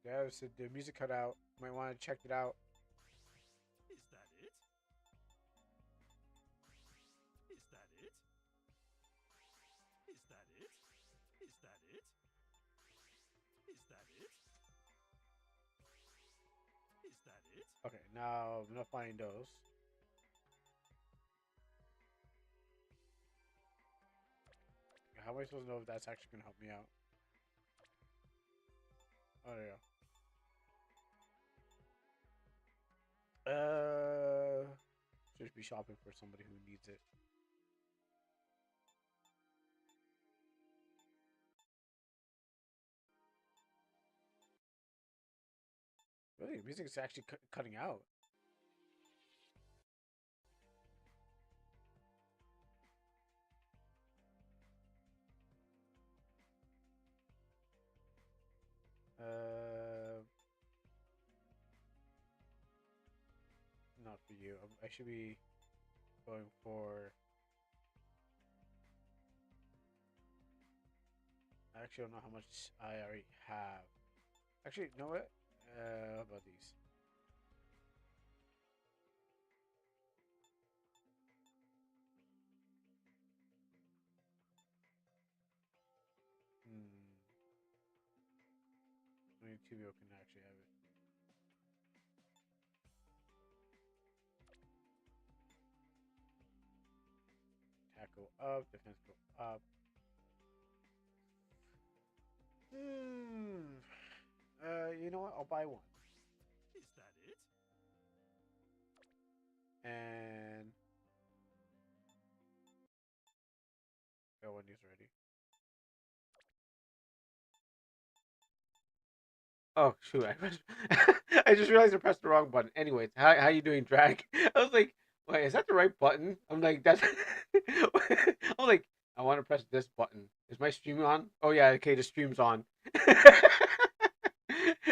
Yeah, so the music cut out. Might want to check it out. Is that it? Is that it? Is that it? Is that it? Is that it? Is that it? Okay, now I'm not finding those. How am I supposed to know if that's actually gonna help me out? Oh, there you go. Should be shopping for somebody who needs it. Really, music is actually cutting out. Uh, Not for you. I should be going for. I actually don't know how much I already have. Actually, you know what? How about these? Hmm. Only two people can actually have it. Attack go up, defense go up. Hmm. You know what? I'll buy one. Is that it? And got one these ready. Oh shoot! I just realized I pressed the wrong button. Anyways, how you doing, Drag? I was like, wait, is that the right button? I'm like, that's. I'm like, I want to press this button. Is my stream on? Oh yeah, okay, the stream's on.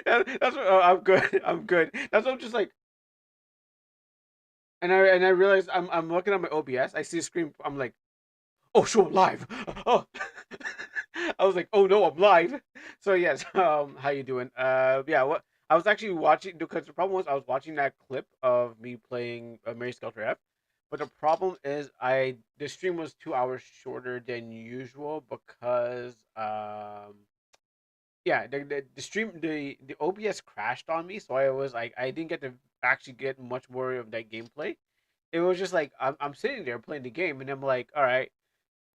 That's what, oh, I'm good. I'm good. That's what I'm just like, and I realized I'm looking at my OBS. I see a screen. I'm like, oh, show live. Oh, I was like, oh no, I'm live. So yes, how you doing? Yeah, what I was actually watching because the problem was I was watching that clip of me playing Mary Skelter F, but the problem is the stream was 2 hours shorter than usual because yeah the stream the OBS crashed on me, so I was like I didn't get to actually get much more of that gameplay. It was just like I'm sitting there playing the game and I'm like, all right,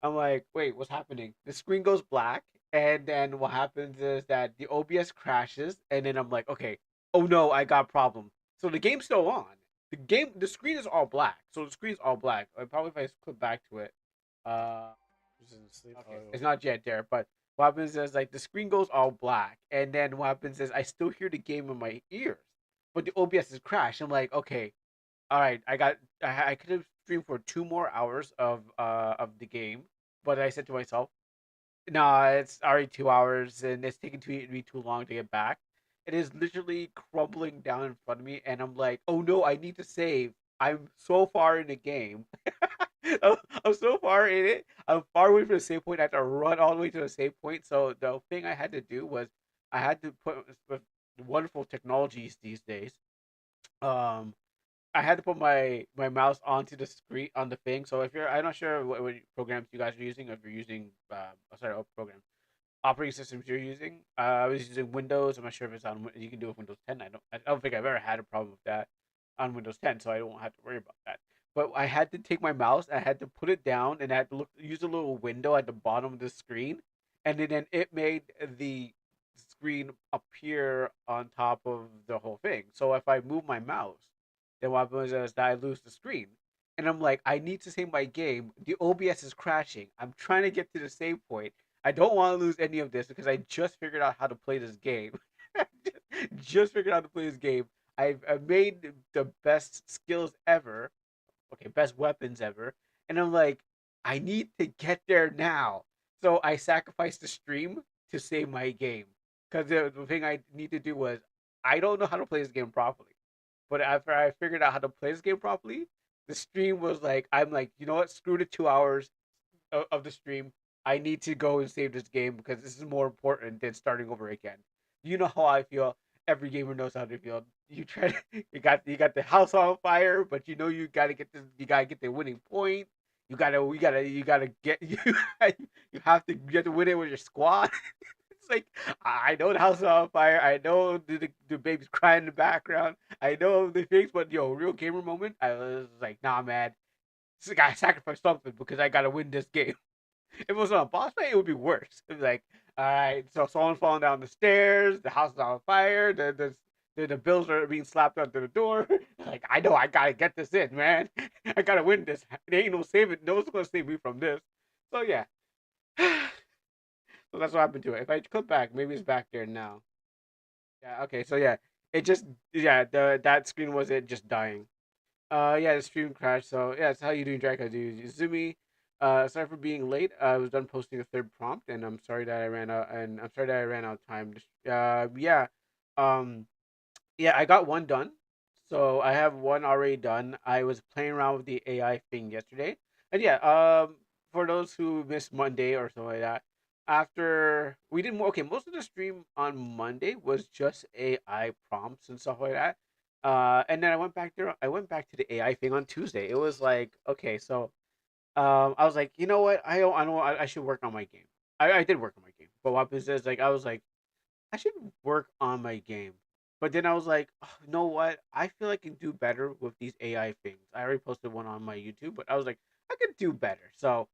I'm like, wait, what's happening? The screen goes black, and then what happens is that the OBS crashes, and then I'm like, okay, oh no, I got a problem. So the game's still on. The screen is all black. So the screen's all black. Probably if I click back to it, uh, Just in sleep. okay, it's not yet there. But what happens is like the screen goes all black, and then what happens is I still hear the game in my ears, but the OBS is crashed. I'm like, okay, all right, I could have streamed for 2 more hours of the game, but I said to myself, no, it's already 2 hours and it's taking me too long to get back. It is literally crumbling down in front of me, and I'm like, oh no, I need to save. I'm so far in the game. I'm so far in it. I'm far away from the save point. I have to run all the way to the save point. So the thing I had to do was I had to put with wonderful technologies these days. Um, I had to put my mouse onto the screen on the thing. So if you're, I'm not sure what programs you guys are using. If you're using, sorry, what programs, operating systems you're using. I was using Windows. I'm not sure if it's on. You can do it with Windows 10. I don't think I've ever had a problem with that on Windows 10, so I don't have to worry about that. But I had to take my mouse. I had to put it down, and I had to use a little window at the bottom of the screen, and then it made the screen appear on top of the whole thing. So if I move my mouse, then what happens is that I lose the screen. And I'm like, I need to save my game. The OBS is crashing. I'm trying to get to the save point. I don't want to lose any of this because I just figured out how to play this game. Just figured out how to play this game. I've made the best skills ever. Okay, best weapons ever. And I'm like, I need to get there now. So I sacrificed the stream to save my game. Because the thing I need to do was, I don't know how to play this game properly. But after I figured out how to play this game properly, the stream was like, I'm like, you know what? Screw the 2 hours of the stream. I need to go and save this game because this is more important than starting over again. You know how I feel. Every gamer knows how to feel. You try to, you got the house on fire, but you know you gotta get this. You gotta get the winning point. You gotta get you have to win it with your squad. It's like I know the house is on fire. I know the baby's crying in the background. I know the things, but real gamer moment. I was like, nah, man, this guy sacrificed something because I gotta win this game. If it was on a boss fight, it would be worse. It'd be like, all right, so someone's falling down the stairs, the house is on fire, the bills are being slapped under the door. Like, I know I gotta get this in, man. I gotta win this. There ain't no saving. No one's gonna save me from this. So yeah, so that's what I've been doing. If I click back, maybe it's back there now. Yeah. Okay. So yeah, it just yeah that screen was it just dying. Yeah, the stream crashed. So yeah, it's how you doing, Jack? I do Zumi. Sorry for being late. I was done posting a third prompt, and I'm sorry that I ran out. And I'm sorry that I ran out of time. Yeah. Um, yeah, I got one done. So I have one already done. I was playing around with the AI thing yesterday. And yeah, for those who missed Monday or something like that, after we did more okay, most of the stream on Monday was just AI prompts and stuff like that. And then I went back to the AI thing on Tuesday. It was like, okay, so I was like, you know what? I should work on my game. I did work on my game. But what happens is like I was like I should work on my game. But then I was like, oh, you know what? I feel I can do better with these AI things. I already posted one on my YouTube, but I was like, I could do better. So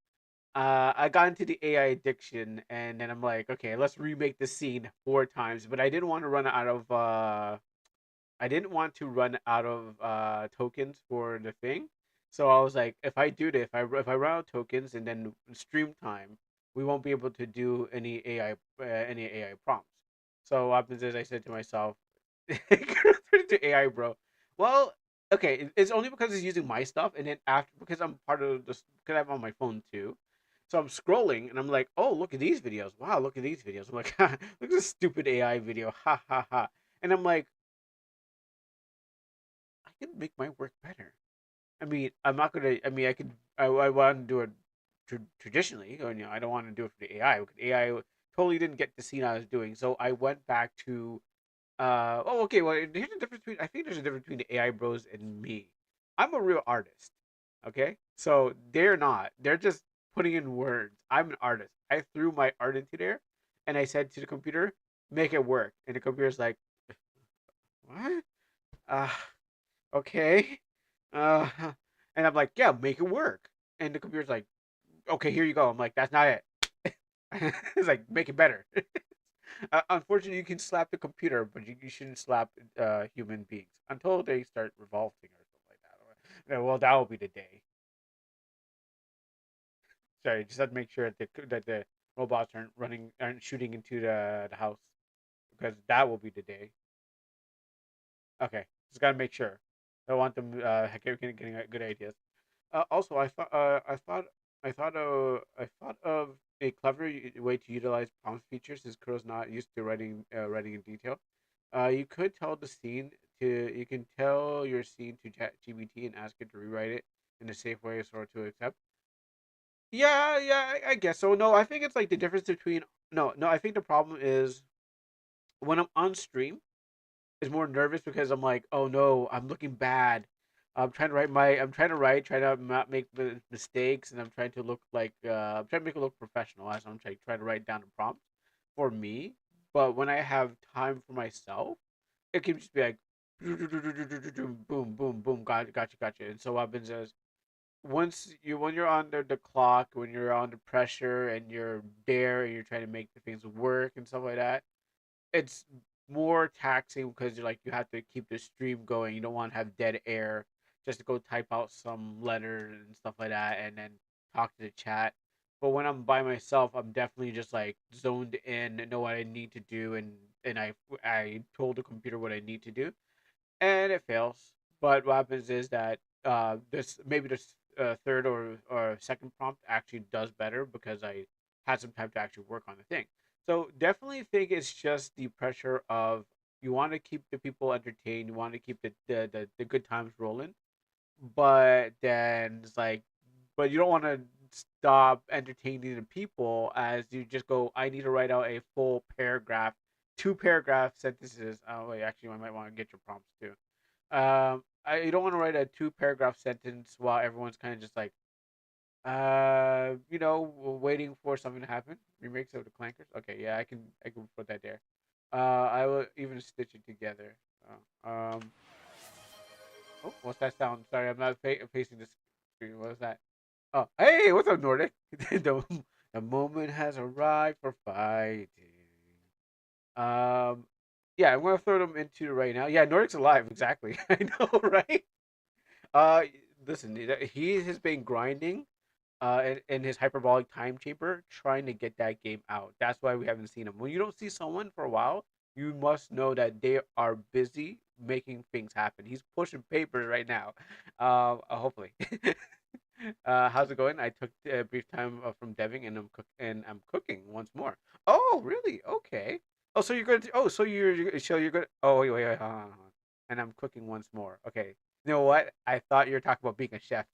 I got into the AI addiction, and then I'm like, okay, let's remake the scene 4 times. But I didn't want to run out of tokens for the thing. So I was like, if I do this, if I run out of tokens and then stream time, we won't be able to do any AI prompts. So what happens is I said to myself, to AI, bro. Well, okay, it's only because it's using my stuff, and then after because I'm part of this because I'm on my phone too. So I'm scrolling and I'm like, oh, look at these videos. Wow, look at these videos. I'm like, look at this stupid AI video. Ha ha ha. And I'm like, I can make my work better. I mean, I'm not gonna. I mean, I could. I want to do it traditionally. I don't want to do it for the AI. AI totally didn't get the scene I was doing, so I went back to. Oh, okay. Well, here's the difference between. I think there's a difference between the AI bros and me. I'm a real artist. Okay, so they're not. They're just putting in words. I'm an artist. I threw my art into there, and I said to the computer, "Make it work." And the computer's like, "What? Uh, okay." Uh, and I'm like, yeah, make it work. And the computer's like, okay, here you go. I'm like, that's not it. It's like, make it better. Unfortunately, you can slap the computer, but you shouldn't slap human beings until they start revolting or something like that. Well, that will be the day. Sorry, just have to make sure that the robots aren't shooting into the house because that will be the day. Okay, just gotta make sure. I want them getting good ideas. Also, I thought of a clever way to utilize prompt features since Kuro's not used to writing in detail. You can tell your scene to ChatGPT and ask it to rewrite it in a safe way so to accept. Yeah, yeah, I guess so. No, I think it's like the difference between no. I think the problem is when I'm on stream is more nervous because I'm like, oh no, I'm looking bad. I'm trying to write, trying to not make mistakes, and I'm trying to look like I'm trying to make it look professional as I'm trying to write down the prompt for me. But when I have time for myself, it can just be like boom, boom, boom, gotcha, gotcha. And so what happens is when you're under the clock, when you're under pressure, and you're there, and you're trying to make the things work and stuff like that, it's more taxing because you have to keep the stream going. You don't want to have dead air just to go type out some letter and stuff like that and then talk to the chat. But when I'm by myself, I'm definitely just like zoned in, know what I need to do, and I told the computer what I need to do, and it fails. But what happens is that this third or second prompt actually does better because I had some time to actually work on the thing. So definitely think it's just the pressure of you want to keep the people entertained, you want to keep the good times rolling, but then it's like, but you don't want to stop entertaining the people as you just go. I need to write out a full paragraph two paragraph sentences. Oh wait, actually, I might want to get your prompts too. You don't want to write a two paragraph sentence while everyone's kind of just like, waiting for something to happen. Remakes of the Clankers. Okay, yeah, I can put that there. I will even stitch it together. Oh, what's that sound? Sorry, I'm not facing the screen. What was that? Oh, hey, what's up, Nordic? The moment has arrived for fighting. Um, yeah, I'm gonna throw them into right now. Yeah, Nordic's alive. Exactly. I know, right? Uh, Listen, he has been grinding in his hyperbolic time chamber trying to get that game out. That's why we haven't seen him. When you don't see someone for a while, you must know that they are busy making things happen. He's pushing papers right now. Hopefully. How's it going? I took a brief time from deving and I'm cooking once more. Oh, really? Okay. Oh, so you're going to oh, so you're good. Oh, wait. Hold on. And I'm cooking once more. Okay. You know what? I thought you were talking about being a chef.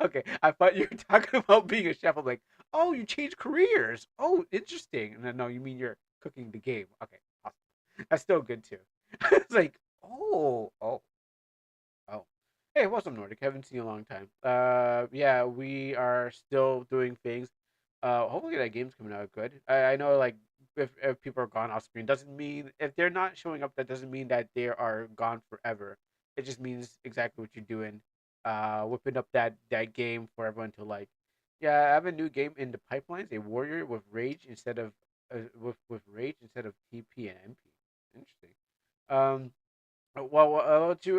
Okay, I thought you were talking about being a chef. I'm like, oh, you changed careers. Oh, interesting. No, you mean you're cooking the game. Okay, awesome. That's still good too. It's like, oh. Hey, what's up, Nordic? Haven't seen you in a long time. Yeah, we are still doing things. Hopefully that game's coming out good. I know, like, if people are gone off screen, doesn't mean if they're not showing up, that doesn't mean that they are gone forever. It just means exactly what you're doing. Whipping up that game for everyone to like. Yeah, I have a new game in the pipelines. A warrior with rage instead of TP and MP. Interesting. Um, well,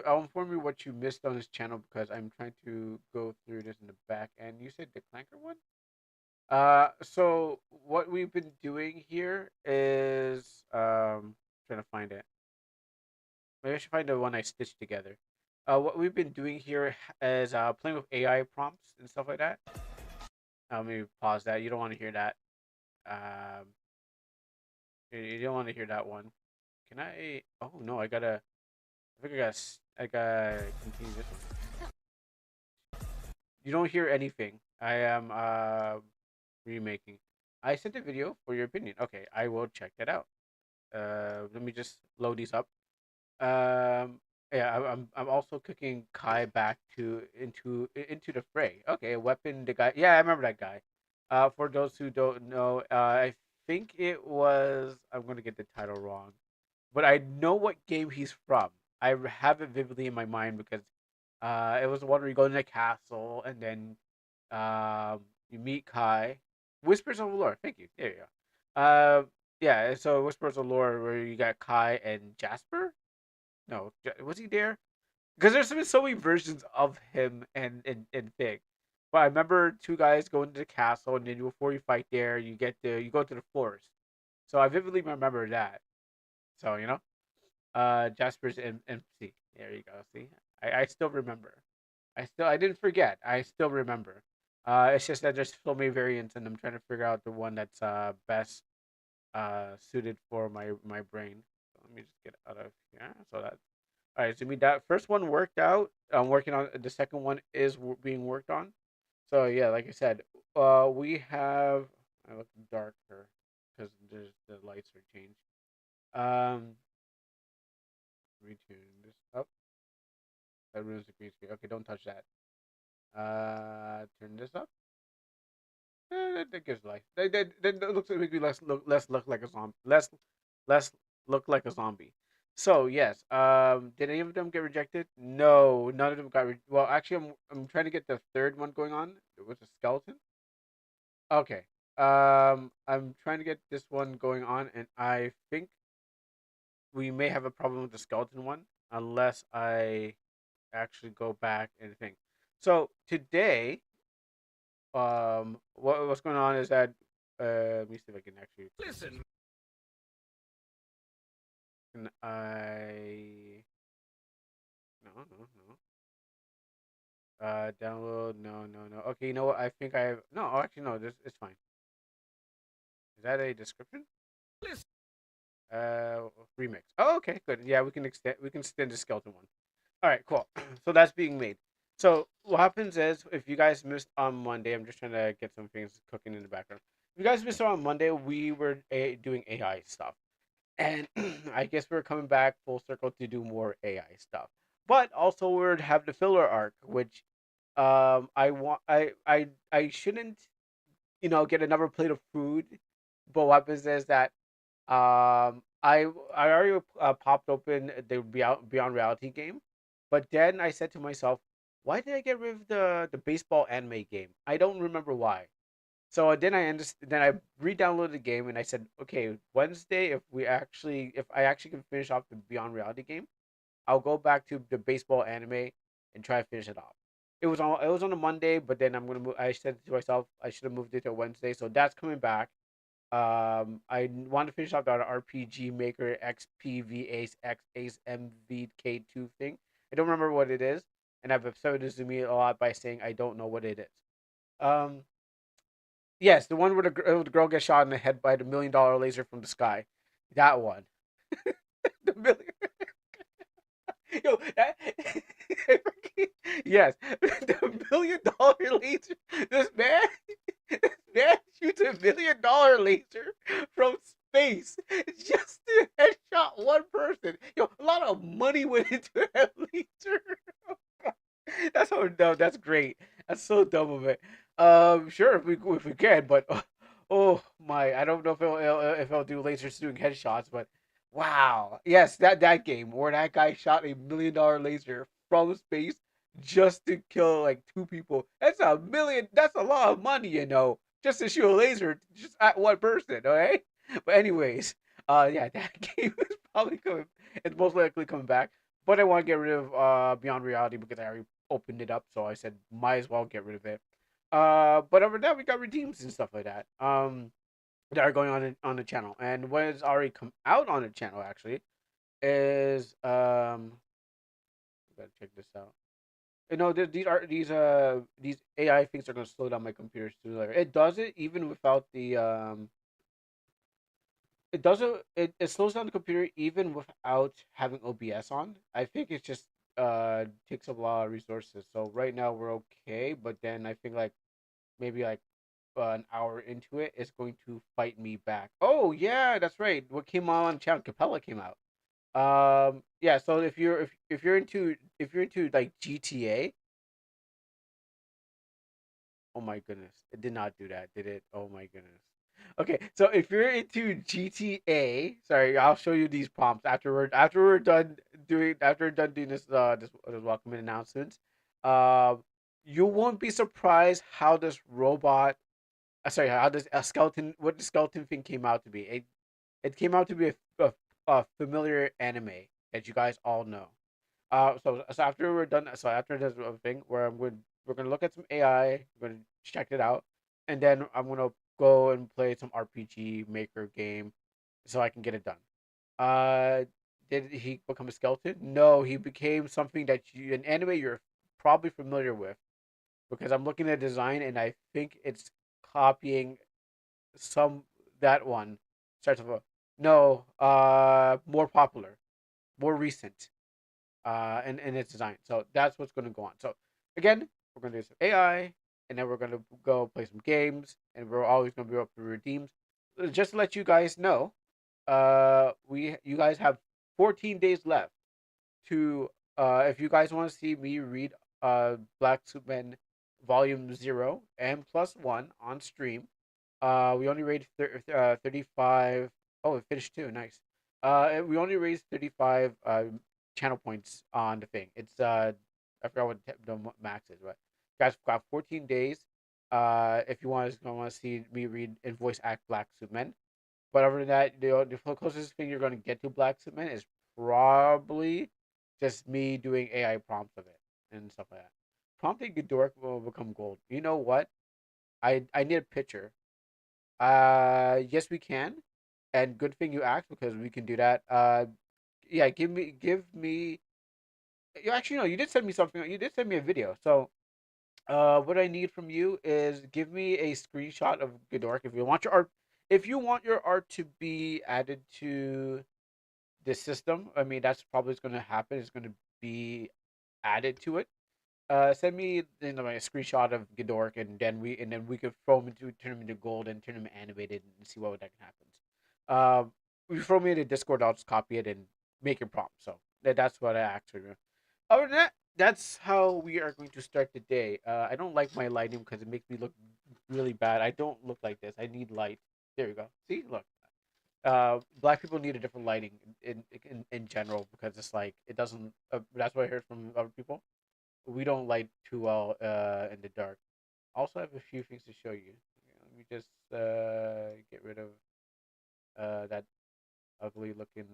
I'll inform you what you missed on this channel because I'm trying to go through this in the back. And you said the Clanker one? So what we've been doing here is trying to find it. Maybe I should find the one I stitched together. What we've been doing here is playing with AI prompts and stuff like that. Let me pause that. You don't want to hear that. Um, you don't want to hear that one. Can I? Oh no, I gotta. I think I gotta continue this one. You don't hear anything. I am remaking. I sent a video for your opinion. Okay, I will check that out. Let me just load these up. Um, yeah, I'm also cooking Kai back into the fray. Okay, weapon the guy. Yeah, I remember that guy. For those who don't know, I think it was. I'm gonna get the title wrong, but I know what game he's from. Have it vividly in my mind because it was the one where you go in the castle and then you meet Kai. Whispers of Lore. Thank you. There you go. Yeah. So Whispers of Lore, where you got Kai and Jasper. No, was he there? Because there's been so many versions of him and Fig. But I remember two guys going to the castle, and then before you fight there, you go to the forest. So I vividly remember that. So Jasper's MC. There you go. See, I still remember. I didn't forget. I still remember. It's just that there's so many variants, and I'm trying to figure out the one that's best suited for my brain. So let me just get out of here. So that all right. So that first one worked out. I'm working on the second one is being worked on. So yeah, like I said, we have. I look darker because the lights are changed. Um, retune this up. That ruins the green screen. Okay, don't touch that. Turn this up. That gives life. That looks make me less look like a zombie. Less look like a zombie. So yes. Did any of them get rejected? No, none of them got. Well, actually, I'm trying to get the third one going on with a skeleton. Okay. I'm trying to get this one going on, and I think we may have a problem with the skeleton one unless I actually go back and think. So today, what's going on is that let me see if I can actually. Listen. Can I? No. Download. No. Okay, you know what? I think I have. No, actually, no. This it's fine. Is that a description? Listen. Remix. Oh, okay, good. Yeah, we can extend the skeleton one. All right, cool. So that's being made. So what happens is if you guys missed on Monday, I'm just trying to get some things cooking in the background. If you guys missed on Monday, we were doing AI stuff. And I guess we're coming back full circle to do more AI stuff. But also we're have the filler arc, which I want I shouldn't get another plate of food. But what happens is that I already popped open the Beyond Reality game, but then I said to myself, why did I get rid of the baseball anime game? I don't remember why. So then I re-downloaded the game and I said, okay, Wednesday, if I actually can finish off the Beyond Reality game, I'll go back to the baseball anime and try to finish it off. It was on a Monday, but then I'm gonna move. I said to myself I should have moved it to Wednesday, so that's coming back. I want to finish off that RPG Maker XPVXAce2k3 thing. I don't remember what it is, and I've upset Izumi a lot by saying I don't know what it is. Um, yes, the one where the girl gets shot in the head by the $1 million laser from the sky. That one. the million. Yo, that, yes, the $1 million laser. This man, this man shoots $1 million laser from space just to headshot one person. Yo, a lot of money went into that laser. That's so dumb. That's great. That's so dumb of it. Sure, if we can, but oh my, I don't know if I'll do lasers doing headshots, but wow, yes, that game where that guy shot $1 million laser from space just to kill like two people. That's a million. That's a lot of money, just to shoot a laser just at one person. Okay, but anyways, yeah, that game is probably coming. It's most likely coming back. But I want to get rid of Beyond Reality because I already opened it up, so I said might as well get rid of it. But over that we got redeems and stuff like that. That are going on the channel, and what has already come out on the channel actually is gotta check this out. These AI things are gonna slow down my computer sooner. It does it even without the it doesn't it slows down the computer even without having OBS on. I think it just takes up a lot of resources. So right now we're okay, but then I think like maybe like an hour into it, it's going to fight me back. Oh yeah, that's right. What came on channel Capella came out. Yeah, so if you're into like GTA, oh my goodness, it did not do that, did it? Oh my goodness. Okay, so if you're into GTA, sorry, I'll show you these prompts after we're done doing this welcome and announcements. Um, you won't be surprised how this robot, sorry, how this a skeleton, what the skeleton thing came out to be. It came out to be a familiar anime that you guys all know. So after we're done, so after this thing, we're gonna look at some AI, we're gonna check it out, and then I'm gonna go and play some RPG Maker game, so I can get it done. Uh, did he become a skeleton? No, he became something an anime you're probably familiar with, because I'm looking at the design and I think it's copying some that one starts with a no, more popular, more recent, in its design. So that's what's going to go on. So again, we're going to do some AI, and then we're going to go play some games, and we're always going to be up for redeems. Just to let you guys know, you guys have 14 days left to if you guys want to see me read Black Superman Volume 0 and plus 1 on stream. We only raised 35. Oh, it finished too. Nice. We only raised 35 channel points on the thing. It's I forgot what the max is, but you guys got 14 days. If you want to see me read and voice act Black Superman. But other than that, the closest thing you're going to get to Black Superman is probably just me doing AI prompts of it and stuff like that. Prompting Ghidorah will become gold. You know what? I need a picture. Yes, we can, and good thing you asked because we can do that. Yeah, give me. You actually no, you did send me something. You did send me a video. So, what I need from you is give me a screenshot of Ghidorah if you want your art. If you want your art to be added to this system, I mean that's probably what's going to happen. It's going to be added to it. Send me like a screenshot of Ghidorah, and then we could turn him into gold and turn him animated and see what that happens. you throw me in the Discord, I'll just copy it and make your prompt. So that's what I actually do. Other than that, that's how we are going to start the day. I don't like my lighting because it makes me look really bad. I don't look like this. I need light. There we go. See, look. Black people need a different lighting in general because it's like it doesn't. That's what I heard from other people. We don't light too well in the dark. Also, I have a few things to show you. Let me just get rid of that ugly looking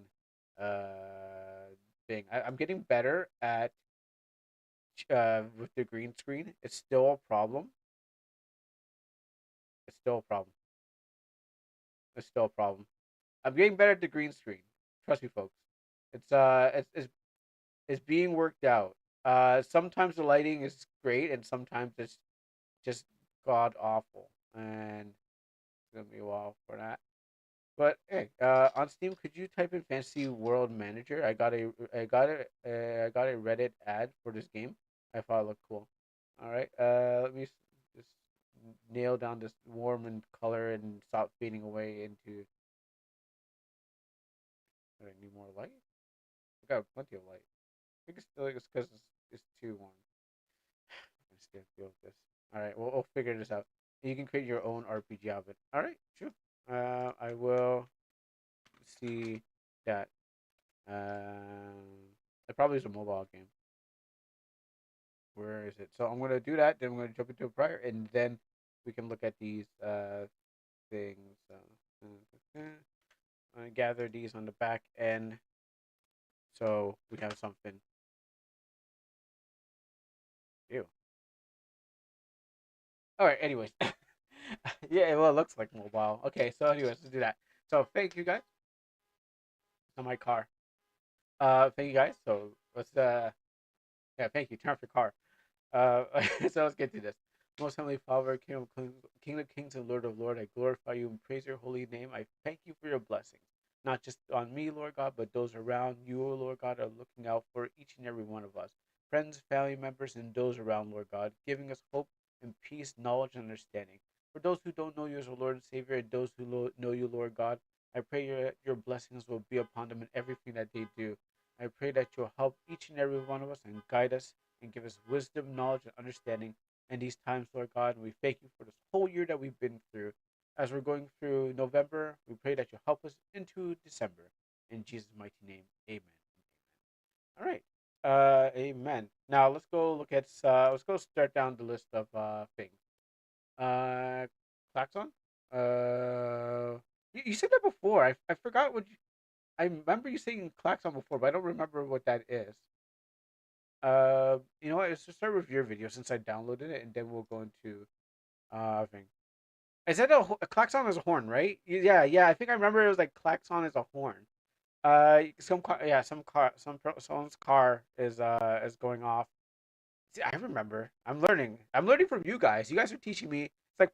thing. I'm getting better at with the green screen. It's still a problem. It's still a problem. It's still a problem. I'm getting better at the green screen. Trust me, folks. It's being worked out. Sometimes the lighting is great, and sometimes it's just god awful, and it's gonna be a while for that. But hey, on Steam, could you type in Fantasy World Manager? I got a Reddit ad for this game. I thought it looked cool. All right, let me just nail down this warm and color and stop fading away into. I need more light. I got plenty of light. I think it's because it's too warm. I just can't feel this. All right, we'll figure this out. You can create your own RPG of it. All right, sure. I will see that. It probably is a mobile game. Where is it? So I'm gonna do that. Then I'm gonna jump into a prior, and then we can look at these things. I'm gonna gather these on the back end, so we have something. Ew. All right. Anyways, yeah. Well, it looks like mobile. Okay. So, anyways, let's do that. So, thank you guys. On my car. Thank you guys. So let's yeah. Thank you. Turn off your car. So let's get to this. Most Heavenly Father, King of Kings and Lord of Lords, I glorify you and praise your holy name. I thank you for your blessings, not just on me, Lord God, but those around you, Lord God, are looking out for each and every one of us, friends, family members, and those around, Lord God, giving us hope and peace, knowledge, and understanding. For those who don't know you as a Lord and Savior, and those who know you, Lord God, I pray your blessings will be upon them in everything that they do. I pray that you'll help each and every one of us and guide us and give us wisdom, knowledge, and understanding in these times, Lord God. And we thank you for this whole year that we've been through. As we're going through November, we pray that you help us into December. In Jesus' mighty name, amen. All right. Amen. Now let's go start down the list of things. Uh Klaxon? You said that before. I forgot what I remember you saying Klaxon before, but I don't remember what that is. You know what? Let's just start with your video since I downloaded it, and then we'll go into thing. Is that a klaxon is a horn, right? Yeah, yeah. I think I remember it was like klaxon is a horn. Some car, yeah, someone's car is going off. See, I remember. I'm learning. I'm learning from you guys. You guys are teaching me. It's like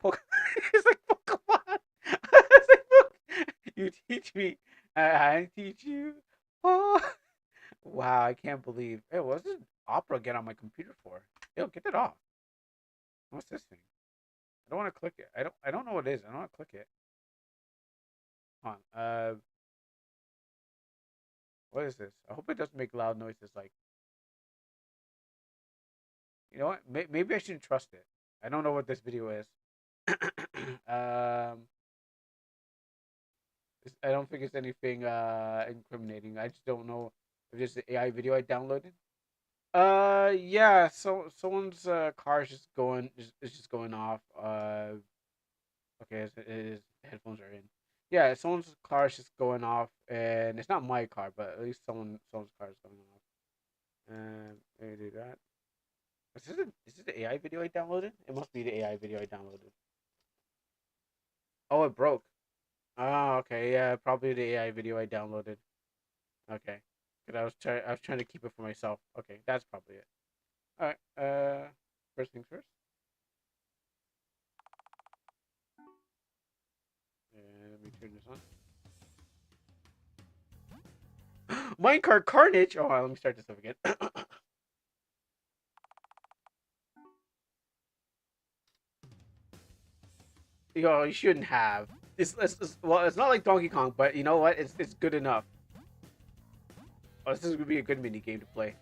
it's like Pokemon. It's like you teach me. I teach you. Oh. Wow, I can't believe. Hey, what's this opera get on my computer for? Yo, get that off. What's this thing? I don't want to click it. I don't know what it is. I don't want to click it. Hold on. What is this? I hope it doesn't make loud noises like you know what? Maybe I shouldn't trust it. I don't know what this video is. um I don't think it's anything incriminating. I just don't know if it's the AI video I downloaded. Yeah, so someone's car is just going off. Okay, it is headphones are in. Yeah, someone's car is just going off, and it's not my car, but at least someone's car is going off. And let me do that. Is this the AI video I downloaded? It must be the AI video I downloaded. Oh, it broke. Oh, okay, yeah, probably the AI video I downloaded. Okay, because I was trying to keep it for myself. Okay, that's probably it. All right. First things first. Let me turn this on. Minecart Carnage. Oh, let me start this up again. Yo, you shouldn't have. well, it's not like Donkey Kong, but you know what? It's good enough. Oh, this is gonna be a good mini game to play.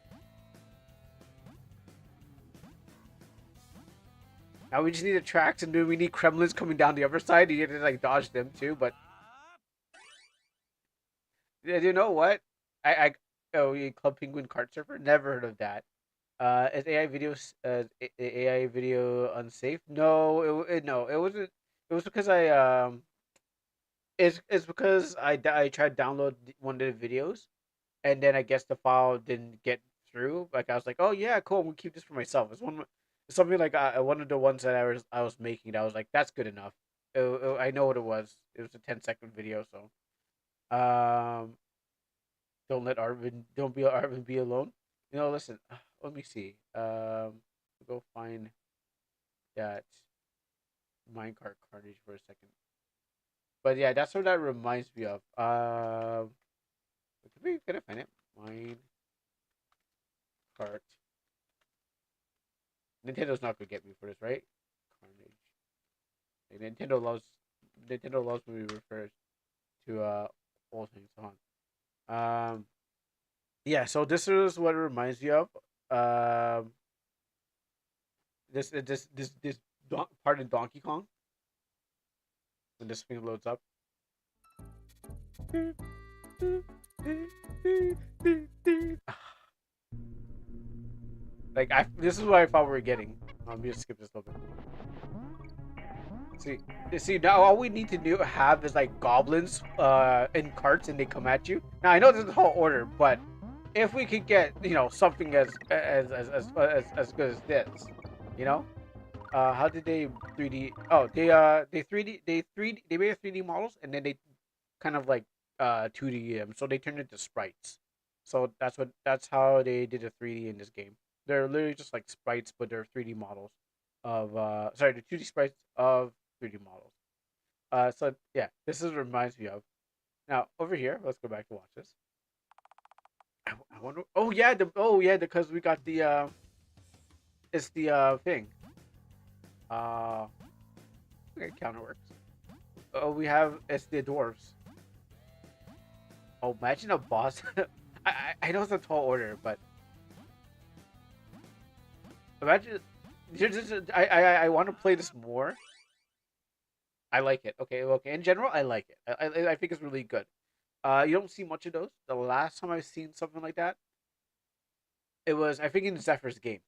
Now we just need the tracks, and then we need Kremlins coming down the other side. You get to like dodge them too. But yeah, you know what? I oh, Club Penguin Kart Surfer. Never heard of that. Is AI videos AI video unsafe? No, no, it wasn't. It was because it's because I tried to download one of the videos, and then I guess the file didn't get through. Like I was like, oh yeah, cool. I'm gonna keep this for myself. It's something like one of the ones that I was making. That I was like, that's good enough. I know what it was. It was a 10-second video. So don't be Arvin be alone. Listen. Let me see. Go find that minecart carnage for a second. But yeah, that's what that reminds me of. Can I find it? Minecart. Nintendo's not gonna get me for this, right? Carnage. Like, Nintendo loves when we refer to old things. Hold on. Yeah. So this is what it reminds me of. Um, this part in Donkey Kong when this thing loads up. Like this is what I thought we were getting. Let me just skip this a little bit. See, now all we need to have is like goblins in carts and they come at you. Now I know this is a whole order, but if we could get something as good as this, you know, how did they 3D? Oh, they 3D they made a 3D models and then they kind of like 2D them, so they turned into sprites. So that's how they did a 3D in this game. They're literally just like sprites, but they're 3D models of sorry, the 2D sprites of 3D models. So yeah, this is reminds me of. Now over here, let's go back to watch this. I wonder. Because we got the it's the thing. Uh, okay, counter works. Oh, we have it's the dwarves. Oh, imagine a boss. I know it's a tall order, but imagine. I want to play this more. I like it. Okay, okay. In general, I like it. I think it's really good. You don't see much of those. The last time I've seen something like that, it was I think in Zephyr's game.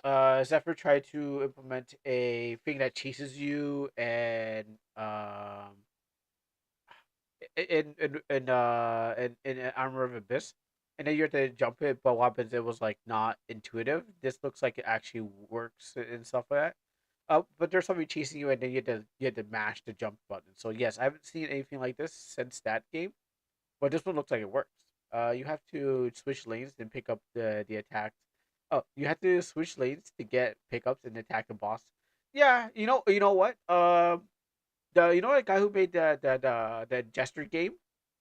Zephyr tried to implement a thing that chases you and in Armor of Abyss, and then you have to jump it. But what happens? It was like not intuitive. This looks like it actually works and stuff like that. But there's somebody chasing you, and then you had to mash the jump button. So yes, I haven't seen anything like this since that game, but this one looks like it works. You have to switch lanes and pick up the attacks. Oh, you have to switch lanes to get pickups and attack the boss. Yeah, you know what? The guy who made the Jester game,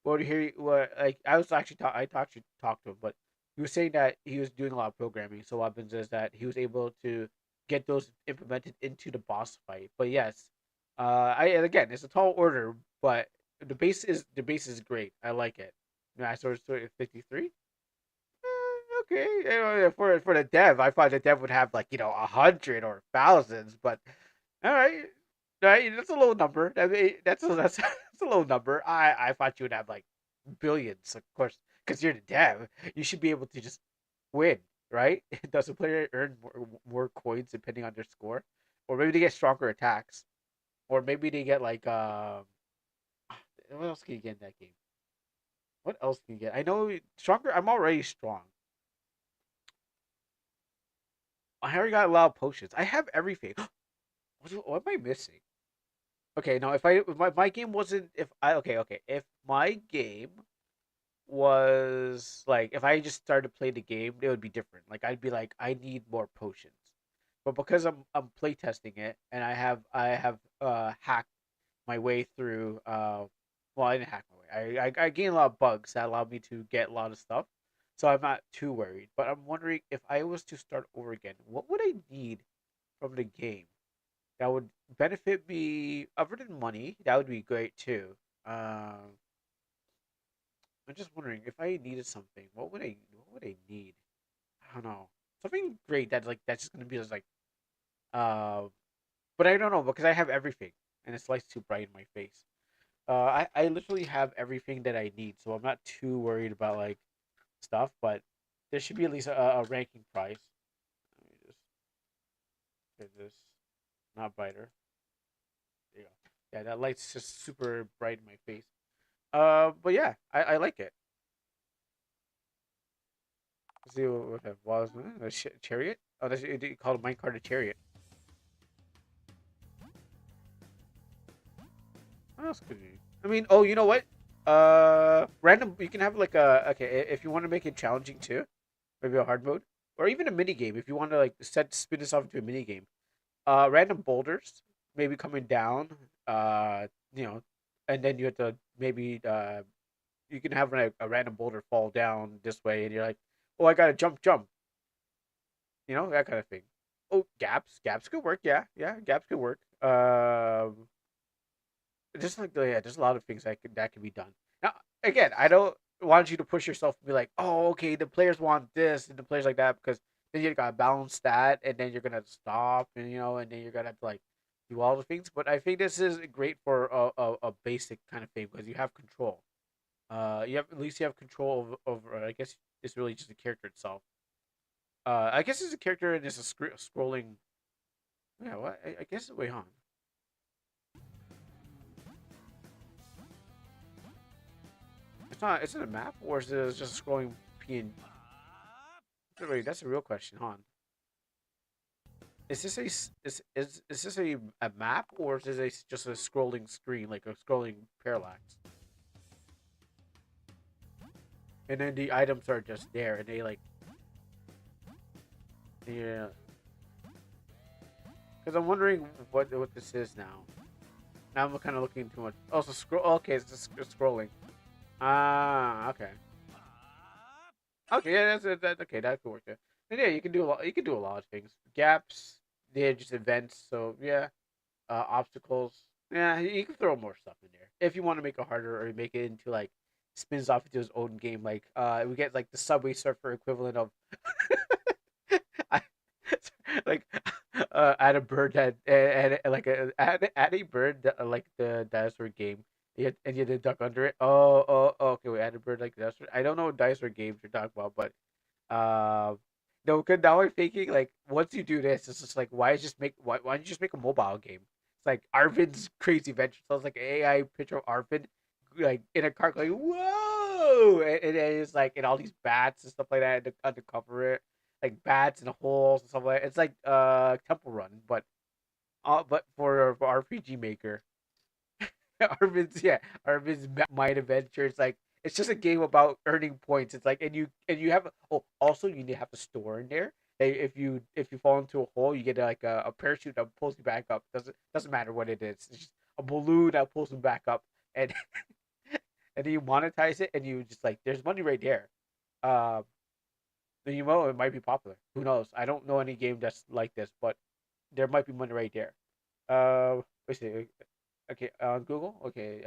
what here, what like I was actually actually talked to him, but he was saying that he was doing a lot of programming. So what happens is that he was able to get those implemented into the boss fight. But yes, and again, it's a tall order, but the base is great. I like it. Master Sword 53. Okay, for the dev, I thought the dev would have like 100 or thousands, but all right, all right, that's a low number. That's a low number. I thought you would have like billions, of course, because you're the dev. You should be able to just win, right? Does the player earn more coins depending on their score, or maybe they get stronger attacks, or maybe they get like what else can you get in that game? What else can you get? I know stronger. I'm already strong. I already got a lot of potions. I have everything. What am I missing? Okay, now if my game wasn't if I okay okay if my game was like if I just started to play the game, it would be different. Like I'd be like I need more potions, but because I'm playtesting it and I have hacked my way through well I didn't hack my way I gained a lot of bugs that allowed me to get a lot of stuff, so I'm not too worried. But I'm wondering if I was to start over again, what would I need from the game? that would benefit me other than money. That would be great too. Um, I'm just wondering if I needed something. What would I need? I don't know. Something great that's just gonna be just like uh, but I don't know because I have everything and it's like too bright in my face. I literally have everything that I need, so I'm not too worried about like stuff. But there should be at least a ranking price. Let me just get this not brighter. There you go. Yeah, that light's just super bright in my face. But yeah, I like it. Let's see what that was. A chariot? Oh, that's you call a minecart a chariot. What else could you? I mean, oh, you know what? Random. You can have like a okay if you want to make it challenging too, maybe a hard mode or even a mini game if you want to like spin this off into a mini game. Random boulders maybe coming down. You know, and then you have to maybe you can have like a random boulder fall down this way, and you're like, oh, I gotta jump. You know that kind of thing. Oh, gaps could work. Yeah, gaps could work. Just like yeah, there's a lot of things that can be done. Now, again, I don't want you to push yourself to be like, oh, okay, the players want this and the players like that because then you gotta balance that, and then you're gonna stop, and and then you're gonna have to like do all the things. But I think this is great for a basic kind of thing because you have control. You have at least you have control over. I guess it's really just the character itself. I guess it's a character and it's a scrolling. Yeah, what? I guess wait on. It's not. Is it a map or is it just a scrolling PN? Wait, that's a real question, huh? Is this is this a map or is this just a scrolling screen like a scrolling parallax? And then the items are just there and they like yeah. Because I'm wondering what this is now. Now I'm kind of looking too much. Oh, so scroll. Okay, it's just scrolling. Ah, okay. Okay, yeah, that. Okay, that could work. Yeah, and yeah, you can do a lot. You can do a lot of things. Gaps, they're just events. So yeah, obstacles. Yeah, you can throw more stuff in there if you want to make it harder or make it into like spins off into his own game. Like we get like the Subway Surfer equivalent of I- like add a bird that and like add a bird that, like the dinosaur game. And you had to duck under it. Oh, okay. We add a bird like dinosaur. I don't know what dinosaur games you're talking about, but no, cause now I'm thinking like once you do this, it's just like why don't you just make a mobile game? It's like Arvin's Crazy Adventure. So it's like an AI picture of Arvin like in a car going whoa, and it's like and all these bats and stuff like that to cover it, like bats and holes and stuff like that. It's like Temple Run, but for RPG Maker. Arvin's Mind Adventure. It's like it's just a game about earning points. It's like and you have oh also you need to have a store in there. If you fall into a hole, you get like a parachute that pulls you back up. Doesn't matter what it is. It's just a balloon that pulls you back up, and and then you monetize it, and you just like there's money right there. Um, then you know it might be popular. Who knows? I don't know any game that's like this, but there might be money right there. Let's see. Okay, on Google. Okay,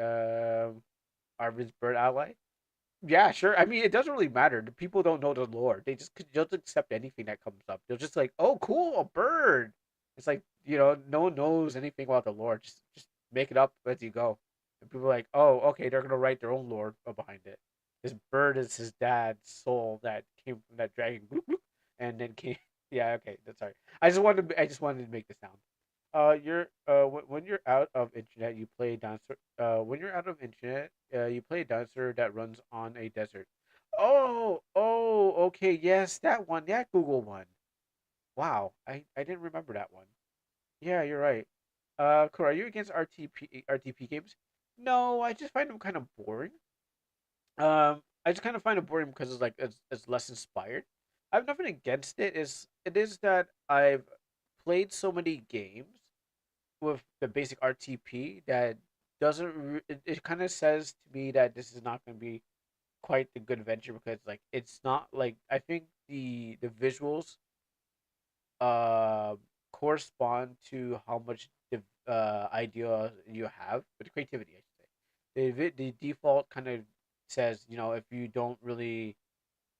Arvin's Bird Ally. Yeah, sure. I mean, it doesn't really matter. The people don't know the lore. They'll just accept anything that comes up. They'll just like, oh, cool, a bird. It's like no one knows anything about the lore. Just make it up as you go. And people are like, oh, okay, they're gonna write their own lore behind it. This bird is his dad's soul that came from that dragon, bloop, bloop, and then came. Yeah, okay, that's sorry. I just wanted to make the sound. When you're out of internet, you play dinosaur. When you're out of internet, you play a dinosaur that runs on a desert. Okay, yes, that one, that Google one. Wow, I didn't remember that one. Yeah, you're right. Cool. Are you against RTP games? No, I just find them kind of boring. I just kind of find it boring because it's less inspired. I've nothing against it. It is that I've played so many games with the basic RTP that doesn't it kind of says to me that this is not going to be quite the good adventure because like it's not like I think the visuals uh correspond to how much idea you have, but the creativity, I should say. The default kind of says, if you don't really,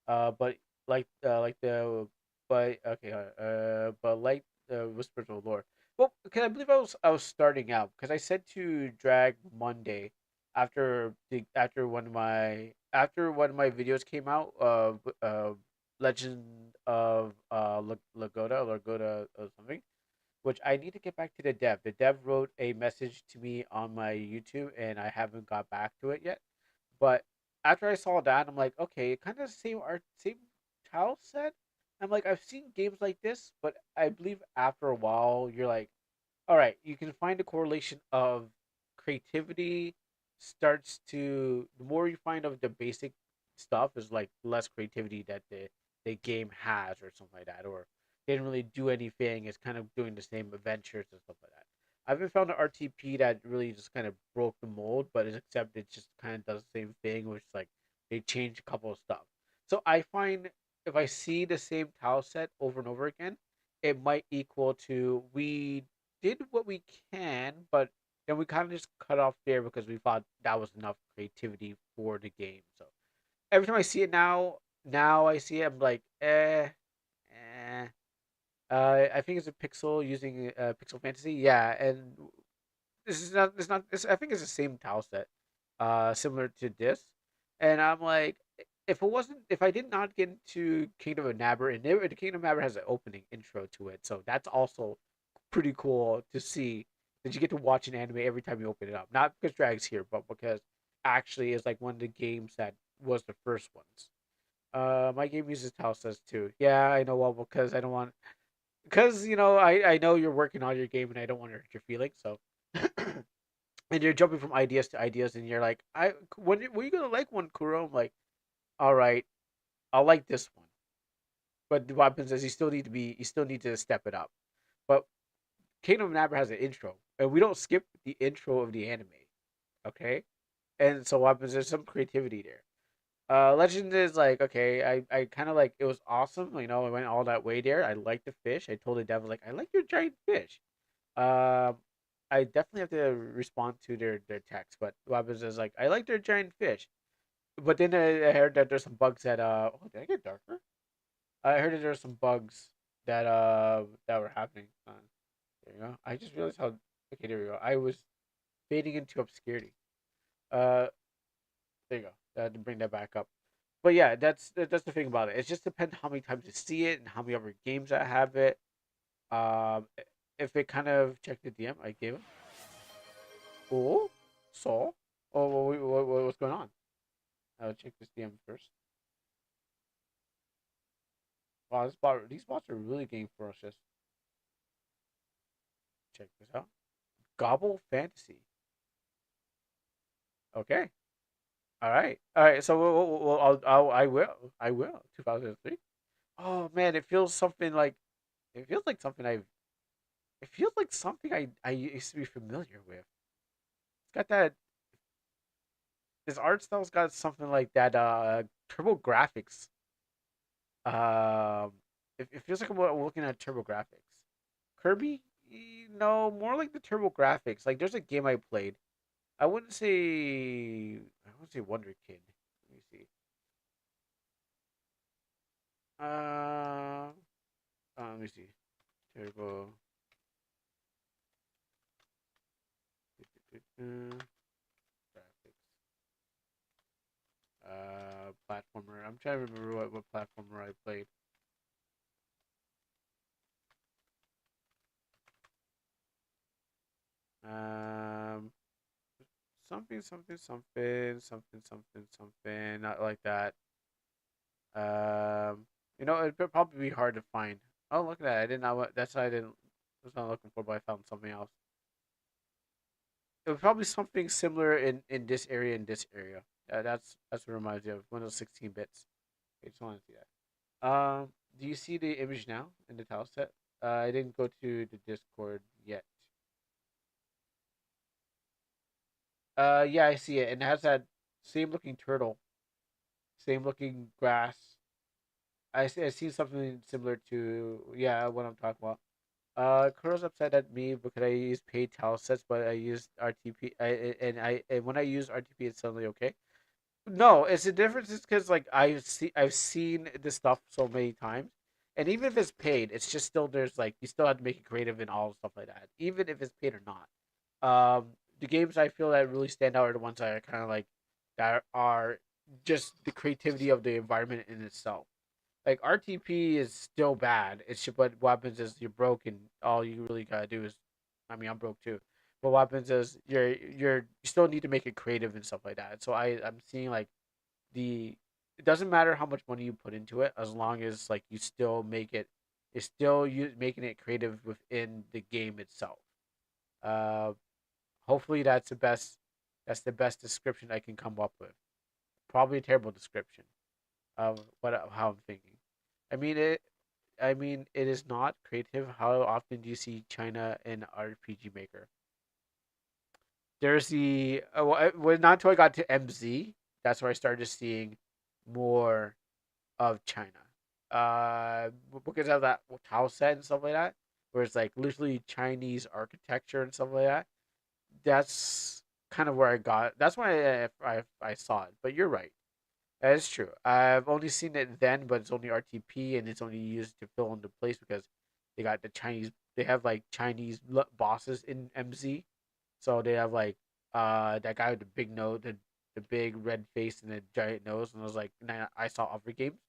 but like the, but okay, but like the Whispers of Lore. Well, because I believe I was starting out because I said to drag Monday after one of my videos came out of Legend of Lagoda or something, which I need to get back to the dev. The dev wrote a message to me on my YouTube, and I haven't got back to it yet. But after I saw that, I'm like, okay, kind of same art, same tile set. I'm like, I've seen games like this, but I believe after a while, you're like, all right, you can find a correlation of creativity starts to the more you find of the basic stuff is like less creativity that the game has or something like that, or they didn't really do anything. It's kind of doing the same adventures and stuff like that. I haven't found an RTP that really just kind of broke the mold, but except it just kind of does the same thing, which like they change a couple of stuff. So I find if I see the same tile set over and over again, it might equal to we did what we can, but then we kind of just cut off there because we thought that was enough creativity for the game. So every time I see it now I see it, I'm like, eh. I think it's a pixel using Pixel Fantasy. Yeah, and this is not. This not. This, I think it's the same tile set, similar to this. And I'm like, if I did not get into Kingdom of Nabber, and the Kingdom of Nabber has an opening intro to it, so that's also pretty cool to see that you get to watch an anime every time you open it up. Not because Drag's here, but because actually it's like one of the games that was the first ones. My game uses tile sets too. Yeah, I know. Well, because I don't want because I know you're working on your game and I don't want to hurt your feelings. So, and you're jumping from ideas to ideas, and you're like, when you gonna like one, Kuro? I'm like, all right, I'll like this one. But what happens is you still need to step it up. But Kingdom of Nabber has an intro, and we don't skip the intro of the anime. Okay, and so what happens? There's some creativity there. Legend is like, okay, I kind of like it was awesome. I went all that way there. I like the fish. I told the devil like, I like your giant fish. Um, I definitely have to respond to their text, but what happens is like, I like their giant fish. But then I heard that there's some bugs that oh, did I get darker? I heard that there's some bugs that were happening. There you go. I just realized how. Okay, there we go. I was fading into obscurity. Uh, there you go. To bring that back up. But yeah, that's the thing about it. It just depends how many times you see it and how many other games that have it. Um, if it kind of checked the DM I gave him. Oh, so, oh, what's going on? I'll check this DM first. Wow, these bots are really getting ferocious. Check this out. Gobble Fantasy. Okay. All right. All right. So, I will. 2003. Oh man, it feels like something it feels like something I used to be familiar with. It's got that this art style's got something like that Turbo Graphics. Um it feels like I'm looking at Turbo Graphics. Kirby? No, more like the Turbo Graphics. Like there's a game I played. I wouldn't say Wonder Kid. Let me see. Uh, let me see. Turbo graphics. Platformer. I'm trying to remember what platformer I played. Um, something. Not like that. It'd probably be hard to find. Oh, look at that! I didn't know what. That's why I didn't. Was not looking for, but I found something else. It was probably something similar in this area. In this area, that's what reminds me of Windows 16 bits. I just want to see that. Do you see the image now in the tile set? I didn't go to the Discord yet. Yeah, I see it, and it has that same looking turtle, same looking grass. I see something similar to yeah what I'm talking about. Kuro's upset at me because I use paid tile sets, but I use RTP. And when I use RTP, it's suddenly okay. No, it's the difference is because like I've seen this stuff so many times, and even if it's paid, it's just still there's like you still have to make it creative and all stuff like that, even if it's paid or not. The games I feel that really stand out are the ones that are kind of like that are just the creativity of the environment in itself. Like RTP is still bad. It's just, but what happens is you're broke, and all you really gotta do is, I mean, I'm broke too. But what happens is you still need to make it creative and stuff like that. So I'm seeing like the it doesn't matter how much money you put into it as long as like you still make it, it's still you making it creative within the game itself. Uh, Hopefully that's the best description I can come up with. Probably a terrible description of what how I'm thinking. I mean it. I mean, it is not creative. How often do you see China in RPG Maker? There's the well, not until I got to MZ, that's where I started seeing more of China. Because of that house set and stuff like that, where it's like literally Chinese architecture and stuff like that. That's kind of where I got. That's why I saw it. But you're right. That is true. I've only seen it then, but it's only RTP and it's only used to fill in the place because they got the Chinese. They have like Chinese bosses in MZ, so they have like that guy with the big nose, the big red face and the giant nose, and I was like, nah, I saw other games.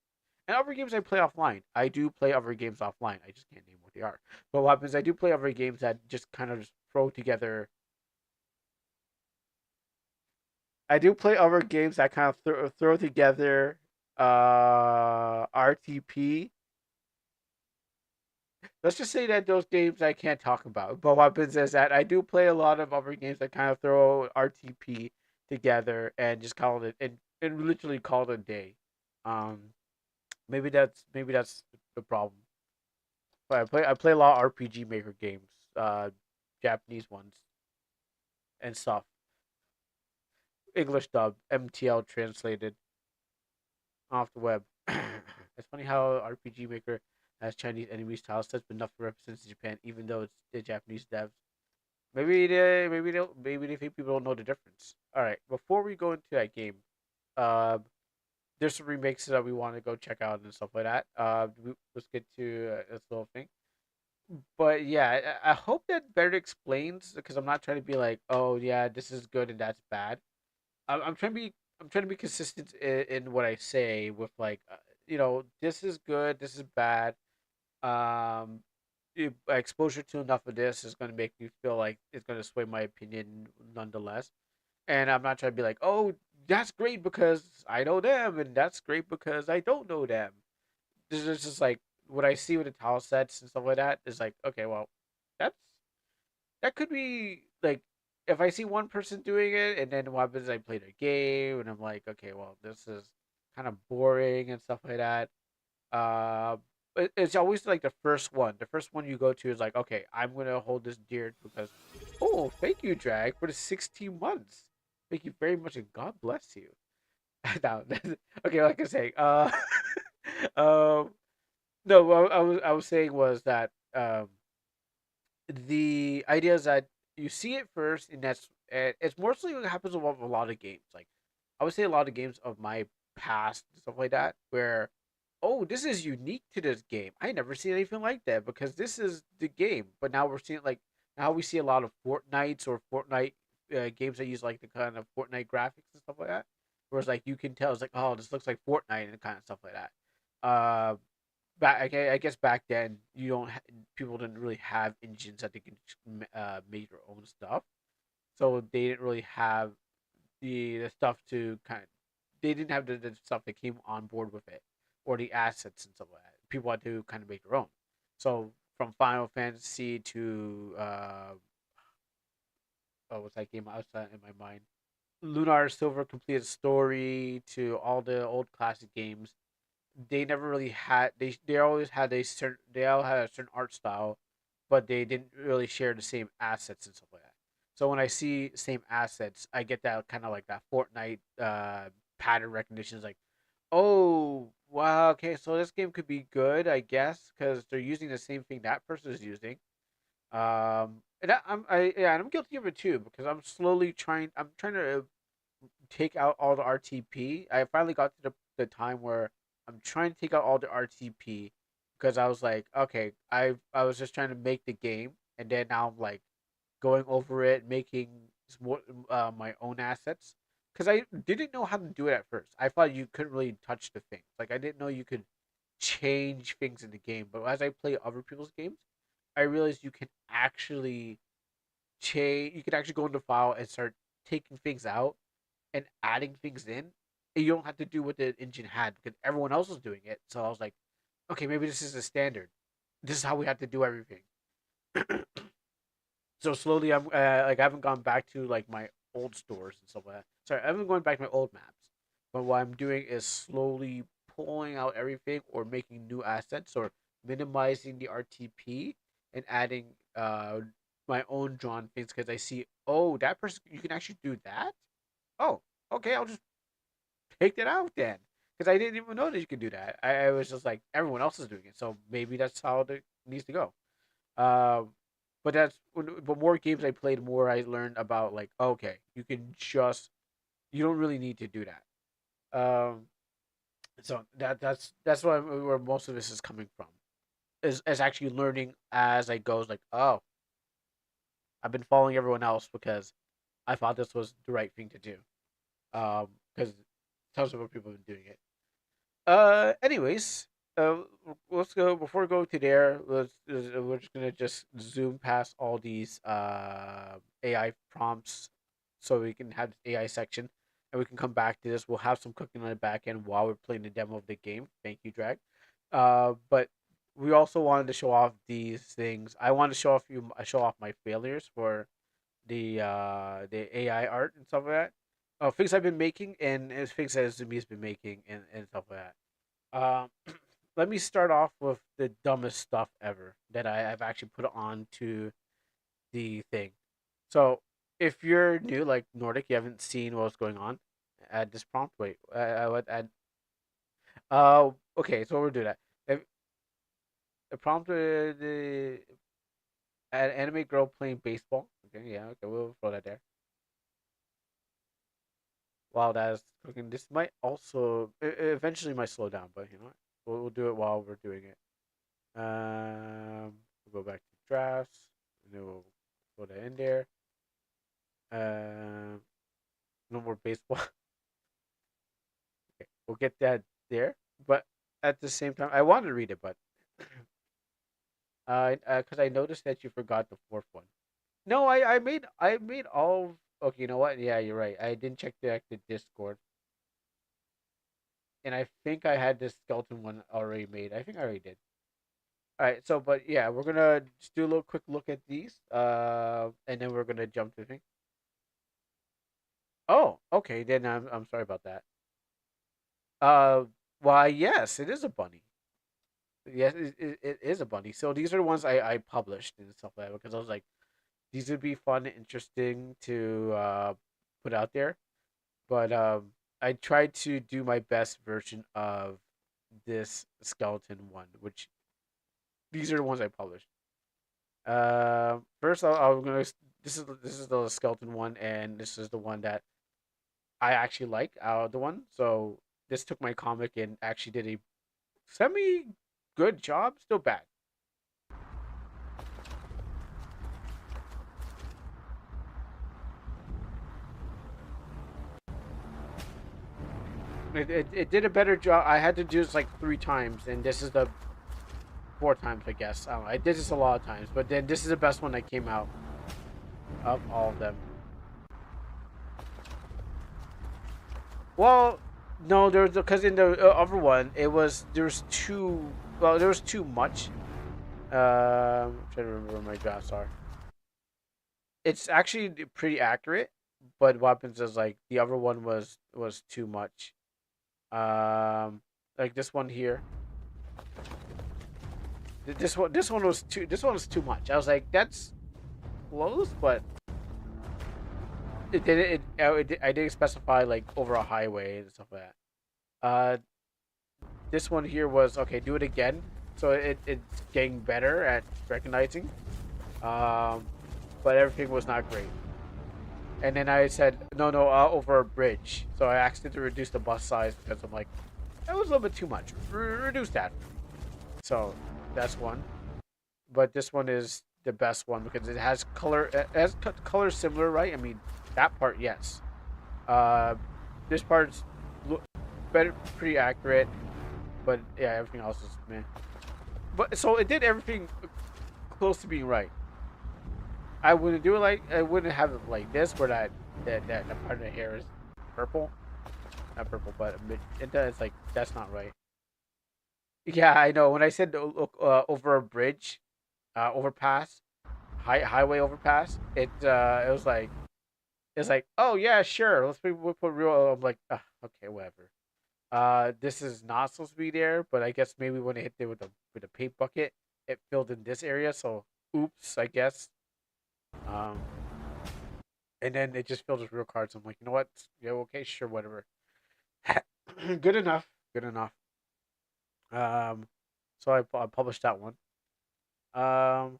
And other games I play offline. I do play other games offline. I just can't name what they are. But what happens? I do play other games that just kind of just throw together. I do play other games that kind of throw together RTP. Let's just say that those games I can't talk about. But what happens is that I do play a lot of other games that kind of throw RTP together and just call it and literally call it a day. Um, maybe that's the problem. But I play a lot of RPG Maker games, Japanese ones and stuff. English dub, MTL translated off the web. It's funny how RPG Maker has Chinese enemy style sets, but nothing represents Japan, even though it's the Japanese devs. Maybe they think people don't know the difference. All right, before we go into that game, uh, there's some remakes that we want to go check out and stuff like that. Let's get to this little thing. But yeah, I hope that better explains because I'm not trying to be like, oh yeah, this is good and that's bad. I'm trying to be consistent in what I say with like this is good, this is bad. Um, Exposure to enough of this is going to make me feel like it's going to sway my opinion nonetheless. And I'm not trying to be like, oh, that's great because I know them, and that's great because I don't know them. This is just like what I see with the tile sets and stuff like that is like, okay, well, that's that could be like if I see one person doing it and then what happens I play their game and I'm like, okay, well, this is kind of boring and stuff like that. Uh, but it's always like the first one. The first one you go to is like, okay, I'm gonna hold this dear because, oh, thank you, Drag, for the 16 months. Thank you very much, and God bless you. Now, okay, like I say, um, no, what I was saying was that the idea is that you see it first, and it's mostly what happens with a lot of games. Like I would say, a lot of games of my past and stuff like that, where oh, this is unique to this game. I never seen anything like that because this is the game. But now we're seeing like now we see a lot of Fortnites or Fortnite games that use like the kind of Fortnite graphics and stuff like that. Whereas like you can tell it's like oh, this looks like Fortnite and kind of stuff like that. I guess back then you don't people didn't really have engines that they can make their own stuff, so they didn't really have the stuff to kind of they didn't have the stuff that came on board with it or the assets and stuff like that. People had to kind of make their own. So from Final Fantasy to oh, what's that game outside in my mind? Lunar Silver Completed Story to all the old classic games, they never really had they always had a certain they all had a certain art style, but they didn't really share the same assets and stuff like that. So when I see same assets, I get that kind of like that Fortnite pattern recognition. Is like, oh wow, okay, so this game could be good, I guess, because they're using the same thing that person is using. And I'm guilty of it too because I'm trying to take out all the RTP. I finally got to the time where I'm trying to take out all the RTP because I was like, okay, I was just trying to make the game, and then now I'm like going over it, making my own assets because I didn't know how to do it at first. I thought you couldn't really touch the things. Like I didn't know you could change things in the game. But as I play other people's games, I realized you can actually change. You can actually go into file and start taking things out and adding things in. And you don't have to do what the engine had because everyone else was doing it. So I was like, okay, maybe this is the standard. This is how we have to do everything. So slowly, I'm like I haven't gone back to like my old stores and stuff like that. Sorry, I haven't gone back to my old maps. But what I'm doing is slowly pulling out everything or making new assets or minimizing the RTP and adding my own drawn things because I see, oh, that person, you can actually do that. Oh, okay, I'll just take that out then because I didn't even know that you could do that. I was just like everyone else is doing it, so maybe that's how it needs to go. Um, but but more games I played, more I learned about like okay, you don't really need to do that. So that's where most of this is coming from. Is actually learning as I goes. Like oh, I've been following everyone else because I thought this was the right thing to do. Because tons of other people have been doing it. Anyways, let's go before we go to there. We're just gonna just zoom past all these AI prompts, so we can have this AI section, and we can come back to this. We'll have some cooking on the back end while we're playing the demo of the game. Thank you, Drag. But we also wanted to show off these things. I want to show off my failures for the AI art and stuff like that. Things I've been making and things that Zumi has been making and stuff like that. Let me start off with the dumbest stuff ever that I've actually put on to the thing. So, if you're new, like Nordic, you haven't seen what's going on, add this prompt. Wait, I would add. Okay, so we'll do that. If the prompt, the add anime girl playing baseball. Okay, yeah, okay, we'll throw that there. While that's cooking, this might also eventually might slow down, but you know what? We'll do it while we're doing it. We'll go back to drafts, and then we'll put that in there. Um, no more baseball. Okay, we'll get that there. But at the same time, I want to read it, but because I noticed that you forgot the fourth one. No, I made all. Okay, you know what? Yeah, you're right. I didn't check the active Discord, and I think I had this skeleton one already made. I think I already did. All right, so but yeah, we're gonna just do a little quick look at these, and then we're gonna jump to the thing. Oh, okay. Then I'm sorry about that. Uh, why? Yes, it is a bunny. Yes, it is a bunny. So these are the ones I published and stuff like that because I was like, these would be fun and interesting to put out there. But I tried to do my best version of this skeleton one, which these are the ones I published. First, I'm gonna. This is the skeleton one, and this is the one that I actually like out of the one. So this took my comic and actually did a semi good job. Still bad. It did a better job. I had to do this like 3 times, and this is the 4 times, I guess. I don't know. I did this a lot of times, but then this is the best one that came out of all of them. Well, no, there was because in the other one, it was there was too well, there was too much. I'm trying to remember where my drafts are. It's actually pretty accurate, but what happens is like the other one was too much. Like this one here. This one was too much. I was like, that's close, but I didn't specify like over a highway and stuff like that. This one here was okay. Do it again, so it's getting better at recognizing. but everything was not great. And then I said, no, over a bridge. So I asked it to reduce the bus size because I'm like, that was a little bit too much. Reduce that. So that's one. But this one is the best one because it has color. It has color similar, right? I mean, that part, yes. Uh, this part's better, pretty accurate. But yeah, everything else is meh. But so it did everything close to being right. I wouldn't do it like I wouldn't have it like this, where that part of the hair is purple, not purple, but it's like that's not right. Yeah, I know. When I said look over a bridge, overpass, highway overpass, it was like oh yeah, sure, we'll put real. I'm like okay, whatever. This is not supposed to be there, but I guess maybe when I hit there with a paint bucket, it filled in this area. So oops, I guess. Um, and then it just filled with real cards. I'm like, you know what? Yeah, okay, sure, whatever. Good enough. Good enough. Um, so I published that one. Um,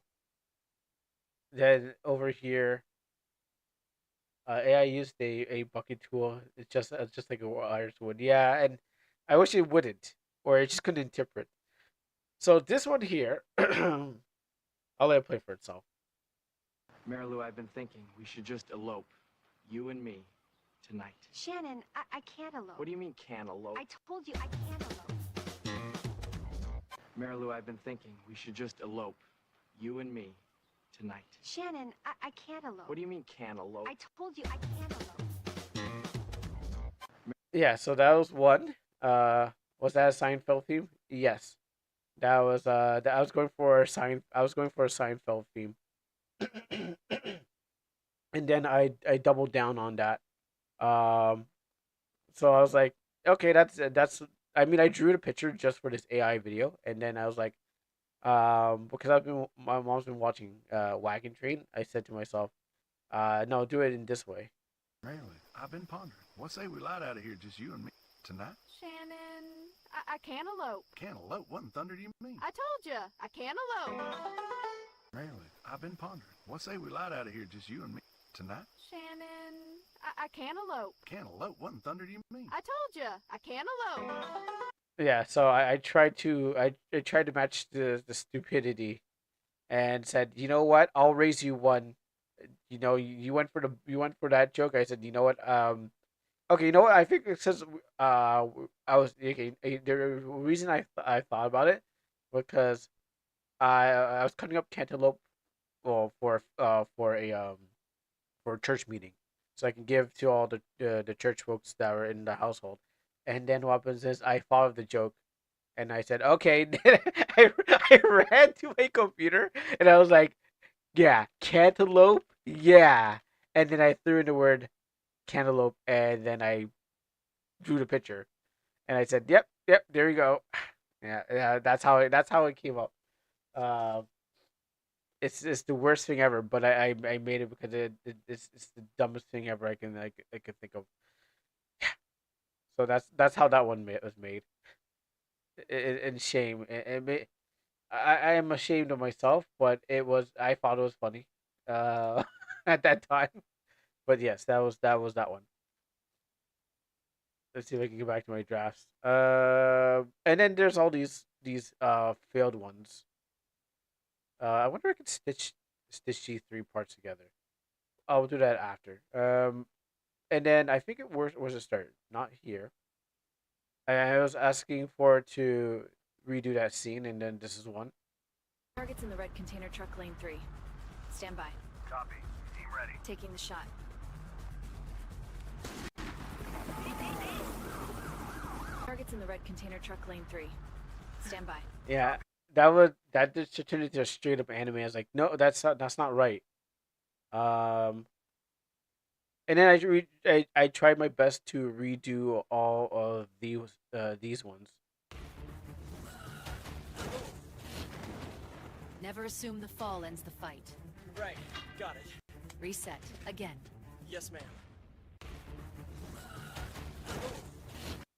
then over here, AI used a bucket tool. It's just like a wires would. Yeah, and I wish it wouldn't, or it just couldn't interpret. So this one here, I'll let it play for itself. Marilu, I've been thinking we should just elope. You and me. Tonight. Shannon, I can't elope. What do you mean can't elope? I told you I can't elope. Marilu, I've been thinking we should just elope. You and me. Tonight. Shannon, I can't elope. What do you mean can't elope? I told you I can't elope. Yeah, so that was one. Was that a Seinfeld theme? Yes. That was I was going for a Seinfeld theme. And then I doubled down on that. Um so I was like, okay, that's I mean I drew the picture just for this AI video, and then I was like, because my mom's been watching Wagon Train, I said to myself, no, do it in this way. Really? I've been pondering. What say we light out of here, just you and me, tonight? Shannon, I can't elope. Can't elope? What in thunder do you mean? I told you, I can't elope. Really? I've been pondering. What say we light out of here, just you and me, tonight? Shannon, I can't elope. Can't elope? What in thunder do you mean? I told you, I can't elope. Yeah, so I tried to I tried to match the stupidity, and said, you know what, I'll raise you one. You went for that joke. I said, you know what, okay, you know what, I think it says I was okay. The reason I thought about it because I was cutting up cantaloupe, well, for a church meeting, so I can give to all the church folks that were in the household. And then what happens is I thought of the joke, and I said, okay. I, I ran to my computer, and I was like, yeah, cantaloupe, yeah. And then I threw in the word cantaloupe, and then I drew the picture, and I said, yep, there you go. Yeah, that's how it came up. Um, it's the worst thing ever, but I made it because it's the dumbest thing ever I could think of. So that's how that one was made. In shame, I am ashamed of myself, but I thought it was funny, at that time. But yes, that was that one. Let's see if I can get back to my drafts. And then there's all these failed ones. I wonder if I could stitch these three parts together. I'll do that after. And then I think it was a start, not here. I was asking for it to redo that scene, and then this is one. Target's in the red container truck lane 3. Stand by. Copy. Team ready. Taking the shot. Target's in the red container truck lane 3. Stand by. Yeah, that just turned into a straight up anime. I was like, no, that's not right. Um, and then I tried my best to redo all of these ones. Never assume the fall ends the fight. Right, got it. Reset. Again. Yes, ma'am.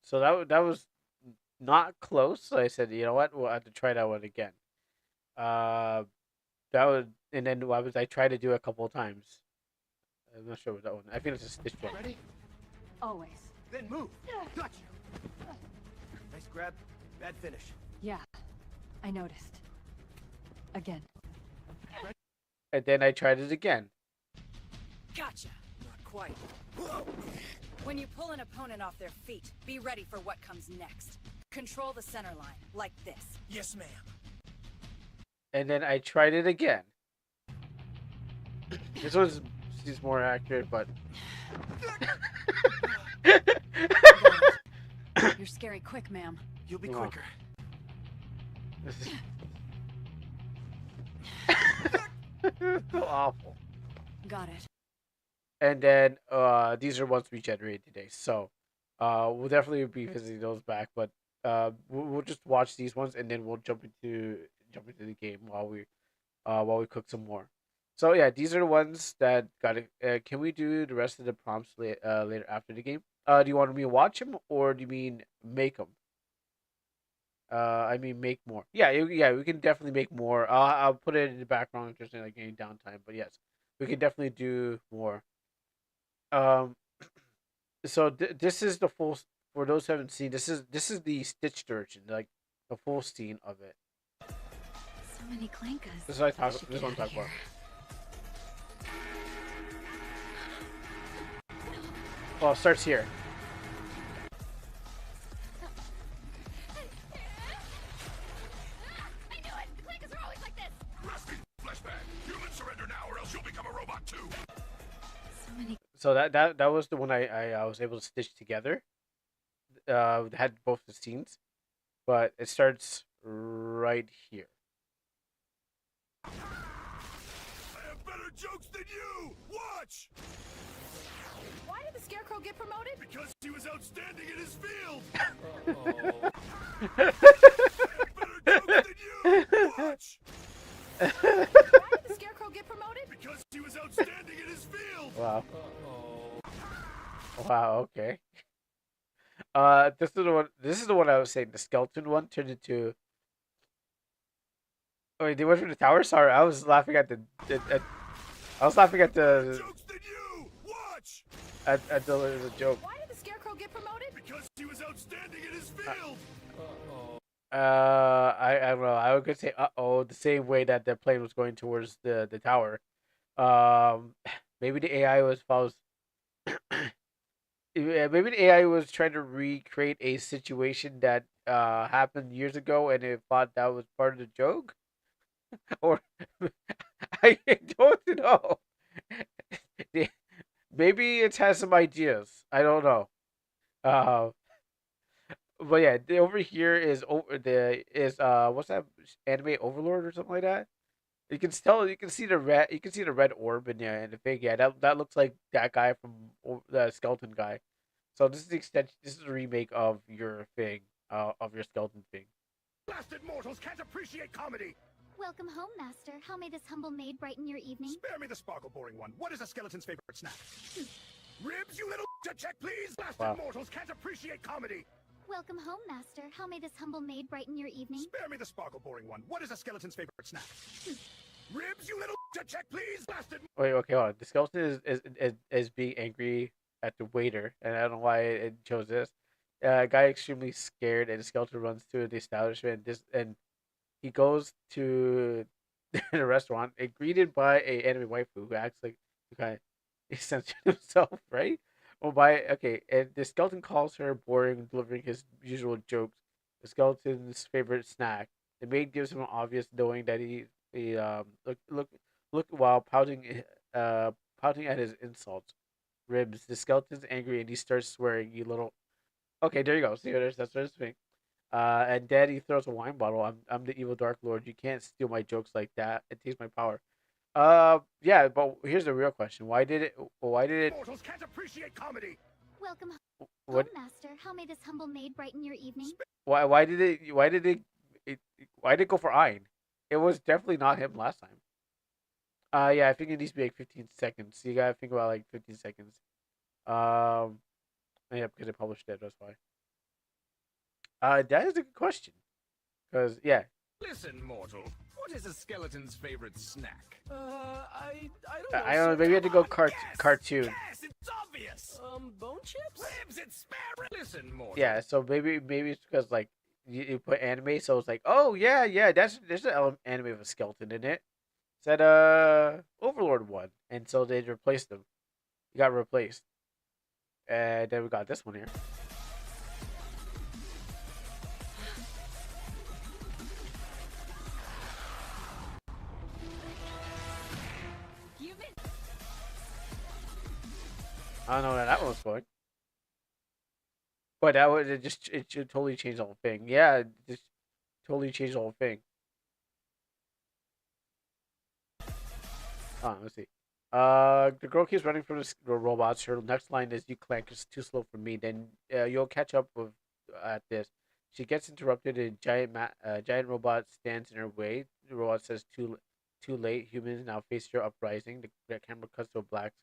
So that was not close. So I said, you know what, we'll have to try that one again. Uh, that was, and then I tried to do it a couple of times. I'm not sure what that one. I think it's a stitch one. Ready? Always. Then move. Got you. Nice grab. Bad finish. Yeah, I noticed. Again. And then I tried it again. Gotcha. Not quite. When you pull an opponent off their feet, be ready for what comes next. Control the center line, like this. Yes, ma'am. And then I tried it again. This one's seems more accurate, but You're scary quick, ma'am. You'll be Come on. quicker. this is so awful. Got it. And then these are ones we generated today, so we'll definitely be visiting those back. But we'll just watch these ones, and then we'll jump into the game while we cook some more. So yeah, these are the ones that got it. Can we do the rest of the prompts later after the game? Do you want me to watch them, or do you mean make them? I mean make more. Yeah, we can definitely make more. I'll put it in the background just like any downtime. But yes, we can definitely do more. Um, so this is the full. For those who haven't seen, this is the stitched version, like the full scene of it. So many clankas. This is what I talk. This is what I'm talking about. Well, it starts here. I knew it! The clankas are always like this! Rusty flashback. Human surrender now, or else you'll become a robot too. So many. So that was the one I was able to stitch together. It had both the scenes, but it starts right here. I have better jokes than you. Watch. Why did the Scarecrow get promoted? Because he was outstanding in his field. Wow. I have better jokes than you. Watch. Why did the Scarecrow get promoted? Because he was outstanding in his field. Wow. Wow. Okay. This is the one. This is the one I was saying. The skeleton one turned into. Oh, wait, they went from the tower. Sorry, I was laughing at I was laughing at the Jokes than you. Watch. at the joke. Why did the Scarecrow get promoted? Because he was outstanding in his field. I don't know. I would say the same way that the plane was going towards the tower. Maybe the AI was maybe the AI was trying to recreate a situation that happened years ago, and it thought that was part of the joke, or I don't know. Maybe it has some ideas. I don't know. Uh, but yeah, over here is what's that, anime Overlord or something like that. You can see the red orb in there and the thing. Yeah, that looks like that guy from the skeleton guy. So this is the extension. This is a remake of your thing, of your skeleton thing. Blasted mortals can't appreciate comedy. Welcome home, Master. How may this humble maid brighten your evening? Spare me the sparkle boring one. What is a skeleton's favorite snack? Ribs, you little to check, please. Blasted Wow. mortals can't appreciate comedy. Welcome home, Master. How may this humble maid brighten your evening? Spare me the sparkle boring one. What is a skeleton's favorite snack? Ribs, you little to check, please. Blasted. Wait, okay, hold on. The skeleton is being angry at the waiter, and I don't know why it chose this. Guy extremely scared, and the skeleton runs to the establishment. And he goes to the restaurant and greeted by a anime waifu who acts like the guy he censored himself, right? And the skeleton calls her boring, delivering his usual jokes. The skeleton's favorite snack. The maid gives him an obvious, knowing that he look while pouting at his insults. Ribs. The skeleton's angry and he starts swearing. You little. Okay, there you go. See, that's what it's saying. And then he throws a wine bottle. I'm the evil Dark Lord. You can't steal my jokes like that. It takes my power. Yeah, but here's the real question. Why did it? Mortals can't appreciate comedy. Welcome What? home, Master. How may this humble maid brighten your evening? Why did it go for Ein? It was definitely not him last time. Yeah, I think it needs to be like 15 seconds. So you gotta think about like 15 seconds. Yeah, because they published it. That's why. That is a good question. Because yeah, Listen, mortal. What is a skeleton's favorite snack? I don't know. I don't know. sir. Maybe we had to go Guess! cartoon. Guess! It's obvious! Bone chips? Ribs, it's spare. Listen, mortal. Yeah. So maybe it's because like you put anime, so it's like, oh yeah, there's an anime of a skeleton in it. It's that Overlord one, and so they replaced them. He got replaced, and then we got this one here. I don't know where that one was going. But that was it should totally change the whole thing. Yeah, it just totally changed the whole thing. Let's see. The girl keeps running from the robots. Her next line is, "You clank is too slow for me." Then you'll catch up with at this. She gets interrupted. A giant robot stands in her way. The robot says, "Too late. Humans now face your uprising." The camera cuts to a black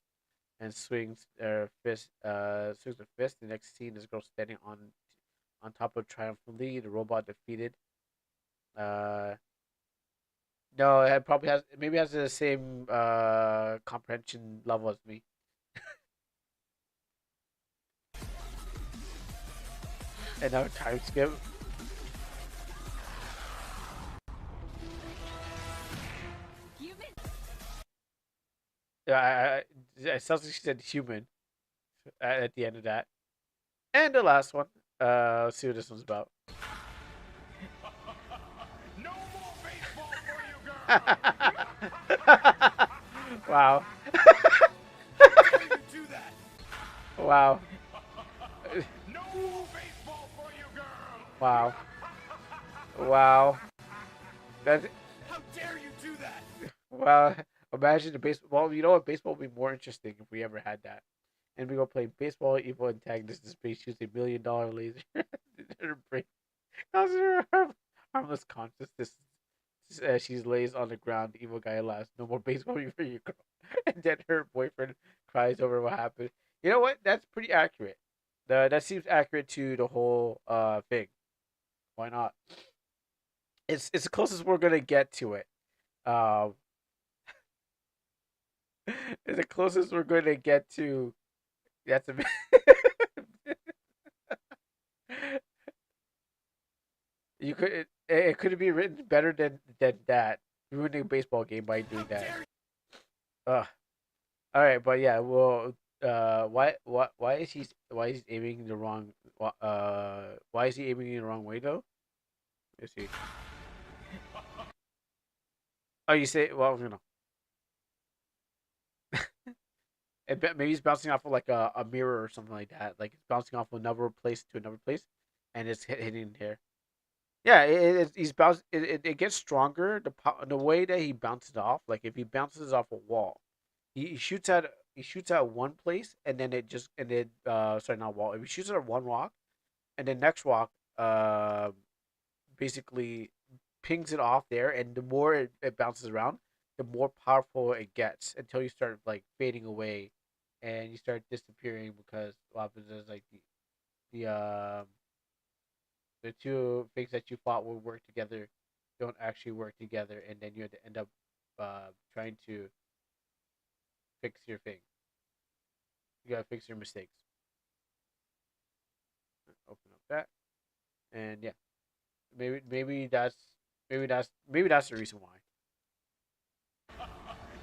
and swings her fist. Swings her fist. The next scene is a girl standing on top of triumphantly. The robot defeated. Uh, no, it probably has maybe has the same comprehension level as me. And now time skip. Yeah, it sounds like she said human at the end of that. And the last one. Let's see what this one's about. No more baseball for you, girl! Wow. How dare you do that? Wow. No more baseball for you, girl! Wow. Wow. That's How dare you do that? well. Imagine the baseball. Well, you know what? Baseball would be more interesting if we ever had that. And we go play baseball. Evil antagonist in space shoots $1 million laser. Her brain causes her harmless consciousness. She lays on the ground. The evil guy laughs. No more baseball for you, girl. And then her boyfriend cries over what happened. You know what? That's pretty accurate. That seems accurate to the whole thing. Why not? It's the closest we're gonna get to it. Um, it's the closest we're gonna get to. That's a. You could it could be written better than that. Ruining a baseball game by doing that. Ugh. All right, but yeah, well, why is he aiming the wrong why is he aiming in the wrong way though? Let's see. Oh, you say well, you know, maybe he's bouncing off of like a mirror or something like that. Like it's bouncing off of another place to another place, and it's hitting here. Yeah, he's bounce. It gets stronger the way that he bounces off. Like if he bounces off a wall, he shoots at one place, and then it just and it sorry, not wall. If he shoots at one rock, and the next rock basically pings it off there, and the more it bounces around, the more powerful it gets until you start like fading away, and you start disappearing because what happens is like the the two things that you thought would work together don't actually work together, and then you have to end up trying to fix your thing. You gotta fix your mistakes. Open up that, and yeah, maybe that's the reason why.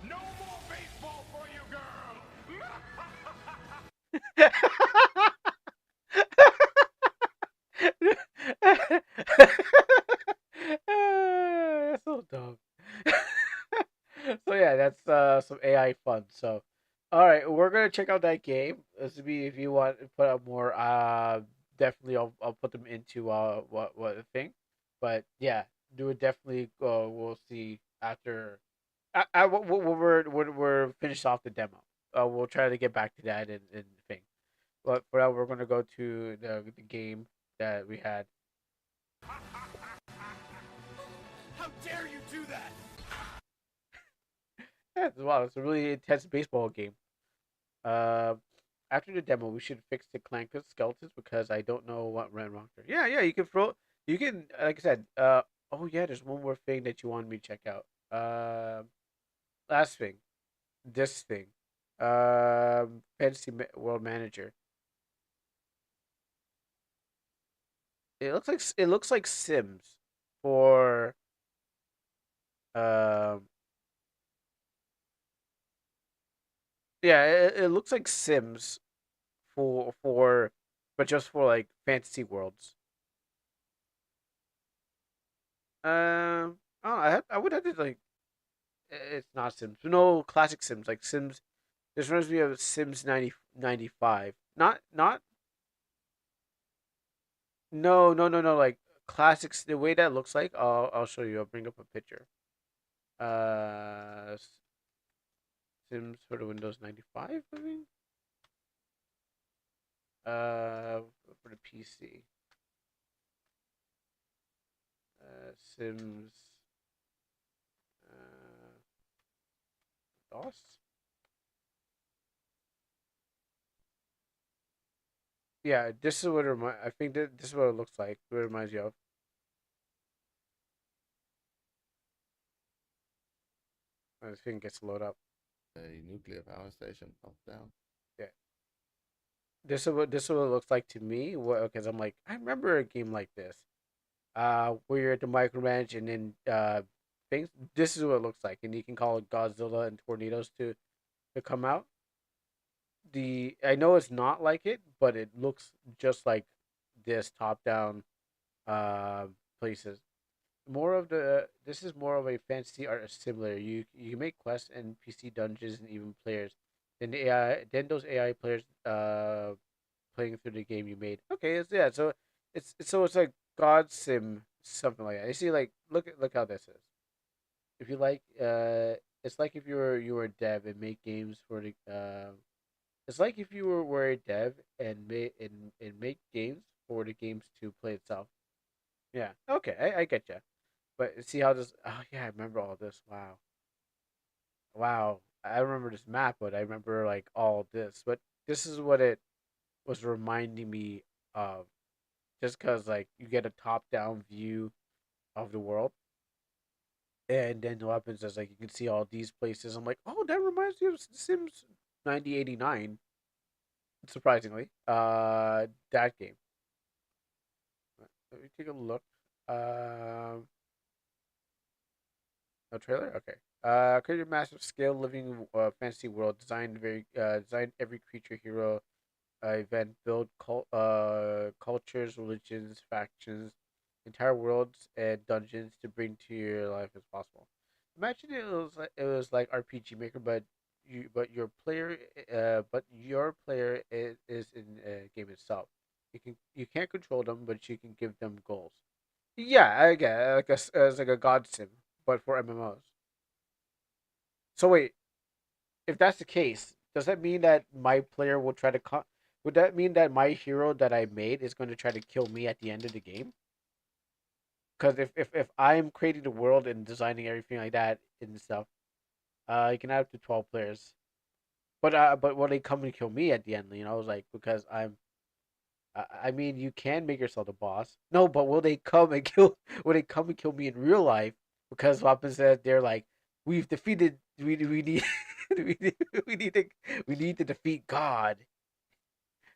No more baseball for you, That's so dumb. So yeah, that's some AI fun. So, all right, we're gonna check out that game. This will be if you want to put up more. Definitely, I'll put them into what thing. But yeah, do it definitely. We'll see after. When we're finished off the demo. We'll try to get back to that in the thing. But for now, we're gonna go to the game that we had. How dare you do that? Yeah, wow, it's a really intense baseball game. Uh, After the demo, we should fix the Clankus skeletons because I don't know what went wrong there. Yeah, you can throw. You can, like I said, Oh yeah, there's one more thing that you wanted me to check out. Last thing, this thing, World Manager. It looks like Sims for um yeah, it looks like Sims for but just for like fantasy worlds. I don't know, I would have to like it's not Sims. No, classic Sims like Sims. This reminds me of Sims 95. Not no like classics the way that looks like. I'll show you. I'll bring up a picture. Uh Sims for the Windows 95, I mean. For the PC. Sims DOS. Yeah, this is what it remind. I think that this is what it looks like. What it reminds you of. I think it gets load up. A nuclear power station up down. Yeah, this is what it looks like to me. Because I'm like I remember a game like this. Where you're at the micromanage and then things. This is what it looks like, and you can call it Godzilla and tornadoes to come out. The I know it's not like it, but it looks just like this top down uh places. More of the this is more of a fantasy art simulator. You make quests and PC dungeons and even players. Then the AI then those AI players playing through the game you made. Okay, it's yeah, so it's like God Sim something like that. You see like look how this is. If you like it's like if you were a dev and make games for the it's like if you were a dev and make games for the games to play itself. Yeah. Okay, I get you. But see how this? Oh yeah, I remember all this. Wow, wow. I remember this map, but I remember like all this. But this is what it was reminding me of. Just because like you get a top-down view of the world, and then what happens is like you can see all these places. I'm like, oh, that reminds me of Sims 9089. Surprisingly, that game. Let me take a look. No trailer? Okay. Create a massive scale living fantasy world. Design every creature, hero, event, build cultures, religions, factions, entire worlds and dungeons to bring to your life as possible. Imagine it was like RPG Maker, but your player is in a game itself. You can't control them, but you can give them goals. Yeah, I get it, like as like a god sim, but for MMOs. So wait, if that's the case, does that mean that my player will try to would that mean that my hero that I made is going to try to kill me at the end of the game? Because if I'm creating the world and designing everything like that and stuff, you can have up to 12 players. But will they come and kill me at the end? You know, I was like because I mean, you can make yourself the boss. No, but will they come and kill? Will they come and kill me in real life? Because what happens is they're like, we've defeated. We need we need we need to we need to defeat God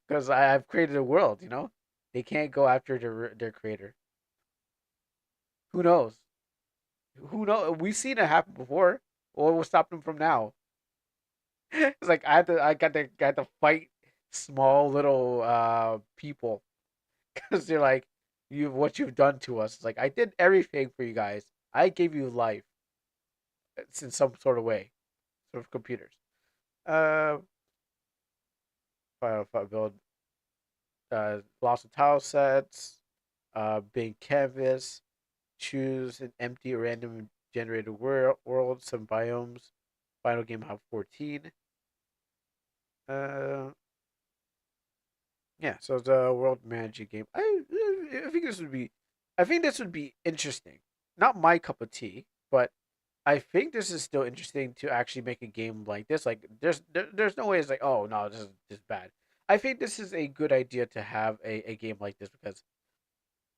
because I've created a world. You know, they can't go after their creator. Who knows? Who knows? We've seen it happen before. What will stop them from now? It's like I had to fight small little people because they're like, you what you've done to us. It's like I did everything for you guys. I gave you life. It's in some sort of way, sort of computers. Uh, build lots of tile sets. Big canvas. Choose an empty random generated world. Some biomes. Final game have 14. Uh, yeah. So the world managing game. I think this would be, I think this would be interesting. Not my cup of tea, but I think this is still interesting to actually make a game like this. Like, there's no way it's like, oh no, this is bad. I think this is a good idea to have a game like this because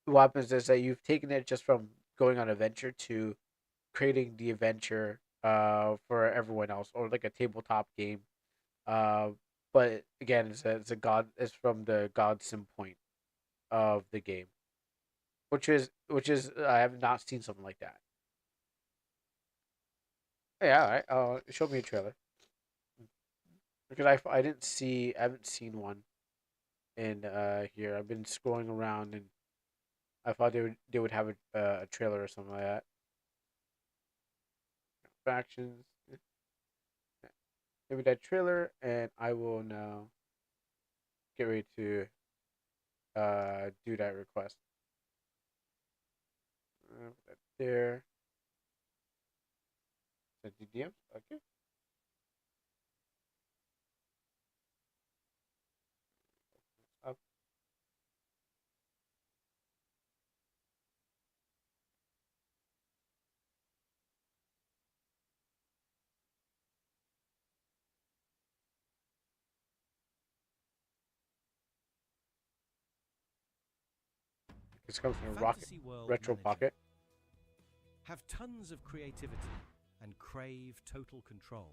what happens is that you've taken it just from going on an adventure to creating the adventure for everyone else, or like a tabletop game. Uh, but again, it's from the God sim point of the game, which is I have not seen something like that. Yeah, all right. Show me a trailer because I haven't seen one in here. I've been scrolling around and I thought they would have a trailer or something like that. Factions. Give me that trailer, and I will now get ready to do that request. Put that there. Send DMs. Okay. Up. This comes from Rocket Fantasy World Retro Manager. Pocket. Have tons of creativity and crave total control.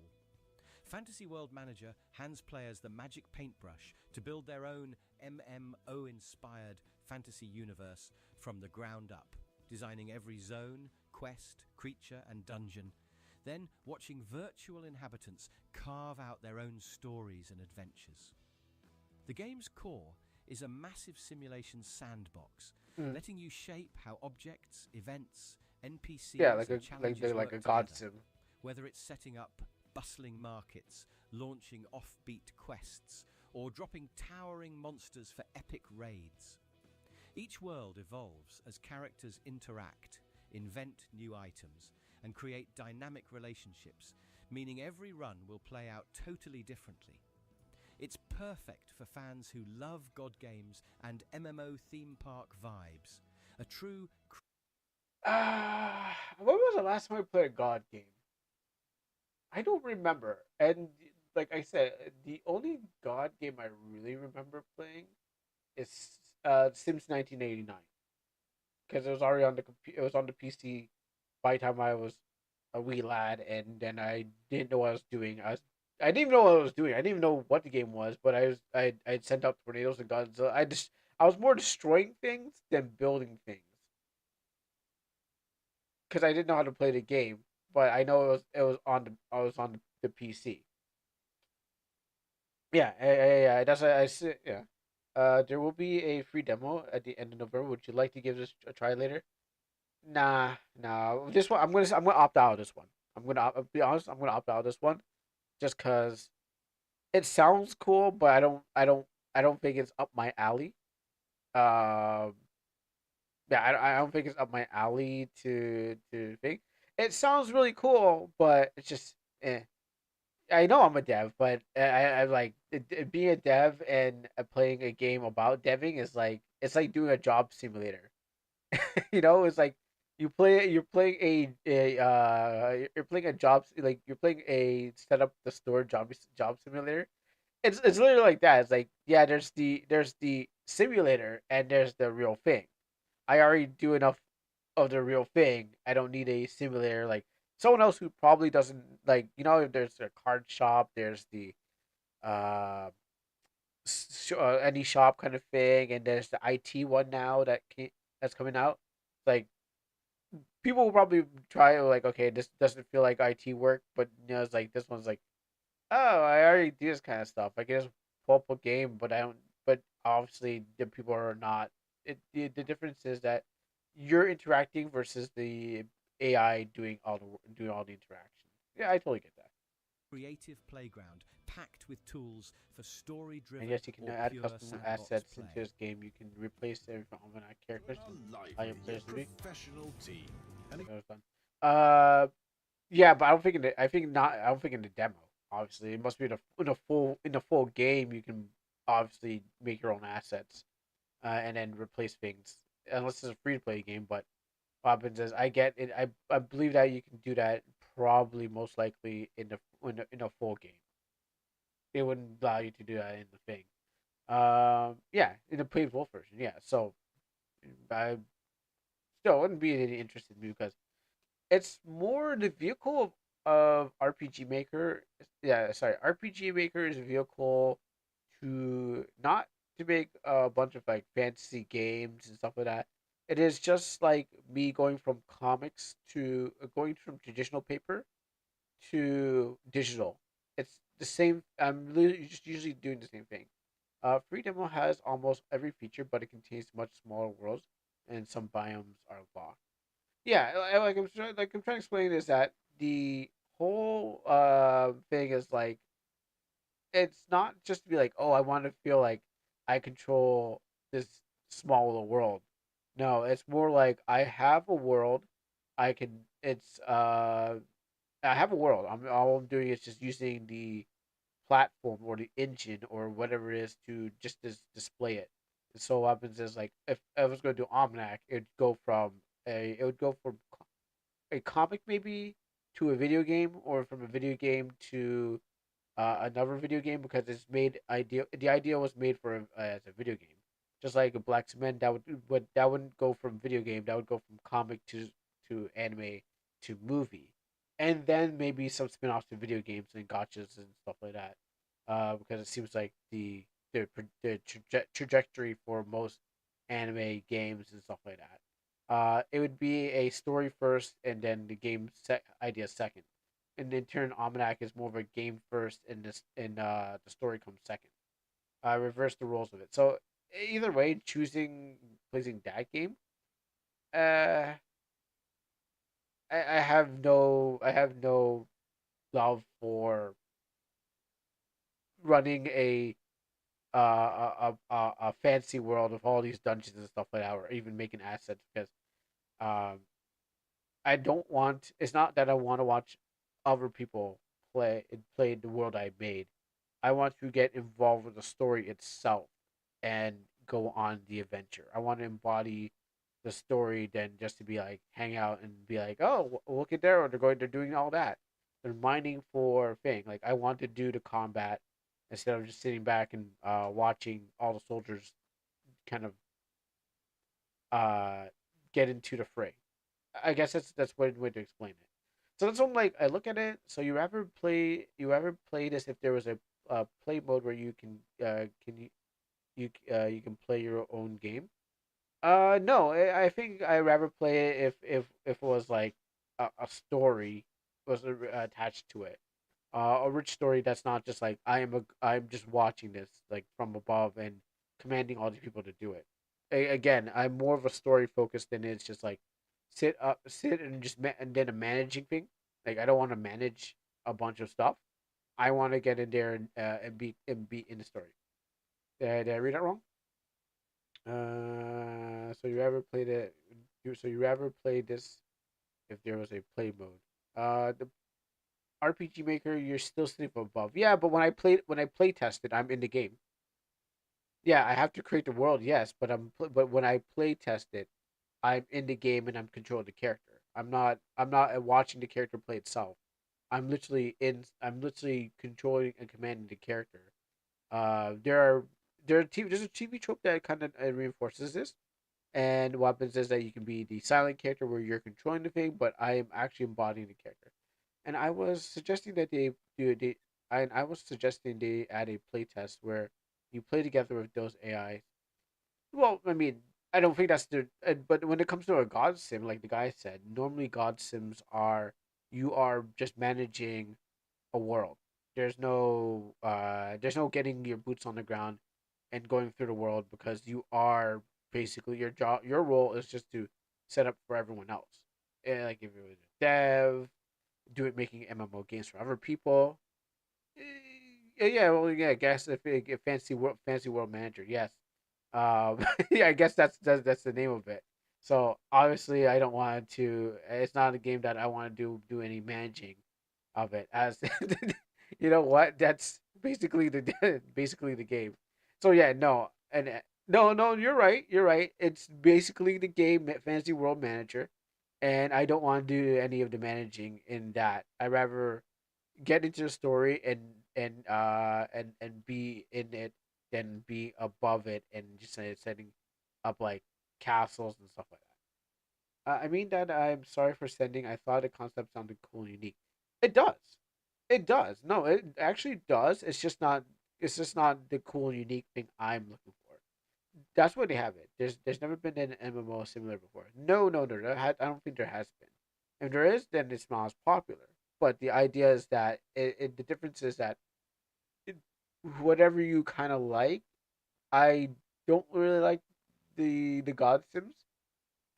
Fantasy World Manager hands players the magic paintbrush to build their own MMO-inspired fantasy universe from the ground up, designing every zone, quest, creature, and dungeon, then watching virtual inhabitants carve out their own stories and adventures. The game's core is a massive simulation sandbox, letting you shape how objects, events, NPCs, Yeah, and challenges like work a God together. sim. Whether it's setting up bustling markets, launching offbeat quests, or dropping towering monsters for epic raids. Each world evolves as characters interact, invent new items, and create dynamic relationships, meaning every run will play out totally differently. It's perfect for fans who love God games and MMO theme park vibes. A true When was the last time I played a God game? I don't remember. And like I said, the only God game I really remember playing is Sims 1989 because it was already on it was on the PC by the time I was a wee lad, and then I didn't know what I was doing. I didn't even know what I was doing. I didn't even know what the game was, but I'd sent out tornadoes and guns. So I was more destroying things than building things because I didn't know how to play the game. But I know it was on the PC. Yeah, yeah. That's I see. Yeah. There will be a free demo at the end of November. Would you like to give this a try later? Nah, nah. This one, I'm gonna opt out of this one. I'll be honest. I'm gonna opt out of this one just cause it sounds cool, but I don't think it's up my alley. Um, yeah, I don't think it's up my alley to think. It sounds really cool, but it's just eh. I know I'm a dev, but I like being a dev and playing a game about deving is like it's like doing a job simulator. It's like you're playing you're playing a you're playing a set up the store job simulator. It's literally like that. It's like, yeah, there's the simulator and there's the real thing. I already do enough of the real thing. I don't need a simulator like someone else who probably doesn't like, there's a card shop, there's the uh any shop kind of thing, and there's the IT one now that's coming out. Like, people will probably try like, okay, this doesn't feel like IT work, but it's like this one's like, oh, I already do this kind of stuff. I can just pull up a game, but I don't. But obviously, the people are not. The difference is that you're interacting versus the AI doing all the interaction. Yeah, I totally get that. creative playground packed with tools for story-driven And yes, you can or add pure custom sandbox assets play. into this game. You can replace every almanac characters and allow your players to be. professional team. I think that was fun. Uh, yeah, but I don't think I think not. I don't think in the demo. Obviously, it must be in the full game. You can obviously make your own assets, and then replace things. Unless it's a free to play game, but what happens is I get it. I believe that you can do that probably most likely in a full game. It wouldn't allow you to do that in the thing. Yeah, in the paid full version. Yeah, so I still I wouldn't be any interested in me because it's more the vehicle of RPG Maker. Yeah, sorry, RPG Maker is a vehicle to not to make a bunch of like fantasy games and stuff like that. It is just like me going from comics to going from traditional paper to digital. It's the same. I'm literally just usually doing the same thing. Free demo has almost every feature, but it contains much smaller worlds, and some biomes are locked. Yeah, like I'm trying to explain is that the whole thing is like it's not just to be like, oh, I want to feel like I control this small little world. No, it's more like I have a world. I can. I have a world. All I'm doing is just using the platform or the engine or whatever it is to just display it. And so what happens is like if I was going to do Almanac, it would go from a comic maybe to a video game, or from a video game to another video game, because it's made idea. The idea was made for as a video game, just like a Black Cement. That wouldn't go from video game. That would go from comic to anime to movie, and then maybe some spin-offs to video games and gotchas and stuff like that. Because it seems like the trajectory for most anime games and stuff like that. It would be a story first, and then the idea second. And in turn, Almanac is more of a game first, and the story comes second. Reverse the roles of it. So either way, choosing placing that game, uh, I have no love for running a fancy world of all these dungeons and stuff like that, or even making assets, because um I don't want. It's not that I want to watch other people play the world I made. I want to get involved with the story itself and go on the adventure. I want to embody the story than just to be like hang out and be like, oh, look at there, they're doing all that. They're mining for thing. Like I want to do the combat instead of just sitting back and watching all the soldiers kind of uh, get into the fray. I guess that's one way to explain it. So that's what I'm like. I look at it. So you ever play this if there was a play mode where you can you can play your own game? No, I think I rather play it if it was like a story was attached to it. A rich story that's not just like I'm just watching this like from above and commanding all these people to do it. Again, I'm more of a story focused than it's just like sit and just and then a managing thing. Like I don't want to manage a bunch of stuff. I want to get in there and be in the story. Did I read that wrong? So you ever played it? So you ever played this if there was a play mode? The RPG Maker, you're still sitting above. Yeah, but when I play tested, I'm in the game. Yeah, I have to create the world, yes, but but when I play test it, I'm in the game and I'm controlling the character. I'm not watching the character play itself. I'm literally controlling and commanding the character. There are there's a TV trope that kind of reinforces this. And what happens is that you can be the silent character where you're controlling the thing, but I am actually embodying the character. And I was suggesting that I was suggesting they add a playtest where you play together with those AI. Well, I mean, I don't think that's but when it comes to a god sim, like the guy said, normally god sims are you are just managing a world. There's no getting your boots on the ground and going through the world, because you are basically your role is just to set up for everyone else. Like if it was a dev, do it making MMO games for other people. Yeah, well, yeah, I guess if fancy world manager, yes. Yeah, I guess that's the name of it. So obviously, I don't want to. It's not a game that I want to do any managing of it. As you know what, that's basically the basically the game. So yeah, no, and no, you're right. You're right. It's basically the game Fantasy World Manager, and I don't want to do any of the managing in that. I rather get into the story and be in it than be above it and just setting up like castles and stuff like that. I mean that I'm sorry for sending. I thought the concept sounded cool and unique. It does. It does. No, it actually does. It's just not. It's just not the cool and unique thing I'm looking for. That's why they have it. There's never been an MMO similar before. No. I don't think there has been. If there is, then it's not as popular. But the idea is that the difference is that it, whatever you kind of like, I don't really like the God Sims,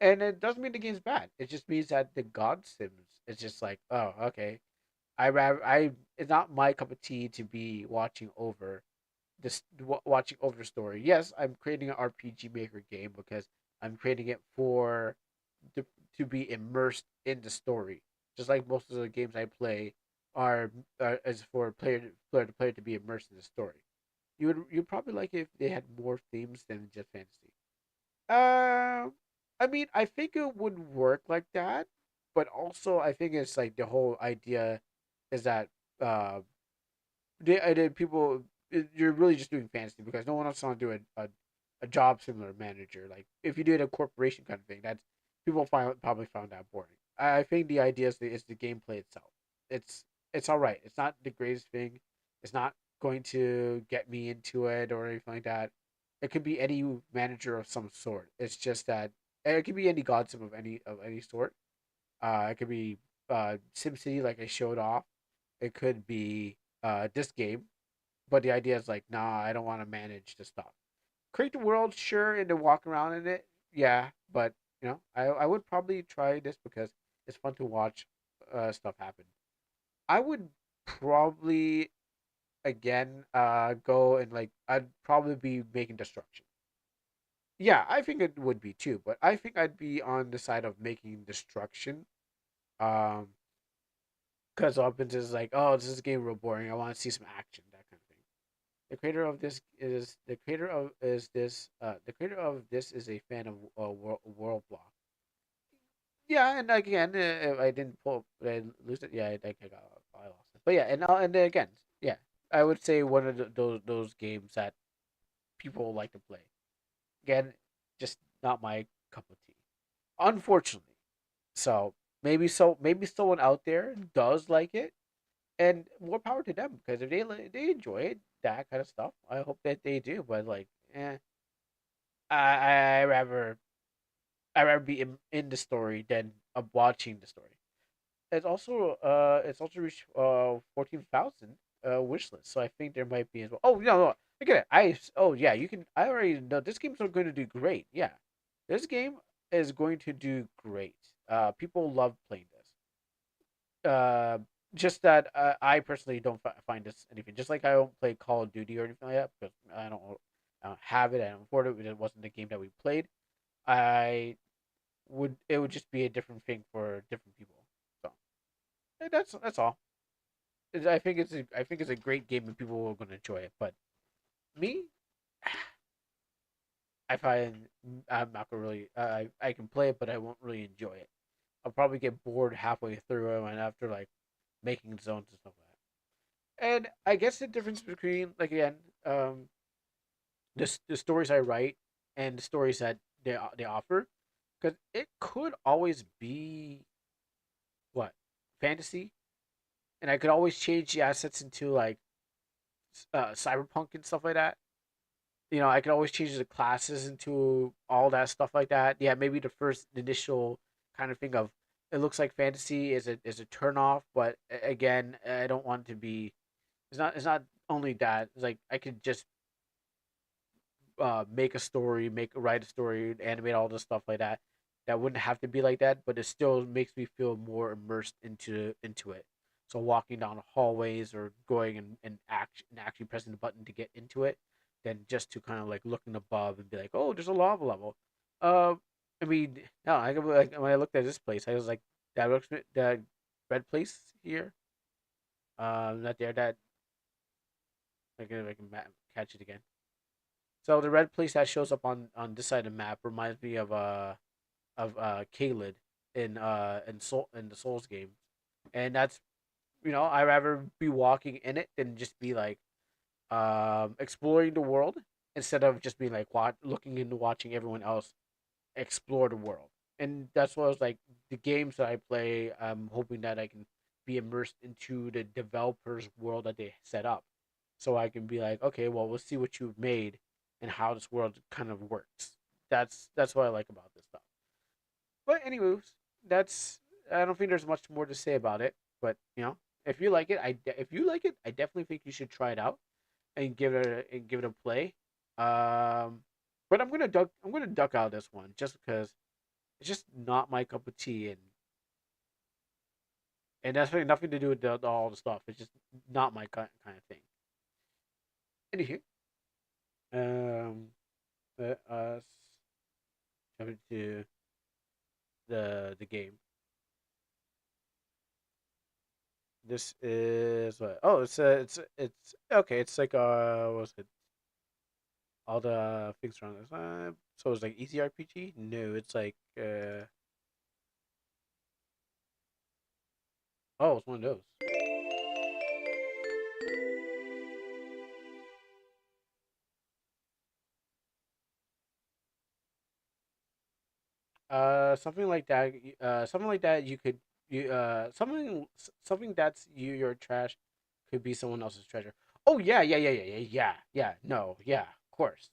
and it doesn't mean the game's bad. It just means that the God Sims is just like, oh, okay. I it's not my cup of tea to be watching over watching over the story. Yes, I'm creating an RPG Maker game because I'm creating it for to, to be immersed in the story. Just like most of the games I play are as for player to be immersed in the story. You'd probably like it if they had more themes than just fantasy. I mean, I think it would work like that, but also I think it's like the whole idea is that uh, people you're really just doing fantasy because no one else want to do a job similar manager. Like if you did a corporation kind of thing, that's people probably found that boring. I think the idea is the gameplay itself. It's it's all right. It's not the greatest thing. It's not going to get me into it or anything like that. It could be any manager of some sort. It's just that it could be any godsim of any sort. It could be SimCity like I showed off. It could be this game, but the idea is like, nah, I don't want to manage the stuff. Create the world, sure, and to walk around in it, yeah. But I would probably try this because it's fun to watch stuff happen. I would probably again go and like I'd probably be making destruction. Yeah, I think it would be too, but I think I'd be on the side of making destruction. Um, because Opens is like, oh, this is a game real boring. I want to see some action, that kind of thing. The creator of this is a fan of World Block. Yeah, and again, if I didn't pull, I lose it. Yeah, I lost it. But yeah, and then again, yeah, I would say one of those games that people like to play. Again, just not my cup of tea, unfortunately. So maybe someone out there does like it, and more power to them because if they enjoy it, that kind of stuff, I hope that they do. But like, I I rather be in the story than watching the story. It's also reached 14,000 wish list, so I think there might be as well. Oh no, look at it. Oh yeah, you can. I already know this game's going to do great. Yeah, this game is going to do great. People love playing this. Just that I personally don't find this anything. Just like I don't play Call of Duty or anything like that because I don't have it. I don't afford it. It wasn't the game that we played. I would it would just be a different thing for different people. So that's all. I think it's a great game and people are going to enjoy it. But me, I find I'm not gonna really. I can play it, but I won't really enjoy it. I'll probably get bored halfway through it and after like making zones and stuff like that. And I guess the difference between like again, the stories I write and the stories that they offer, because it could always be what fantasy, and I could always change the assets into like cyberpunk and stuff like that. I could always change the classes into all that stuff like that. Yeah, maybe the first initial kind of thing of it looks like fantasy is a turn off, but again, I don't want it to be. It's not only that. It's like I could just make a story, write a story, animate all this stuff like that. That wouldn't have to be like that, but it still makes me feel more immersed into it. So walking down hallways or going and actually pressing the button to get into it, than just to kind of like looking above and be like, oh, there's a lava level. Uh, I mean, no, like when I looked at this place, I was like, that looks the red place here. Not there. That I can catch it again. So the red place that shows up on this side of the map reminds me of Kaled in the Souls game, and that's I rather be walking in it than just be like exploring the world instead of just being like looking into watching everyone else explore the world. and that's what I was like. The games that I play, I'm hoping that I can be immersed into the developer's world that they set up, so I can be like, okay, well, we'll see what you've made and how this world kind of works. That's what I like about this stuff. But anyways, that's I don't think there's much more to say about it. But if you like it, if you like it, I definitely think you should try it out and give it a play. Um, but I'm gonna duck out this one just because it's just not my cup of tea, and that's really nothing to do with all the stuff. It's just not my kind of thing. Anywho, um, us jumping to the game. This is what? Oh, it's okay. It's like what was it? All the things around this. So it's like easy RPG. No, it's like oh, it's one of those. Something like that. Something like that. You could something that's your trash could be someone else's treasure. Oh yeah. No, yeah, of course.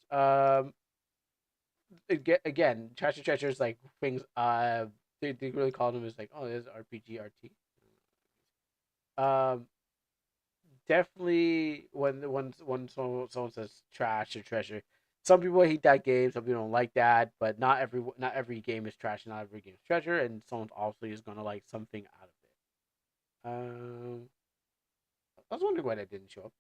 Again, trash and treasure is like things. They really call them as like, oh, there's RPG RT. Um, definitely when someone says trash or treasure, some people hate that game. Some people don't like that. But not every game is trash. Not every game is treasure. And someone obviously is gonna like something out of it. I was wondering why that didn't show up.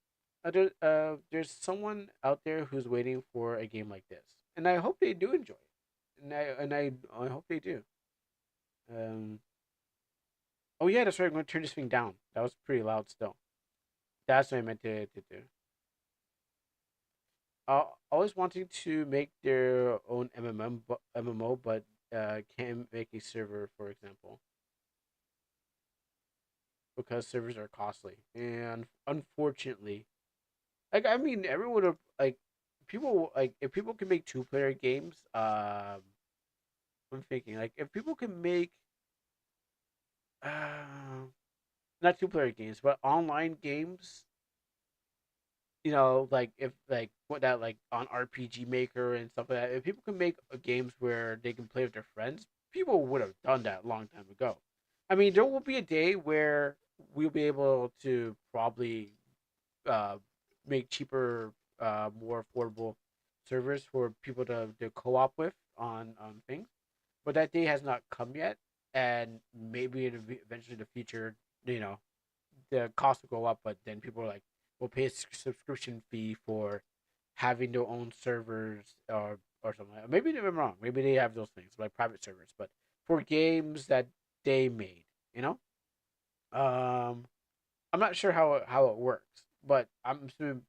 There's someone out there who's waiting for a game like this, and I hope they do enjoy it, I hope they do. Um, oh yeah, that's right. I'm gonna turn this thing down. That was pretty loud still. That's what I meant to do. Always wanting to make their own MMO, but can't make a server, for example, because servers are costly, and unfortunately, like I mean, everyone would like people like if people can make two-player games. I'm thinking like if people can make uh, not two-player games, but online games. Like if like what that like on RPG Maker and stuff like that. If people can make games where they can play with their friends, people would have done that a long time ago. I mean, there will be a day where we'll be able to probably uh, make cheaper, more affordable servers for people to co-op with on things. But that day has not come yet, and maybe eventually in the future, you know, the cost will go up, but then people are like will pay a subscription fee for having their own servers or something. Like that. Maybe I'm wrong. Maybe they have those things like private servers, but for games that they made, you know. Um, I'm not sure how it works, but I'm assuming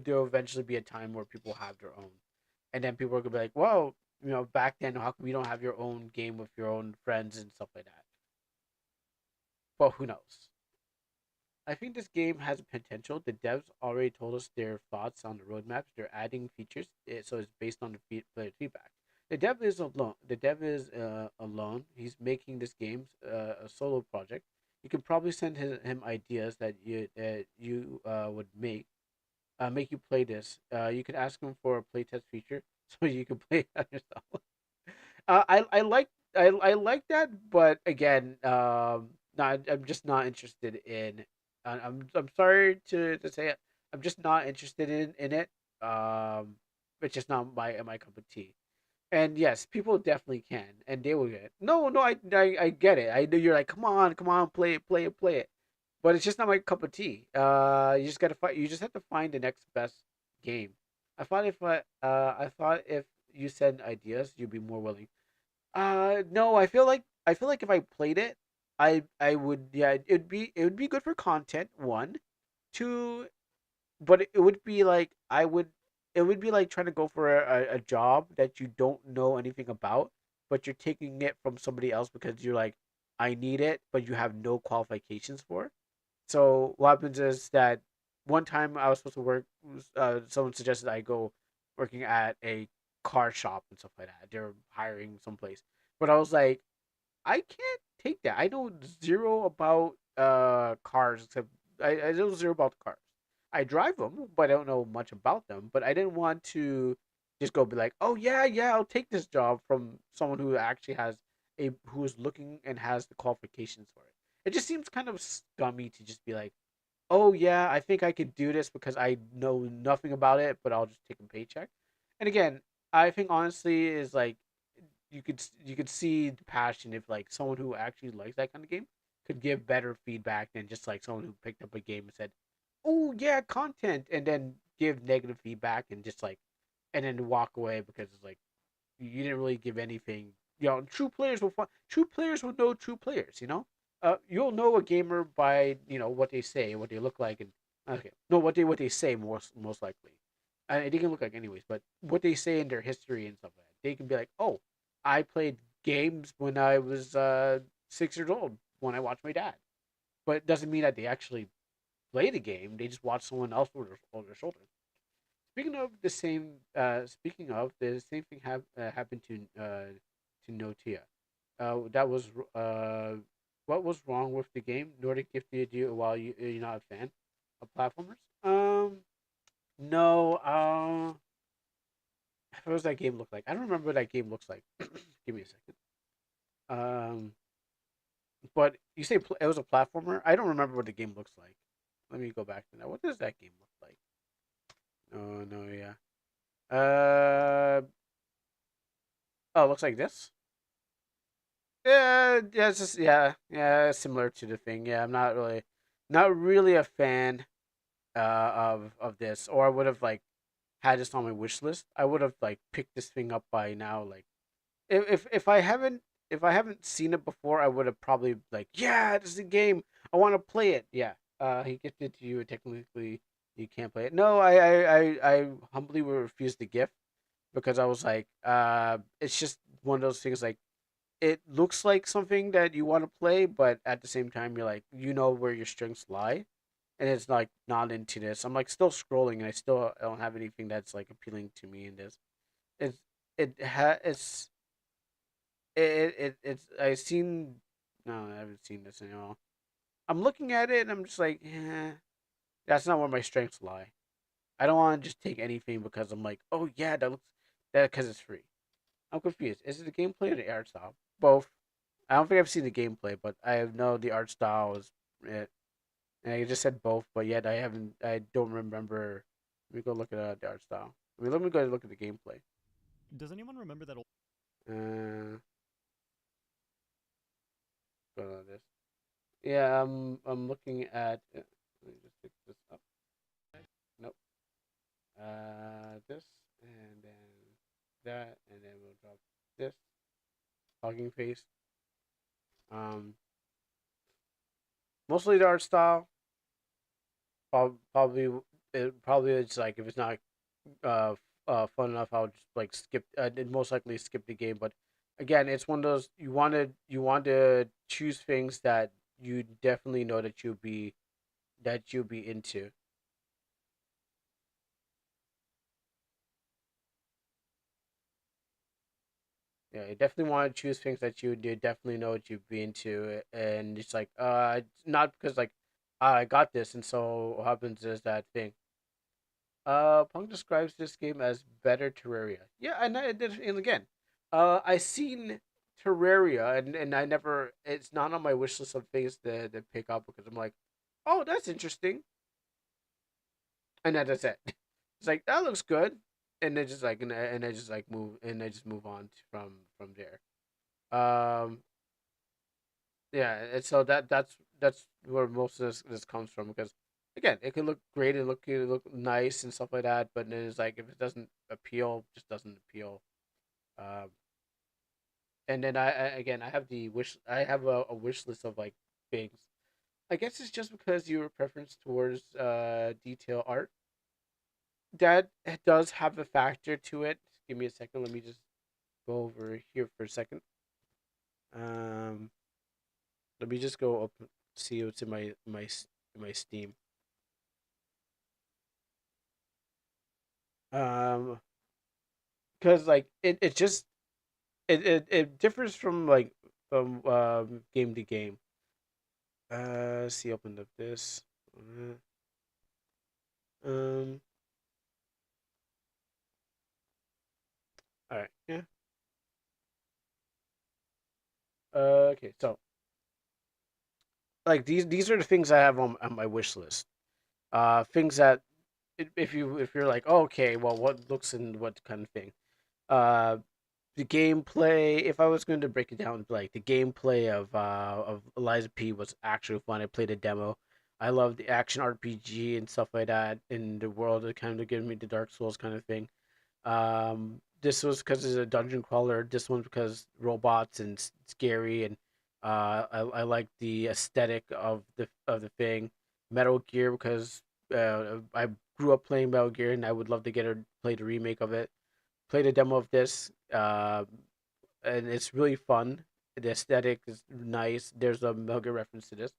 there'll eventually be a time where people have their own, and then people are gonna be like, "Well, back then, how come you don't have your own game with your own friends and stuff like that?" But who knows? I think this game has potential. The devs already told us their thoughts on the roadmaps. They're adding features, so it's based on the player feedback. The dev is alone. The dev is alone. He's making this game a solo project. You can probably send him ideas that you would make you play this. You could ask him for a playtest feature so you can play it yourself. I like I like that, but again, not I'm just not interested in. I'm sorry to say it. I'm just not interested in it. It's just not my cup of tea. And yes, people definitely can, and they will get it. No, I get it. I know you're like, come on, play it, play it, play it. But it's just not my cup of tea. You just gotta find. You just have to find the next best game. I thought if you send ideas, you'd be more willing. No, I feel like if I played it, I would yeah, it would be good for content, one. Two, but it would be like it would be like trying to go for a job that you don't know anything about, but you're taking it from somebody else because you're like, I need it, but you have no qualifications for it. So what happens is that one time I was supposed to work, someone suggested I go working at a car shop and stuff like that. They're hiring someplace. But I was like, I can't take that. I know zero about cars except I know zero about the cars. I drive them, but I don't know much about them. But I didn't want to just go be like, oh yeah, yeah, I'll take this job from someone who actually has who is looking and has the qualifications for it. It just seems kind of scummy to just be like, oh yeah, I think I could do this because I know nothing about it, but I'll just take a paycheck. And again, I think honestly is like you could see the passion if like someone who actually likes that kind of game could give better feedback than just like someone who picked up a game and said, "Oh yeah, content," and then give negative feedback and just like and then walk away because it's like you didn't really give anything. You know, true players will find true players will know true players. You know, you'll know a gamer by what they say, what they look like, and okay, no, what they say most likely. They can look like anyways, but what they say in their history and stuff like that, they can be like, oh, I played games when I was 6 years old when I watched my dad, but it doesn't mean that they actually play the game. They just watch someone else over their shoulder. Speaking of the same thing happened to Notia. That was what was wrong with the game? Nordic gifted you while you're not a fan of platformers. No. What does that game look like? I don't remember what that game looks like. Give me a second. Um, but you say it was a platformer. I don't remember what the game looks like. Let me go back to that. What does that game look like? Oh no, yeah. Oh, it looks like this. Yeah, it's just yeah, similar to the thing. Yeah, I'm not really a fan of this, or I would have like had this on my wish list. I would have like picked this thing up by now. Like if I haven't seen it before, I would have probably like, yeah, this is a game. I want to play it. Yeah. He gifted to you. Technically, you can't play it. No, I humbly will refuse the gift because I was like, it's just one of those things. Like, it looks like something that you want to play, but at the same time, you're like, you know where your strengths lie, and it's like not into this. I'm like still scrolling, and I still don't have anything that's like appealing to me in this. It's it's I seen no, I haven't seen this anymore. I'm looking at it and I'm just like, yeah, that's not where my strengths lie. I don't want to just take anything because I'm like, oh yeah, that looks that because it's free. I'm confused. Is it the gameplay or the art style? Both. I don't think I've seen the gameplay, but I know the art style is it. And I just said both, but yet I haven't. I don't remember. Let me go look at the art style. I mean, let me go look at the gameplay. Does anyone remember that old? Uh, go on this. Yeah, I'm looking at. Let me just pick this up. Nope. This and then that, and then we'll drop this talking face. Um, mostly the art style. Probably probably it's like if it's not uh fun enough, I'll just like skip. I'd most likely skip the game. But again, it's one of those you want to choose things that you definitely know that you'll be into. Yeah, you definitely want to choose things that you definitely know what you'd be into, and it's like not because like I got this, and so what happens is that thing. Punk describes this game as better Terraria. Yeah, and I did, and again, I seen Terraria, and I never. It's not on my wish list of things to pick up because I'm like, oh, that's interesting, and that's it. It's like that looks good, and they just like and I just like move and I just move on from there. Um, yeah, and so that's where most of this comes from because again, it can look great and look nice and stuff like that, but then it's like if it doesn't appeal, just doesn't appeal. Um, and then again, I have I have a wish list of like things. I guess it's just because your preference towards detail art that does have a factor to it. Give me a second. Let me just go over here for a second. Um, Let me just go up see what's in my Steam. Um, because like it just it differs from like from game to game. Let's see, open up this. Um. All right. Yeah. Okay. So like these are the things I have on my wish list. Things that if you're like, oh, okay, well, what looks and what kind of thing. Uh, the gameplay. If I was going to break it down, like the gameplay of Eliza P was actually fun. I played a demo. I love the action RPG and stuff like that in the world. It kind of gives me the Dark Souls kind of thing. This was because it's a dungeon crawler. This one's because robots and scary, and I like the aesthetic of the thing. Metal Gear because I grew up playing Metal Gear, and I would love to play the remake of it. Played a demo of this, and it's really fun. The aesthetic is nice. There's a Metal Gear reference to this.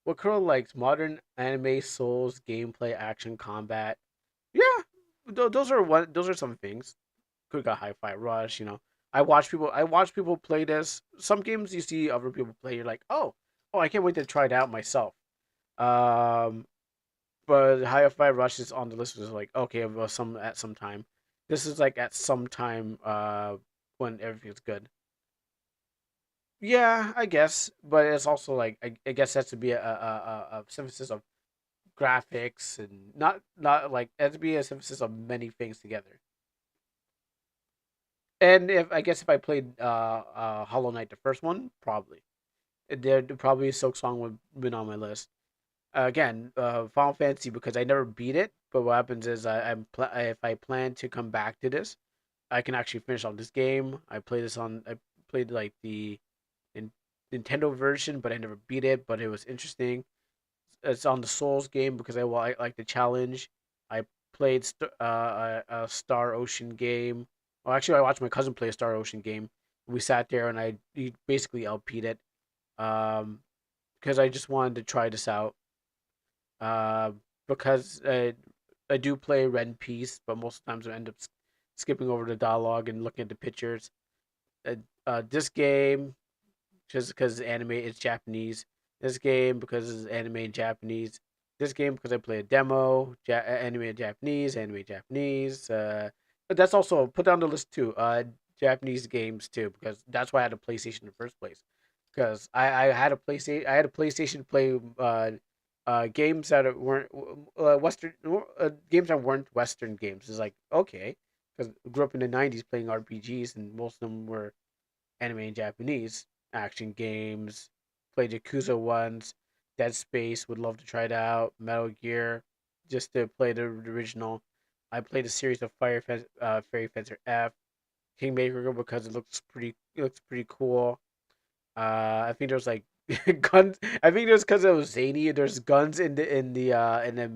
What Curl likes: modern anime, Souls, gameplay, action, combat. Yeah, those are one. Those are some things. Could got Hi-Fi Rush. I watch people play this. Some games you see other people play, you're like, oh, I can't wait to try it out myself. Um, but Hi-Fi Rush is on the list. Was like, okay, well, some at some time. This is like at some time. When everything's good. Yeah, I guess, but it's also like I guess that's to be a synthesis of graphics and not like it has to be a synthesis of many things together. And if I played Hollow Knight, the first one, probably there probably Silk Song would been on my list. Again, Final Fantasy because I never beat it, but what happens is if I plan to come back to this, I can actually finish on this game. I played like the Nintendo version, but I never beat it. But it was interesting. It's on the Souls game because I like the challenge. I played a Star Ocean game. Well, actually, I watched my cousin play a Star Ocean game. We sat there and he basically LP'd it. Um, because I just wanted to try this out. Uh, because I do play Ren Piece, but most of the times I end up skipping over the dialogue and looking at the pictures. This game, just because anime is Japanese. This game because it's anime in Japanese. This game because I play a demo, anime in Japanese, anime in Japanese. But that's also put down the list too. Japanese games too because that's why I had a PlayStation in the first place. Because I had a PlayStation to play games that weren't Western games that weren't Western games. It's like okay, because I grew up in the '90s playing RPGs and most of them were anime in Japanese action games. Played Yakuza ones, Dead Space. Would love to try it out. Metal Gear, just to play the original. I played a series of Fairy Fencer F, Kingmaker because it looks pretty cool. I think there's like guns. I think there's because it was zany. There's guns in the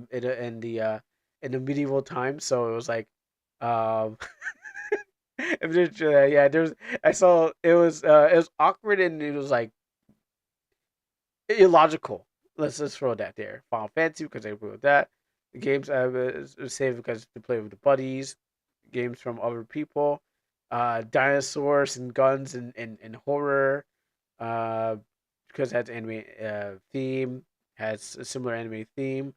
medieval times, so it was like um yeah, there's. I saw it was awkward and it was like illogical. Let's just throw that there. Final Fantasy because I play with that. The games I was saved because to play with the buddies. Games from other people. Dinosaurs and guns and horror. Uh, because it has anime theme, has a similar anime theme.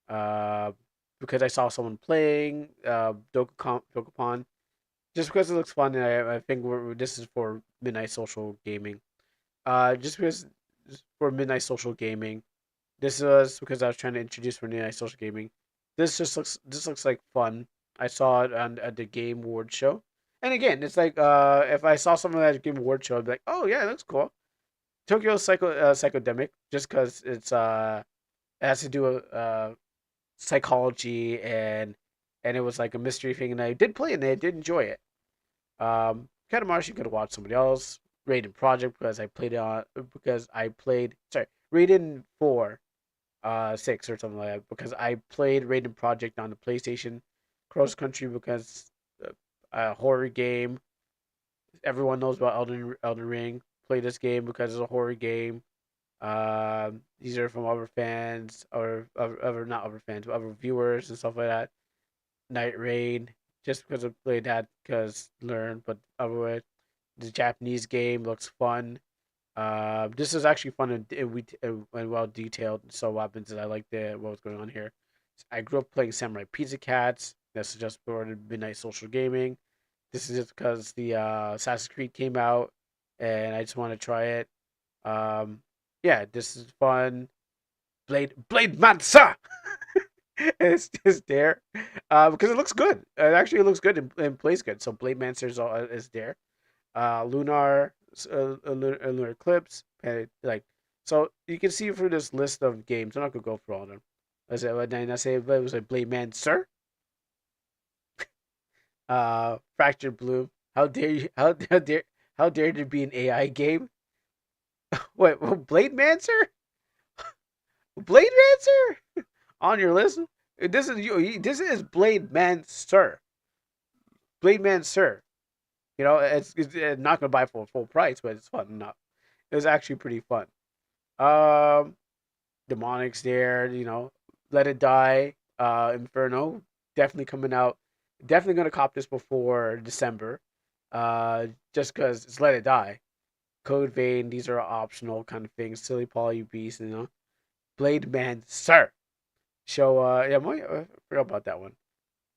Uh, because I saw someone playing Dokapon just because it looks fun, and I think this is for midnight social gaming. Just because for midnight social gaming, this was because I was trying to introduce for midnight social gaming. This looks like fun. I saw it on at the Game Award show, and again, it's like if I saw something at the Game Award show, I'd be like, oh yeah, that's cool. Tokyo Psychodemic, just because it has to do with psychology and it was like a mystery thing, and I did play it and I did enjoy it. Katamari could have watched somebody else. Raiden Project because I played Raiden 4 6 or something like that because I played Raiden Project on the PlayStation. Cross Country because a horror game. Everyone knows about Elden Ring. Play this game because it's a horror game. These are from other fans or other not other fans, but other viewers and stuff like that. Night Rain, just because I played that because learn, but otherwise The Japanese game looks fun. This is actually fun and well detailed. So what happens is I like what was going on here. I grew up playing Samurai Pizza Cats. This is just for midnight social gaming. This is just because the Assassin's Creed came out, and I just want to try it. Um, yeah, this is fun. Blade Mansa is there because it looks good. It actually looks good and plays good. So Blade Mancer is there. Lunar Eclipse, and like so you can see through this list of games. I'm not gonna go through all of them. I say it was a Blade Mancer, Fractured Bloom. How dare you? How dare there be an AI game? Wait, Blade Mancer? Blade Mancer on your list? This is you. This is Blade Mancer. Blade Mancer. You know, it's not gonna buy for full price, but it's fun enough. It was actually pretty fun. Um, Demonic's there. You know, Let It Die. Inferno definitely coming out. Definitely gonna cop this before December. Just because it's Let It Die. Code Vein. These are optional kind of things. Silly Poly Beast. You know, Blade Man Sir. So yeah, I forgot about that one.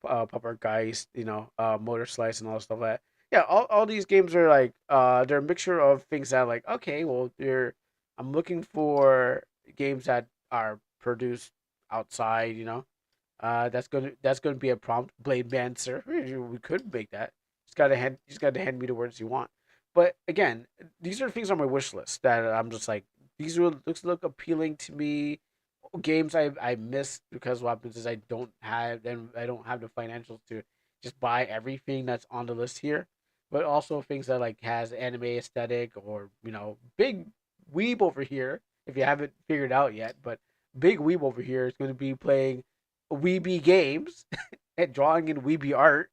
Pupper Geist, you know, Motor Slice and all stuff like that. Yeah, all these games are like they're a mixture of things that like okay, well they're I'm looking for games that are produced outside, you know. That's gonna be a prompt. Blade Dancer. We could make that. Just gotta hand me the words you want. But again, these are things on my wish list that I'm just like these look appealing to me. Games I missed because what happens is I don't have the financials to just buy everything that's on the list here, but also things that like has anime aesthetic or you know big weeb over here if you haven't figured out yet, but big weeb over here is going to be playing weeby games and drawing in weeby art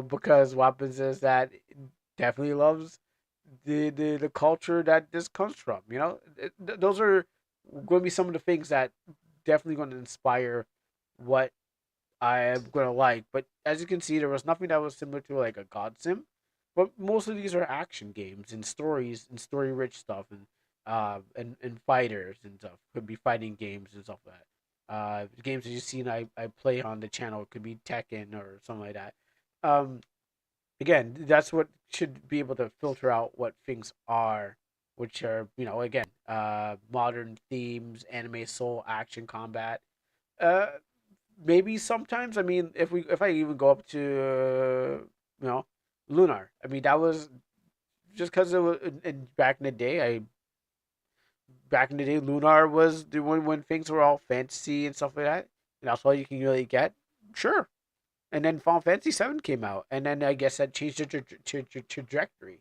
because what happens is that it definitely loves the culture that this comes from. You know, those are going to be some of the things that definitely going to inspire what I am going to like. But as you can see, there was nothing that was similar to like a God Sim. But most of these are action games and stories and story rich stuff and fighters and stuff. Could be fighting games and stuff like that. Games that you've seen I play on the channel could be Tekken or something like that. Um, Again, that's what should be able to filter out what things are, which are you know again modern themes, anime, soul, action, combat. Uh, Maybe sometimes if I even go up to you know Lunar, I mean that was just because it was back in the day. Lunar was the one when things were all fantasy and stuff like that, and that's all you can really get. Sure, and then Final Fantasy 7 came out, and then I guess that changed the trajectory.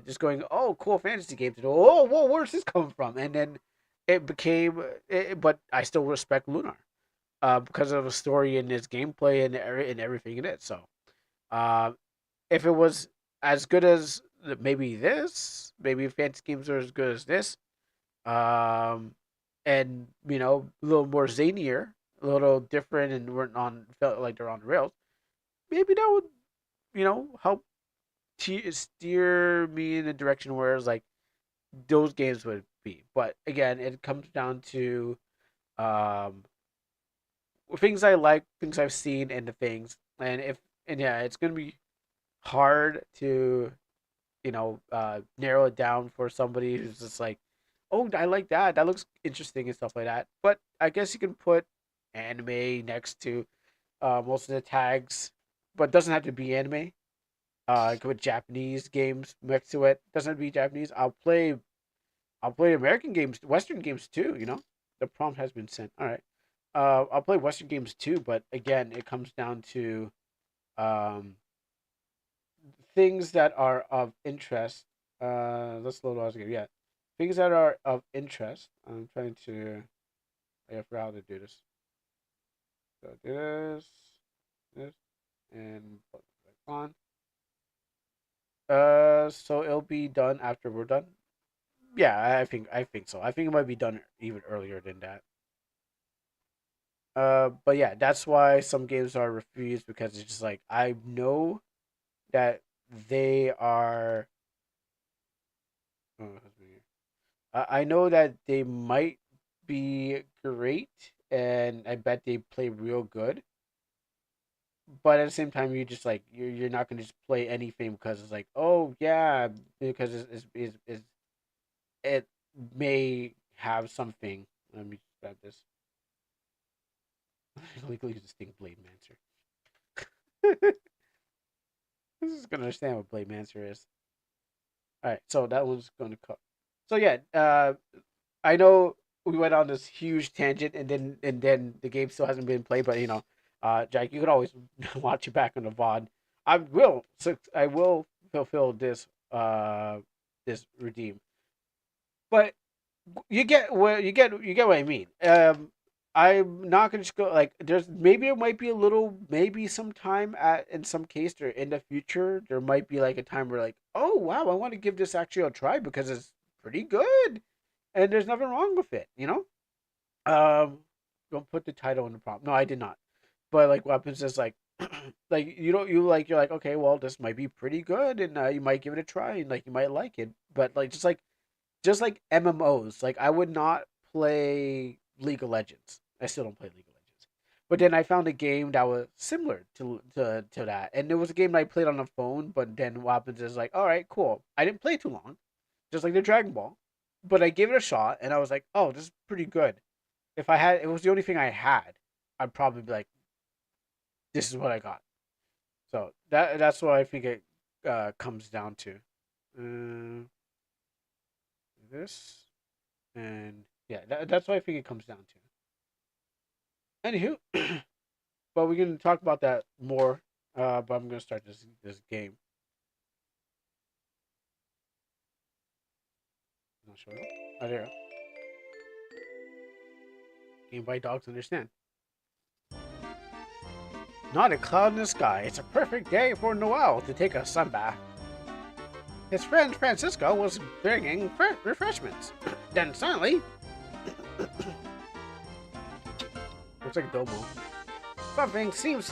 Just going, oh, cool fantasy games. And, oh, whoa, where's this coming from? And then it became, but I still respect Lunar because of the story and its gameplay and everything in it. So, uh, if it was as good as maybe fantasy games are as good as this, um, and you know, a little more zanier, a little different, and weren't on felt like they're on the rails. Maybe that would you know help steer me in a direction where it's like those games would be. But again, it comes down to um, things I like, things I've seen, and the things, and yeah, it's gonna be hard to narrow it down for somebody who's just like, oh, I like that. That looks interesting and stuff like that. But I guess you can put anime next to most of the tags, but it doesn't have to be anime. I could put Japanese games next to it. Doesn't have to be Japanese. I'll play American games, Western games too. You know, the prompt has been sent. All right. I'll play Western games too, but again, it comes down to um, things that are of interest. Let's load all again. Yeah, things that are of interest. I'm trying to. I forgot how to do this. So this, and put it back on. So it'll be done after we're done. Yeah, I think so. I think it might be done even earlier than that. But yeah, that's why some games are refused because it's just like I know that they are. Oh, I know that they might be great, and I bet they play real good. But at the same time, you just like you're not gonna just play anything because it's like, oh yeah, because it may have something. Let me grab this. Legally use this thing, Blade Mancer. This is gonna understand what Blade Mancer is. All right, so that one's gonna cut. So yeah, I know we went on this huge tangent, and then the game still hasn't been played. But Jack, you can always watch it back on the VOD. I will fulfill this redeem. But you get what I mean. I'm not gonna just go like there's maybe it might be a little maybe sometime at in some case or in the future there might be like a time where like oh wow I want to give this actually a try because it's pretty good and there's nothing wrong with it, you know. Don't put the title in the prompt. No, I did not. But like weapons is like like you're like okay well this might be pretty good and you might give it a try and like you might like it but like just like MMOs. Like I would not play League of Legends. I still don't play League of Legends. But then I found a game that was similar to that, and it was a game that I played on the phone. But then what happens is like, all right, cool. I didn't play too long, just like the Dragon Ball, but I gave it a shot, and I was like, oh, this is pretty good. If it was the only thing I had, I'd probably be like, this is what I got. So that's what I think it comes down to. Uh, this and yeah, that's what I think it comes down to. Anywho, but we can talk about that more. But I'm gonna start this game. Not sure. Oh, there. Game by dogs understand. Not a cloud in the sky. It's a perfect day for Noel to take a sun bath. His friend Francisco was bringing refreshments. Then suddenly, looks like Domo. Something seems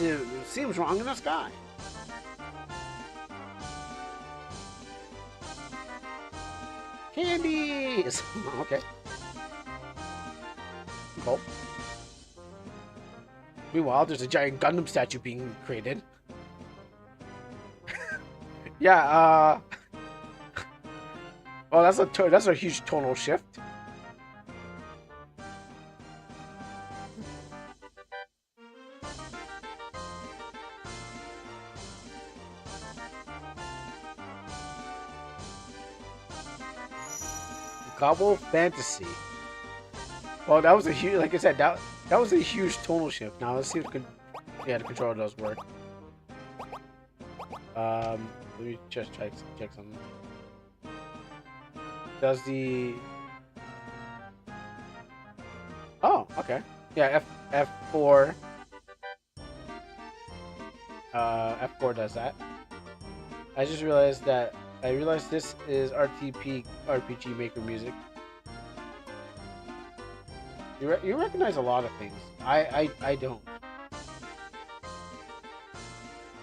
wrong in the sky. Candies. Okay. Cool. Meanwhile, there's a giant Gundam statue being created. Yeah. Oh, that's a huge tonal shift. Gobble Fantasy. Well, that was a huge, like I said, that was a huge tonal shift. Now let's see if the controller does work. Let me just check something. Does the oh okay yeah F4 F4 does that. I just realized this is RPG Maker music. You recognize a lot of things. I don't.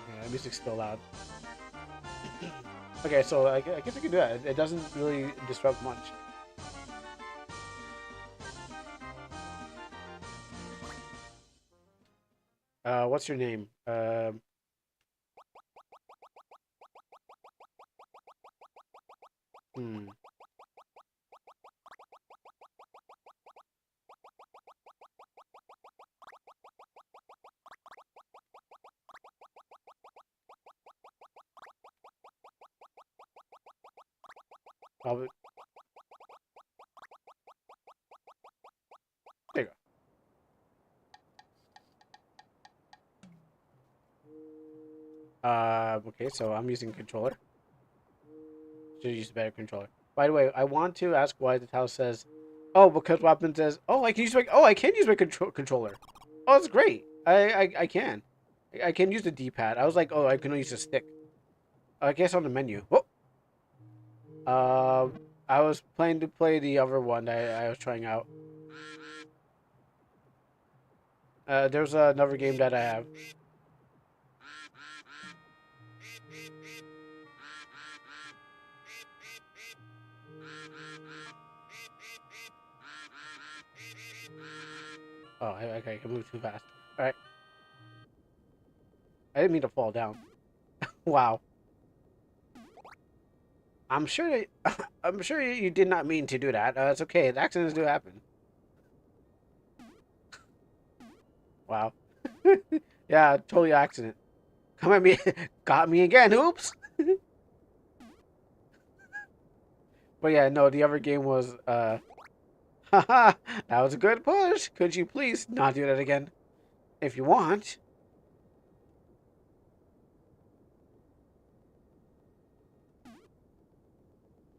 Yeah, the music's still loud. Okay, so I guess I can do that. It doesn't really disrupt much. What's your name? Probably. There you go. Okay, so I'm using controller. Should use a better controller. By the way, I want to ask why the title says, "Oh, because Weapon says, oh, I can use my controller. Oh, that's great. I can. I can use the D-pad. I was like, oh, I can use a stick. I guess on the menu. Oh. I was planning to play the other one that I was trying out. There's another game that I have. Oh, okay, I can move too fast. All right. I didn't mean to fall down. Wow. I'm sure I'm sure you did not mean to do that. It's okay. Accidents do happen. Wow. Yeah, totally accident. Come at me. Got me again. Oops. But yeah, no, the other game was haha, that was a good push. Could you please not do that again? If you want.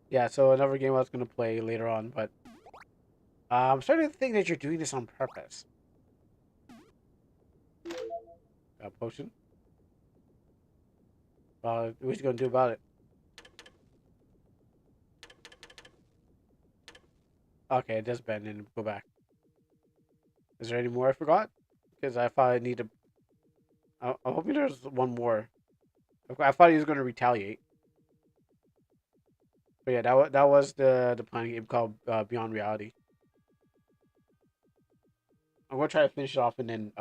Yeah, so another game I was gonna play later on, but I'm starting to think that you're doing this on purpose. Got a potion? What you gonna do about it? Okay, it does bend and go back. Is there any more I forgot? Because I thought I need to. I'm hoping there's one more. I thought he was going to retaliate. But yeah, that was the planning game called Beyond Reality. I'm gonna try to finish it off and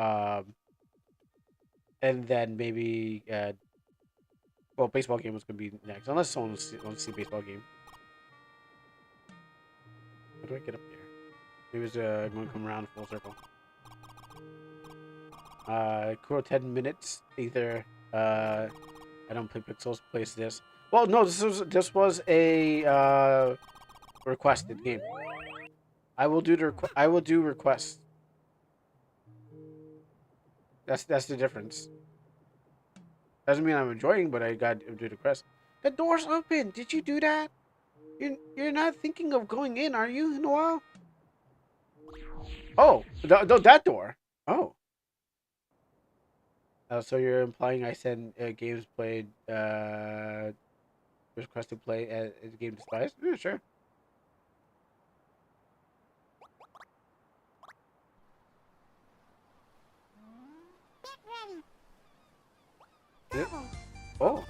then maybe well, baseball game was gonna be next, unless someone wants to see baseball game. How do I get up there? Maybe it's going to come around full circle. Cool 10 minutes. Either I don't play Pixels, plays this. Well, no, this was a requested game. I will do requests. That's the difference. Doesn't mean I'm enjoying, but I got to do the request. The door's open. Did you do that? You're not thinking of going in, are you, Noel? Oh, that door. Oh. So you're implying I send games played, request to play as a game despised? Yeah, sure. Get ready. Yeah. Oh.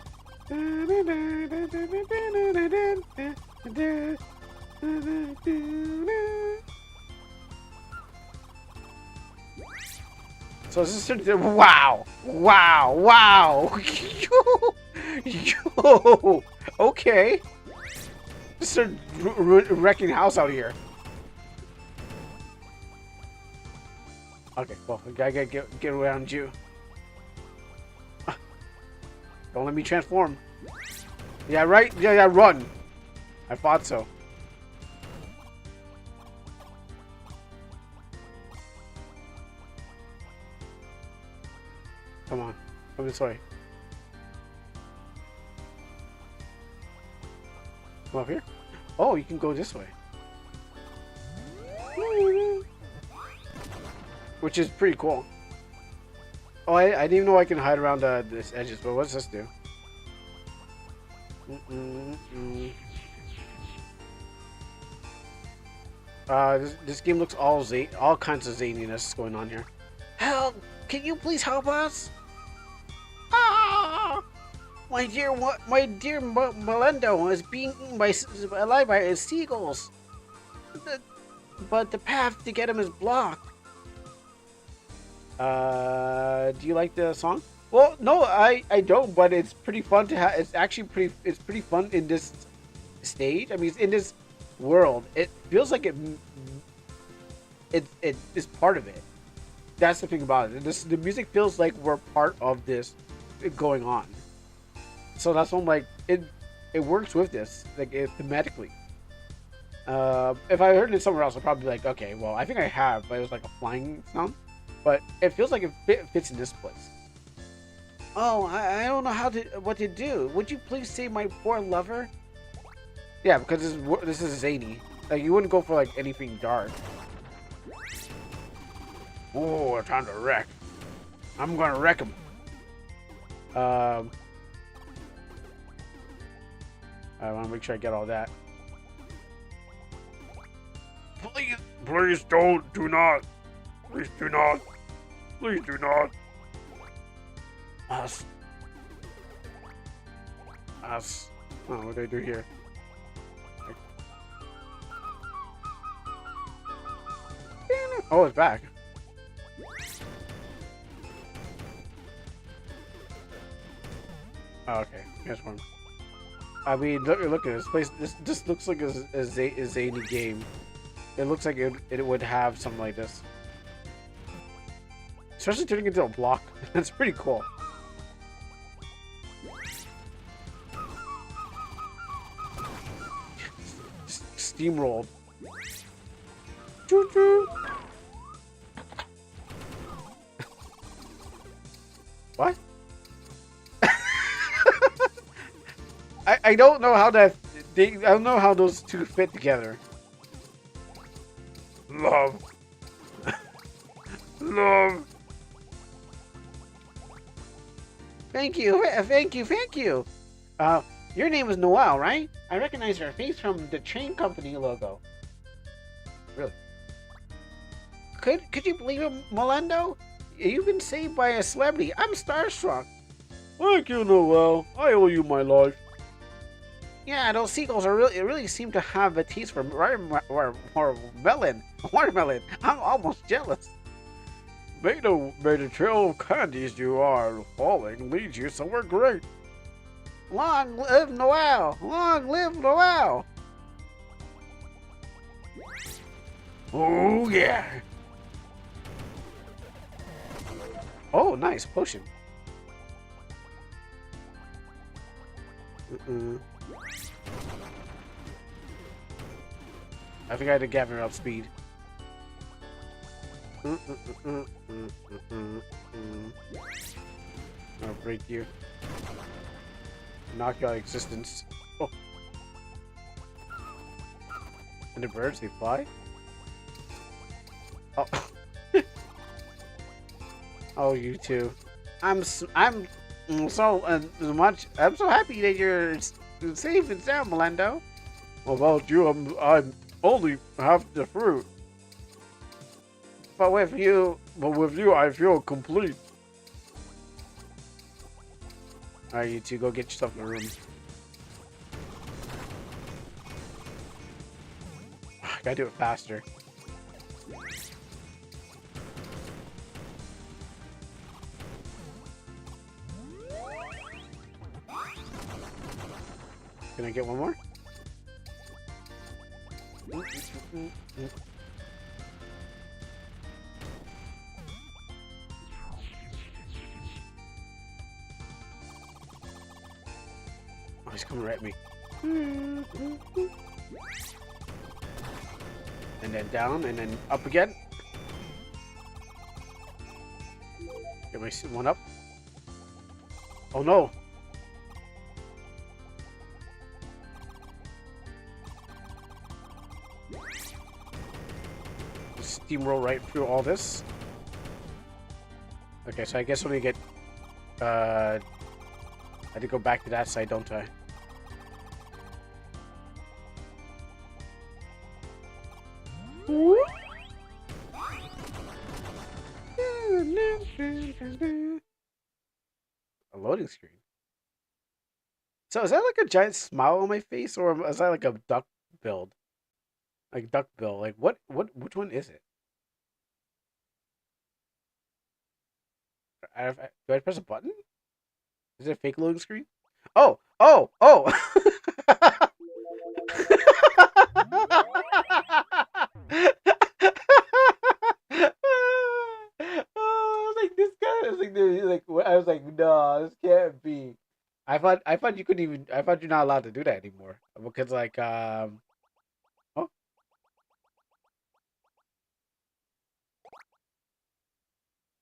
So this is wow, wow, wow. Yo, okay. Just wrecking house out here. Okay, well, I gotta get around you. Don't let me transform. Yeah, right? Yeah, run. I thought so. Come on. Come this way. Come up here? Oh, you can go this way. Which is pretty cool. Oh, I didn't even know I can hide around this edges, but what does this do? This game looks all kinds of zaniness going on here. Help! Can you please help us? Ah! My dear Melendo is being eaten alive by seagulls. But the path to get him is blocked. Do you like the song? Well, no, I don't, but it's pretty fun to have. It's actually pretty fun in this stage. I mean, in this world, it feels like it is part of it. That's the thing about it. The music feels like we're part of this going on. So that's what I'm like. It works with this, like thematically. If I heard it somewhere else, I'd probably be like, okay, well, I think I have, but it was like a flying sound. But it feels like it fits in this place. Oh, I don't know what to do. Would you please save my poor lover? Yeah, because this is zany. Like, you wouldn't go for like anything dark. Oh, time to wreck. I'm gonna wreck him. I want to make sure I get all that. Please do not. Please do not. Please do not. Us. Oh, what do I do here? Oh, it's back. Oh, okay. Here's one. I mean, look at this place. This looks like a zany game. It looks like it would have something like this. Especially turning into a block. That's pretty cool. Steamrolled. Choo choo. What? I don't know how I don't know how those two fit together. Love. Love. Thank you, thank you, thank you. Your name is Noelle, right? I recognize your face from the train company logo. Really? Could you believe it, Melendo? You've been saved by a celebrity. I'm starstruck. Thank you, Noelle. I owe you my life. Yeah, those seagulls really seem to have a taste for watermelon. Watermelon. I'm almost jealous. May the trail of candies you are following lead you somewhere great. Long live Noelle! Long live Noelle! Oh yeah! Oh, nice potion. I think I had to gather up speed. I'll break you. Knock you out of existence. Oh. And the birds, they fly? Oh. Oh, you too. I'm so happy that you're safe and sound, Melendo. What about you? I'm only half the fruit. But with you, I feel complete. Alright, you two, go get yourself in a room. I gotta do it faster. Can I get one more? Oh, he's coming right at me. And then down, and then up again. Get my one up. Oh no! Steamroll right through all this. Okay, so I guess when we get I had to go back to that side, don't I? A loading screen. So is that like a giant smile on my face, or is that like a duck build? Like duck bill? Like which one is it? Do I press a button? Is it a fake loading screen? Oh! Oh! Oh! Oh, like this guy was I was like, no, this can't be. I thought you couldn't even. I thought you're not allowed to do that anymore because like oh,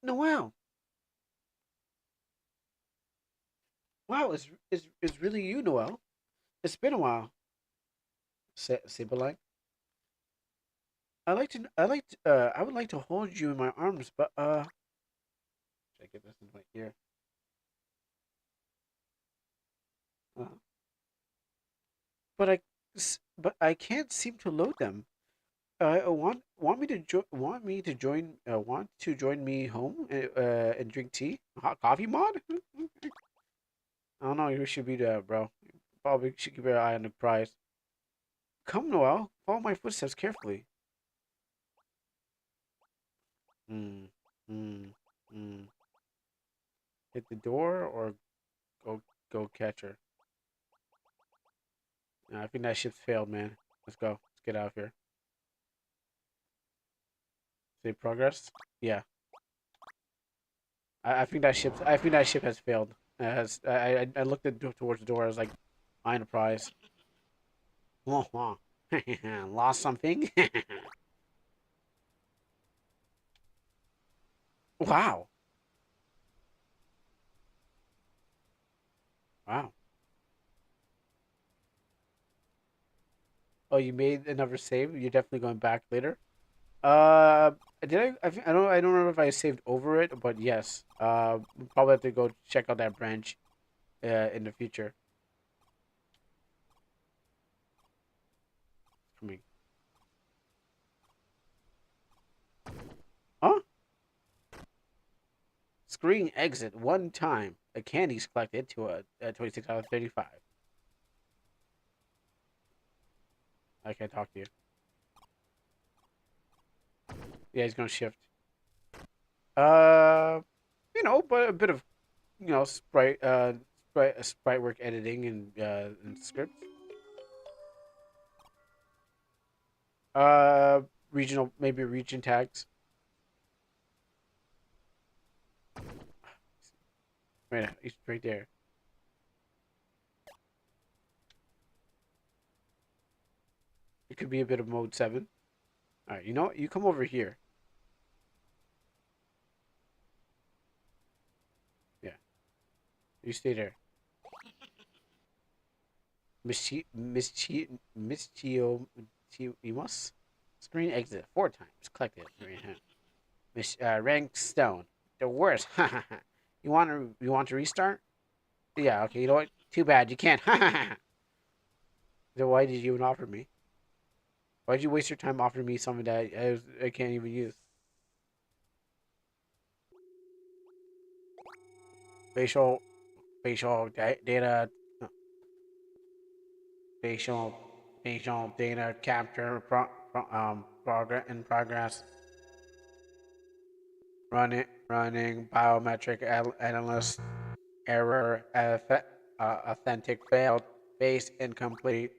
no, wow. Wow, it's really you, Noelle. It's been a while. Sibling. I would like to hold you in my arms, but should I get this in my ear? Uh, but I can't seem to load them. Want to join me home and drink tea? Hot coffee mod? I don't know. You should be there, bro. Probably should keep your eye on the prize. Come, Noelle. Follow my footsteps carefully. Hmm. Hmm. Hmm. Hit the door or go catch her. I think that ship's failed, man. Let's go. Let's get out of here. Save progress? Yeah. I think that ship has failed. It has I looked towards the door. I was like, find a prize. Lost something? Wow. Wow. Oh, you made another save? You're definitely going back later? Did I don't remember if I saved over it, but yes. We'll probably have to go check out that branch in the future. Coming. Huh? Screen exit one time. A candy's collected to a 26 out of 35. I can't talk to you. Yeah, he's gonna shift. You know, but a bit of, you know, sprite work editing and scripts. Regional, maybe region tags. Right, it's right there. It could be a bit of mode 7. All right, you know what? You come over here. Yeah, you stay there. Mischievous. Screen exit 4 times. Collected. Rank stone. The worst. You want to restart? Yeah. Okay. You know what? Too bad. You can't. Then why did you even offer me? Why'd you waste your time offering me something that I can't even use? Facial data. Facial data capture progress. Running biometric analyst error authentic failed base incomplete.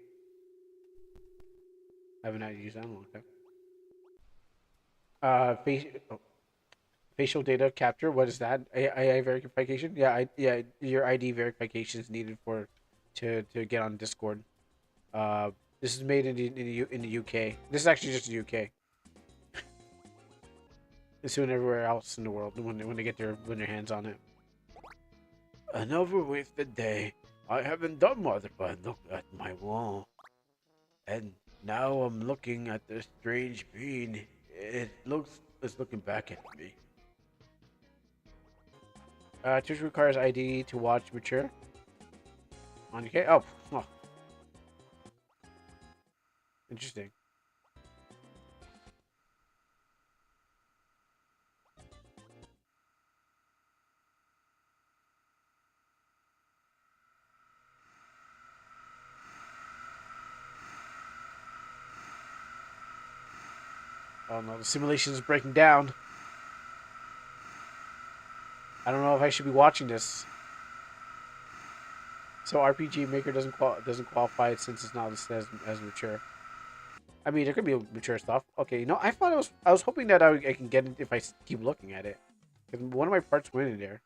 I haven't had to use that in a long time. Facial data capture. What is that? AI verification? Yeah, your ID verification is needed to get on Discord. This is made in the UK. This is actually just the UK. It's soon everywhere else in the world when they get their hands on it. Another wasted day. I haven't done much but look at my wall. And now I'm looking at this strange bean. It's looking back at me. Twitch requires ID to watch mature. On UK? Oh. Interesting. Oh no, the simulation is breaking down. I don't know if I should be watching this. So RPG Maker doesn't qualify since it's not listed as mature. I mean, there could be mature stuff. Okay, you know, I was hoping that I can get it if I keep looking at it. Because one of my parts went in there.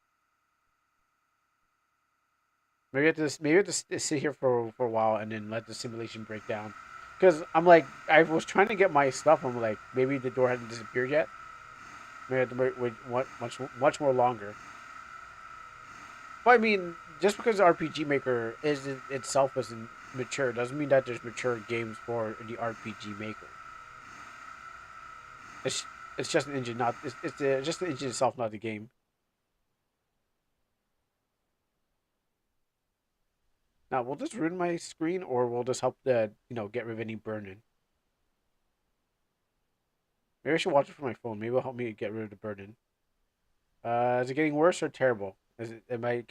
Maybe I have to sit here for a while and then let the simulation break down. Because I'm like, I was trying to get my stuff. I'm like, maybe the door hadn't disappeared yet. Maybe I have to wait much more longer. But I mean, just because RPG Maker itself isn't mature doesn't mean that there's mature games for the RPG Maker. It's just an engine, not it's just the engine itself, not the game. Now, will this ruin my screen, or will this help get rid of any burn-in? Maybe I should watch it from my phone. Maybe it'll help me get rid of the burn-in. Is it getting worse or terrible? Can I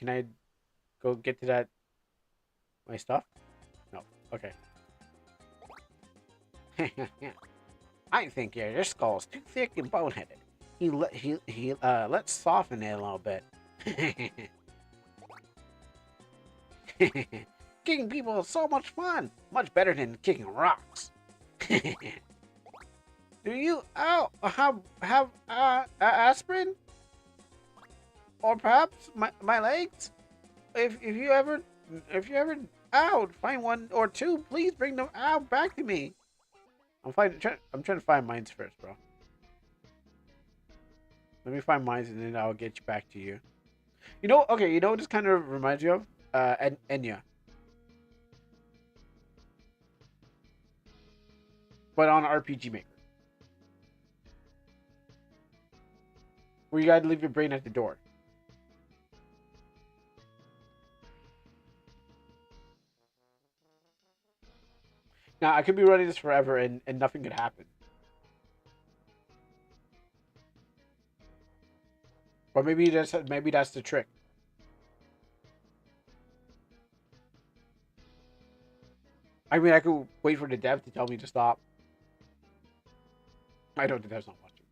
go get to that, my stuff? No. Okay. I think your skull's too thick and boneheaded. Let's soften it a little bit. Kicking people is so much fun. Much better than kicking rocks. Do you have aspirin? Or perhaps my legs? If you ever out find one or two, please bring them out back to me. I'm trying to find mines first, bro. Let me find mines and then I'll get you back to you. You know, okay, you know what this kind of reminds you of? Enya. But on RPG Maker. Where you gotta leave your brain at the door. Now, I could be running this forever and nothing could happen. Or maybe that's the trick. I mean, I could wait for the dev to tell me to stop. I know the dev's not watching.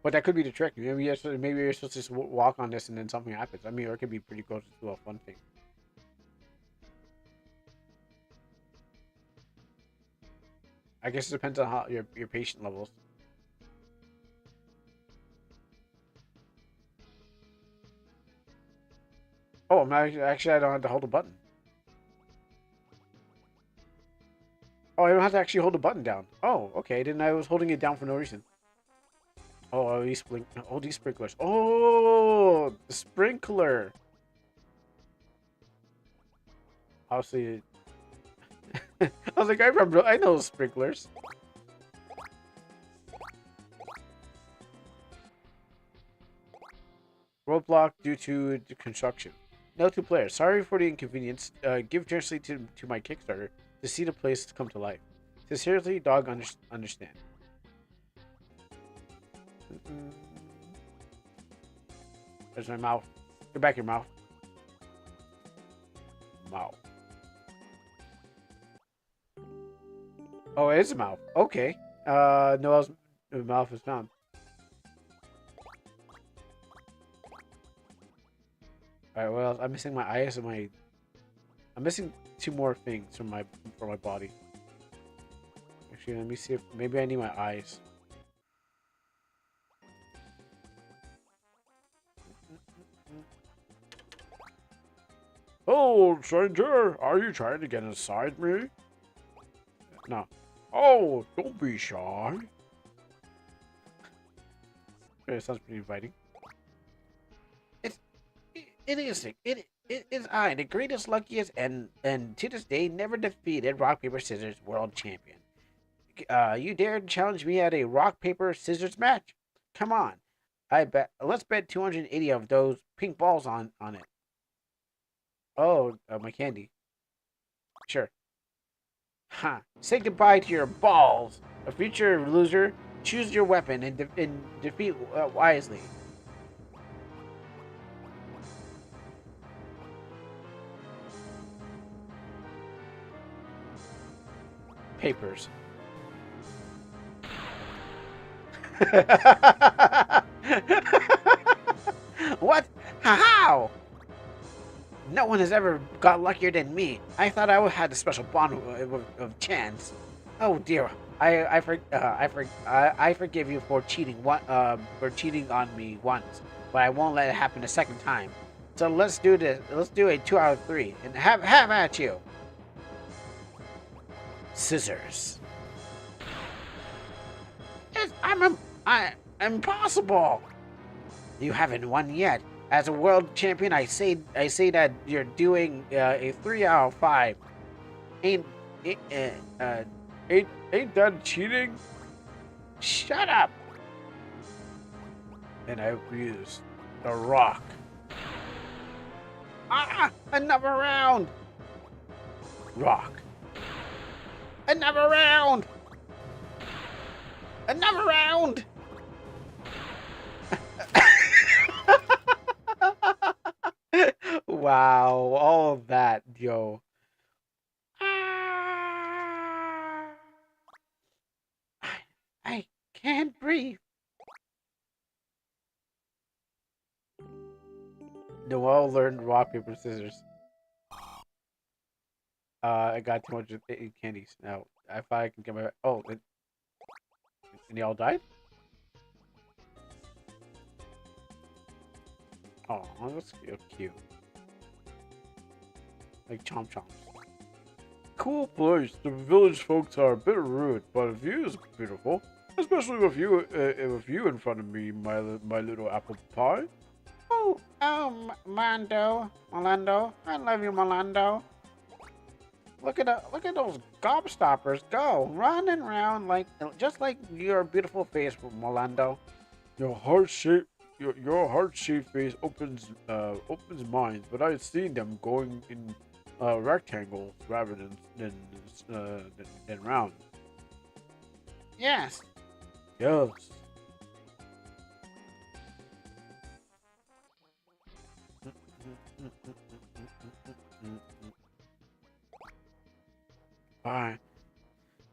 But that could be the trick. Maybe you're supposed to just walk on this and then something happens. I mean, or it could be pretty close to a fun thing. I guess it depends on how your patient levels. Oh, actually, I don't have to hold a button. Oh, I don't have to actually hold the button down. Oh, okay. Then I was holding it down for no reason. Oh, these sprinklers. Oh, the sprinkler. Obviously, I was like, I know sprinklers. Roadblock due to the construction. Note to players, sorry for the inconvenience. Give generously to my Kickstarter to see the place come to life. Sincerely, dog understand. There's my mouth. Get back your mouth. Mouth. Oh, it is a mouth. Okay. No else. The mouth is found. Alright, well, I'm missing my eyes and my... I'm missing 2 more things from my body. Actually, let me see if... Maybe I need my eyes. Oh, stranger! Are you trying to get inside me? No. Oh, don't be shy. Okay, sounds pretty inviting. It is I, the greatest, luckiest, and to this day never defeated rock paper scissors world champion. You dare to challenge me at a rock paper scissors match? Come on, let's bet 280 of those pink balls on it. Oh, my candy. Sure. Huh. Say goodbye to your balls. A future loser, choose your weapon and defeat wisely. Papers. What? How? No one has ever got luckier than me. I thought I had a special bond of chance. Oh dear. I forgive you for cheating on me once, but I won't let it happen a second time. So let's do this. Let's do a 2 out of 3 and have at you. Scissors. I'm impossible. You haven't won yet. As a world champion, I say that you're doing a 3 out of 5. Ain't that cheating? Shut up. And I use the rock. Another round. Rock. Another round. Another round. Wow, all of that, yo. I can't breathe. Noel learned rock, paper, scissors. I got 208 candies. Now, if I can get my... Oh, and y'all died? Oh, that's cute. Like chomp chomps. Cool place. The village folks are a bit rude, but the view is beautiful. Especially with you in front of me, my little apple pie. Oh, Mando, I love you, Molando. Look at those gobstoppers go, running around just like your beautiful face, Molando. Your heart-shaped face opens minds, but I've seen them going in rectangles rather than round. Yes. Yes.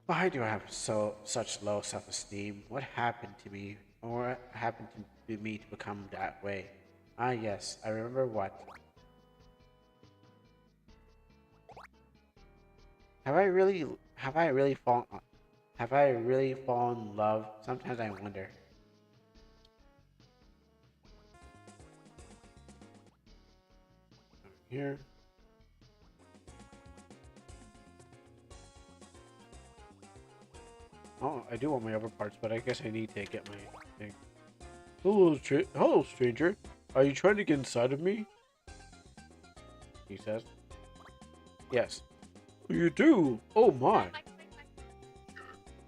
Why do I have such low self-esteem? What happened to me? Or what happened to me to become that way? Ah, yes, I remember what. Have I really fallen in love? Sometimes I wonder. Here. Oh, I do want my other parts, but I guess I need to get my thing. Hello, stranger. Are you trying to get inside of me? He says. Yes. You do? Oh my.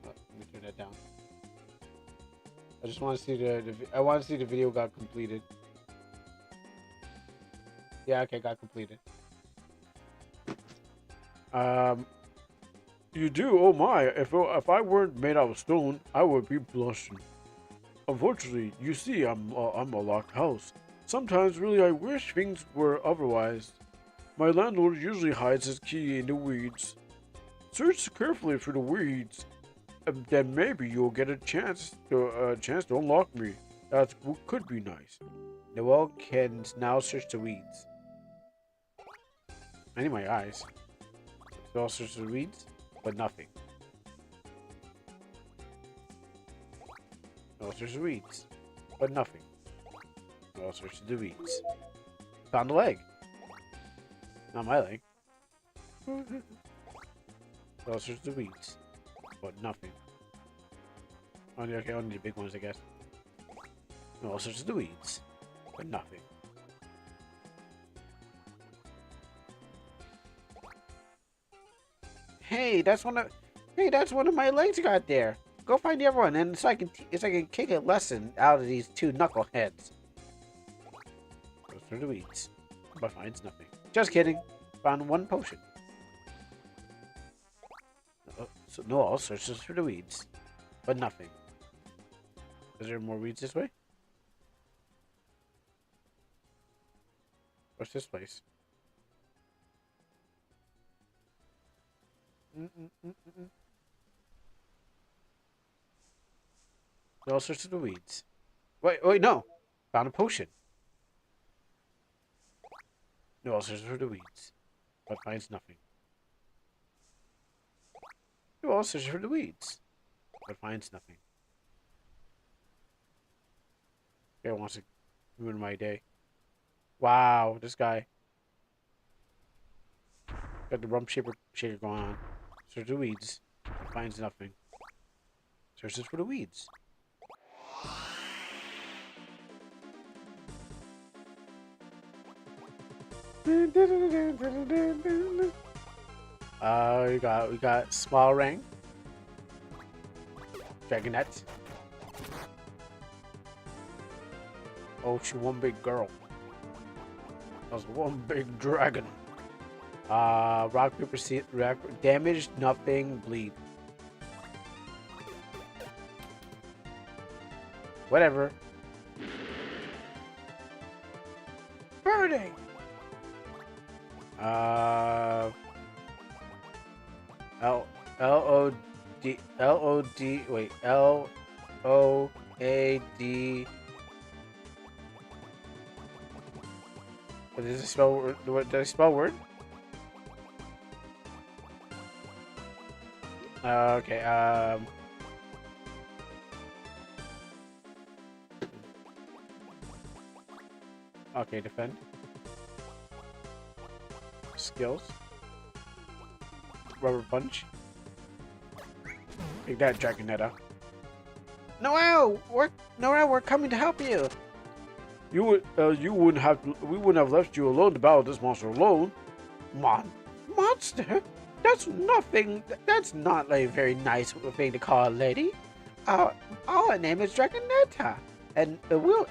Let me turn that down. I just want to see I want to see the video got completed. Yeah, okay, got completed. You do? Oh my! If I weren't made out of stone, I would be blushing. Unfortunately, you see, I'm a locked house. Sometimes, really, I wish things were otherwise. My landlord usually hides his key in the weeds. Search carefully for the weeds, and then maybe you'll get a chance to unlock me. That could be nice. Noel can now search the weeds. I need my eyes. Noel search the weeds. But nothing. No, search the weeds. But nothing. No, search the weeds. Found a leg. Not my leg. No, search the weeds. But nothing. Only the big ones, I guess. No, search the weeds. But nothing. Hey, that's one of my legs got there. Go find the other one, and so I can kick a lesson out of these two knuckleheads. Goes through the weeds, but finds nothing. Just kidding. Found one potion. So Noel searches through the weeds, but nothing. Is there more weeds this way? What's this place? All sorts of the weeds. Wait, no. Found a potion. No, all sorts of the weeds, but finds nothing. No, all sorts of the weeds, but finds nothing. Guy wants to ruin my day. Wow, this guy got the rump shaker going on. Search the weeds, but finds nothing. Searches for the weeds. We got small ring, dragonette. Oh, she one big girl. That was one big dragon. Rock paper scissors. Damage, nothing, bleed. Whatever. Burning. Does it spell word? Did I spell word? Okay. Okay, defend. Skills. Rubber punch. Take that, Dragonetta. Noel, we're coming to help you. You wouldn't have. We wouldn't have left you alone to battle this monster alone. Monster? That's nothing. That's not a very nice thing to call a lady. Our name is Dragonetta, and we'll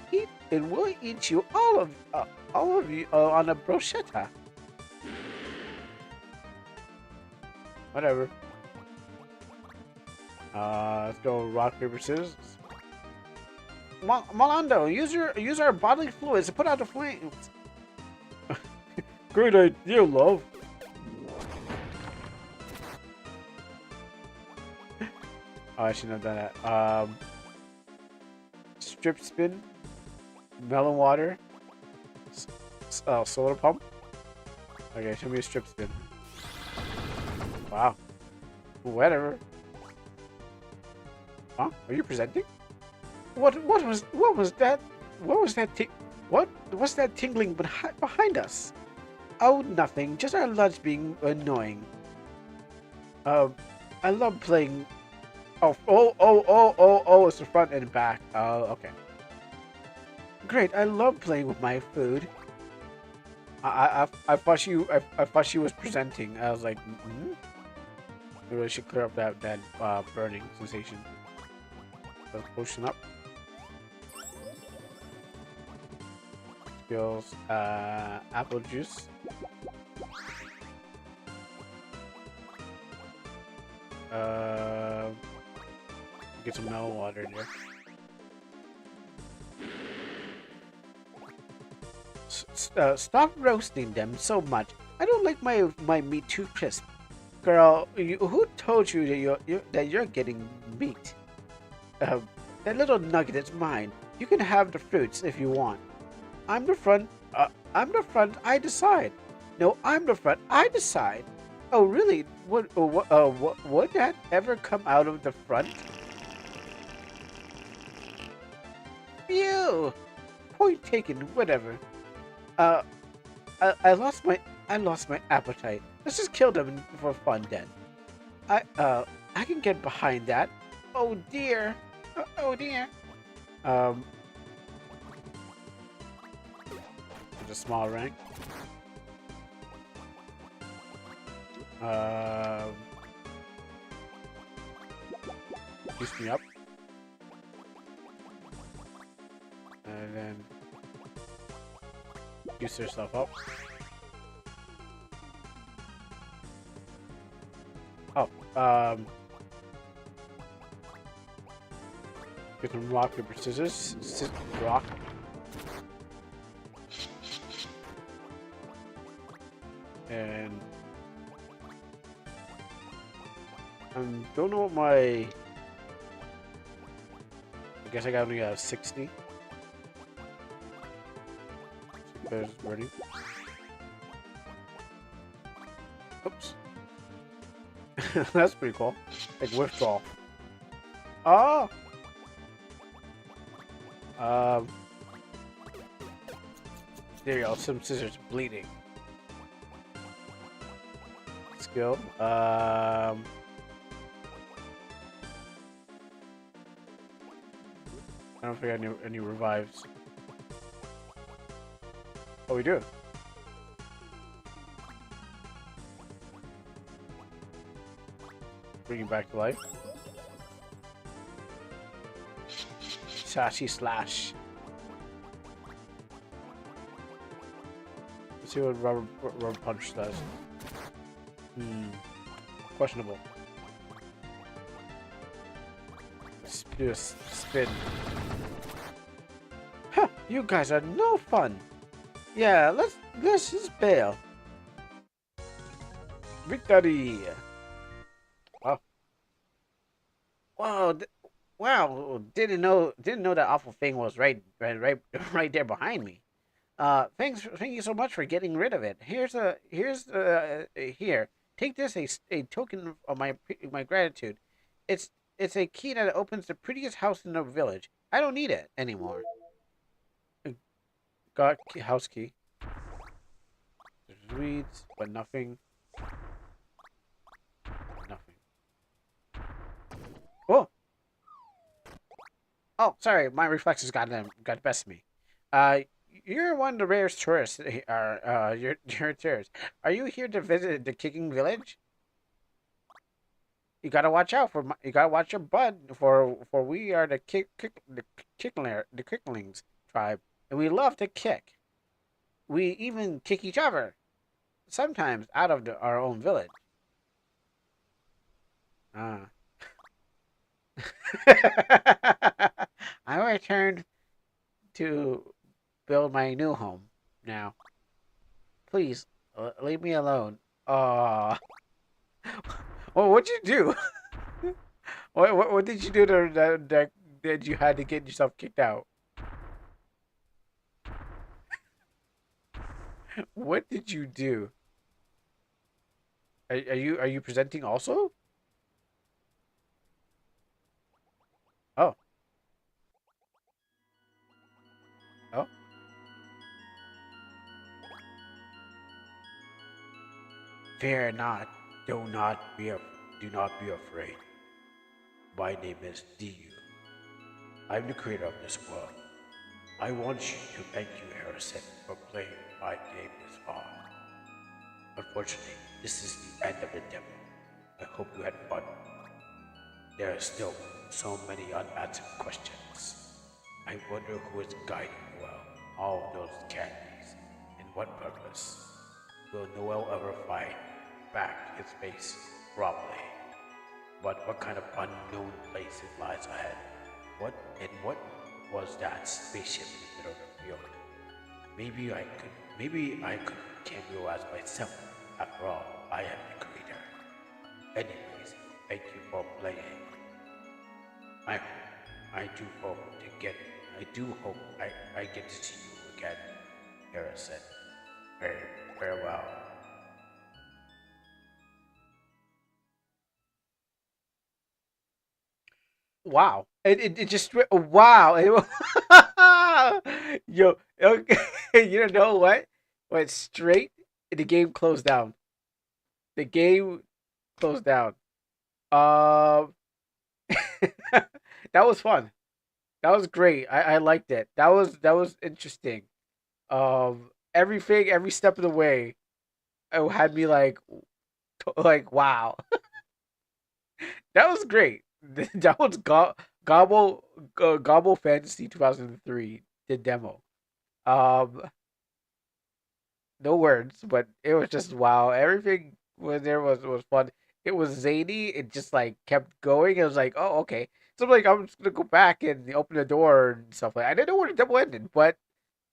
eat you all of you on a bruschetta. Whatever. Let's go rock, paper, scissors. Molando, use our bodily fluids to put out the flames. Great idea, love. Oh, I shouldn't have done that. Strip spin, melon water, soda pump. Okay, show me a strip spin. Wow. Whatever. Huh? Are you presenting? What was that? What's that tingling behind us? Oh, nothing. Just our lunch being annoying. I love playing. Oh! It's the front and back. Oh, okay. Great. I love playing with my food. I thought she was presenting. I was like, maybe I should clear up that burning sensation. Let's potion up. Skills. Apple juice. Get some melon water in there. Stop roasting them so much. I don't like my meat too crisp. Girl, who told you that you're getting meat? That little nugget is mine. You can have the fruits if you want. I'm the front. I decide. No, I'm the front. I decide. Oh, really? Would that ever come out of the front? Phew. Point taken. Whatever. I lost my appetite. Let's just kill them for fun then. I can get behind that. Oh dear. Oh dear. It's a small rank. Boost me up. And then boost yourself up. Oh, get some rock, paper, scissors. Rock. And I don't know what my. I guess I only got 60. There's burning. Oops. That's pretty cool. Like withdrawal. Oh. There you go. Some scissors bleeding. Skill. I don't think I knew any revives. Oh, we do. Bring him back to life. Sassy slash. Let's see what rubber punch does. Questionable. Let's do a spin. Huh, you guys are no fun. Yeah, let's just bail. Victory. Oh. Wow. Wow. Didn't know that awful thing was right there behind me. Thank you so much for getting rid of it. Here. Take this a token of my gratitude. It's a key that opens the prettiest house in the village. I don't need it anymore. Got house key. There's weeds, but nothing. Nothing. Oh. Oh, sorry, my reflexes got the best of me. You're one of the rarest tourists. You're tourists. Are you here to visit the kicking village? You gotta watch out you gotta watch your butt for we are the kicklings tribe, and we love to kick. We even kick each other, sometimes out of our own village. Ah. I returned to build my new home now. Please, leave me alone. Well, what'd you do? What did you do that you had to get yourself kicked out? What did you do? Are you presenting also? Oh. Oh. Fear not. Do not be afraid. My name is Diyu. I'm the creator of this world. I want you to thank you, Harrison, for playing my game this far. Unfortunately, this is the end of the demo. I hope you had fun. There are still so many unanswered questions. I wonder who is guiding Noel all those candies, and what purpose. Will Noel ever find back his face? Probably. But what kind of unknown place it lies ahead? What was that spaceship in the middle of the field? Maybe I could cameo as myself. After all, I am the creator. Anyways, thank you for playing. I do hope I get to see you again, Harrison. Farewell. Wow. It just wow. Yo, okay. You know what? Went straight. The game closed down. The game closed down. Um, that was fun. That was great. I liked it. That was interesting. Every step of the way, it had me like wow. That was great. That was Gobble Fantasy 2003, the demo. Um, no words, but it was just wow. Everything was there was fun. It was zany. It just like kept going. It was like, oh, okay. So I'm like, I'm just gonna go back and open the door and stuff like. I didn't know where the demo ended, but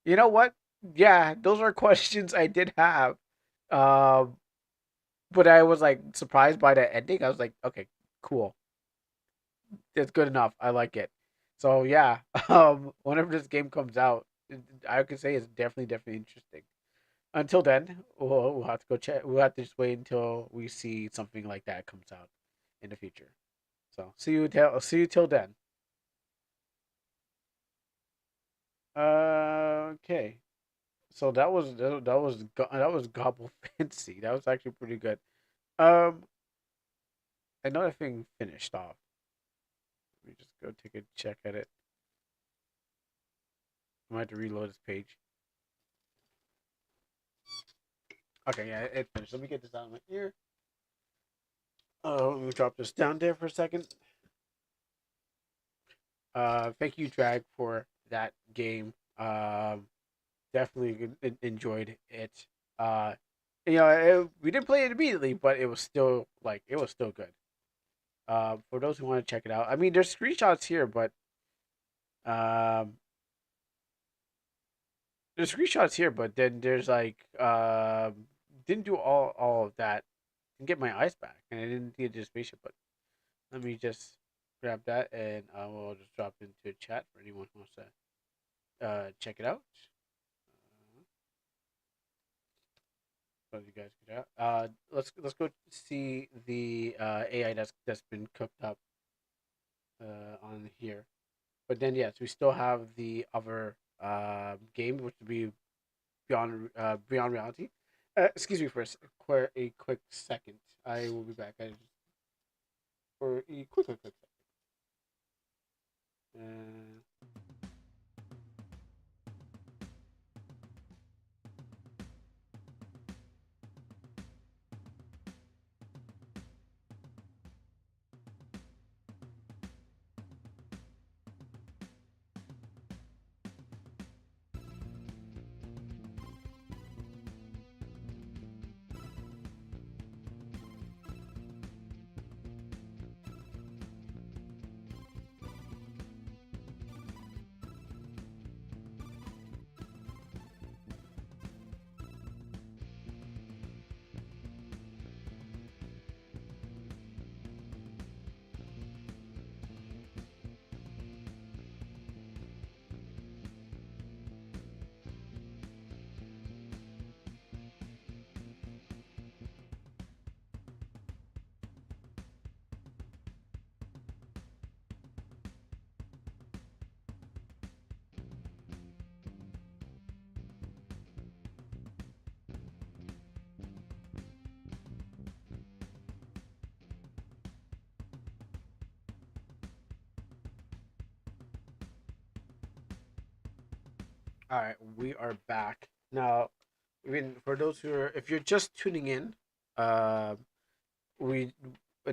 you know what? Yeah, those are questions I did have. Um, but I was like surprised by the ending. I was like, okay, cool. It's good enough. I like it. So yeah, whenever this game comes out, I could say it's definitely interesting. Until then, we'll have to go check. We'll have to just wait until we see something like that comes out in the future. So see you till then. Okay. So that was Gobble Fancy. That was actually pretty good. Um, Another thing finished off. Let me just go take a check at it. I might have to reload this page. Okay, yeah, it finished. Let me get this out of my ear. Oh, let me drop this down there for a second. Thank you, Drag, for that game. Definitely enjoyed it. We didn't play it immediately, but it was still good. For those who want to check it out, I mean, there's screenshots here, but um, then there's didn't do all of that. Didn't get my ice back, and I didn't get the spaceship. But let me just grab that, and I will just drop into chat for anyone who wants to check it out. what you guys could do. Let's go see the AI that's been cooked up on here. But then yes, we still have the other game, which would be Beyond Reality. Excuse me for a quick second. I will be back. For a quick second. All right, we are back now. Even for those who are, if you're just tuning in, uh, we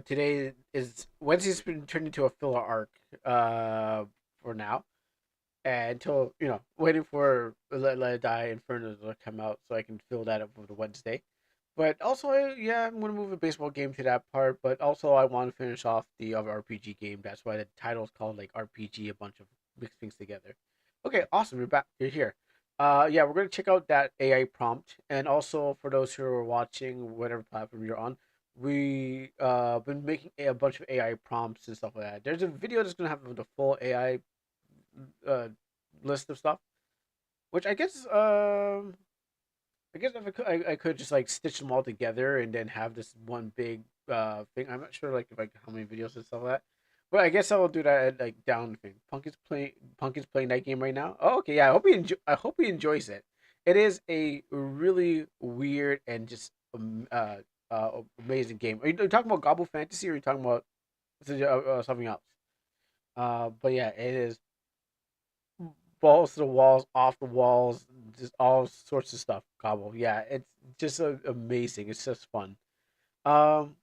today is Wednesday's been turned into a filler arc, for now, and until waiting for Let It Die Inferno to come out so I can fill that up with the Wednesday. But also, yeah, I'm gonna move a baseball game to that part. But also, I want to finish off the other RPG game. That's why the title's called like RPG, a bunch of mixed things together. Okay, awesome. You're back. You're here. Yeah, we're gonna check out that AI prompt, and also for those who are watching, whatever platform you're on, we been making a bunch of AI prompts and stuff like that. There's a video that's gonna have the full AI uh list of stuff, which I guess if I could just like stitch them all together and then have this one big thing. I'm not sure like if like how many videos and stuff like that. But I guess I will do that at, like down thing. Pumpkin's playing that game right now. Oh, okay, yeah. I hope he enjoys it. It is a really weird and just amazing game. Are you talking about Gobble Fantasy, or are you talking about something else? But yeah, it is balls to the walls, off the walls, just all sorts of stuff. Gobble, yeah, it's just amazing. It's just fun. Um,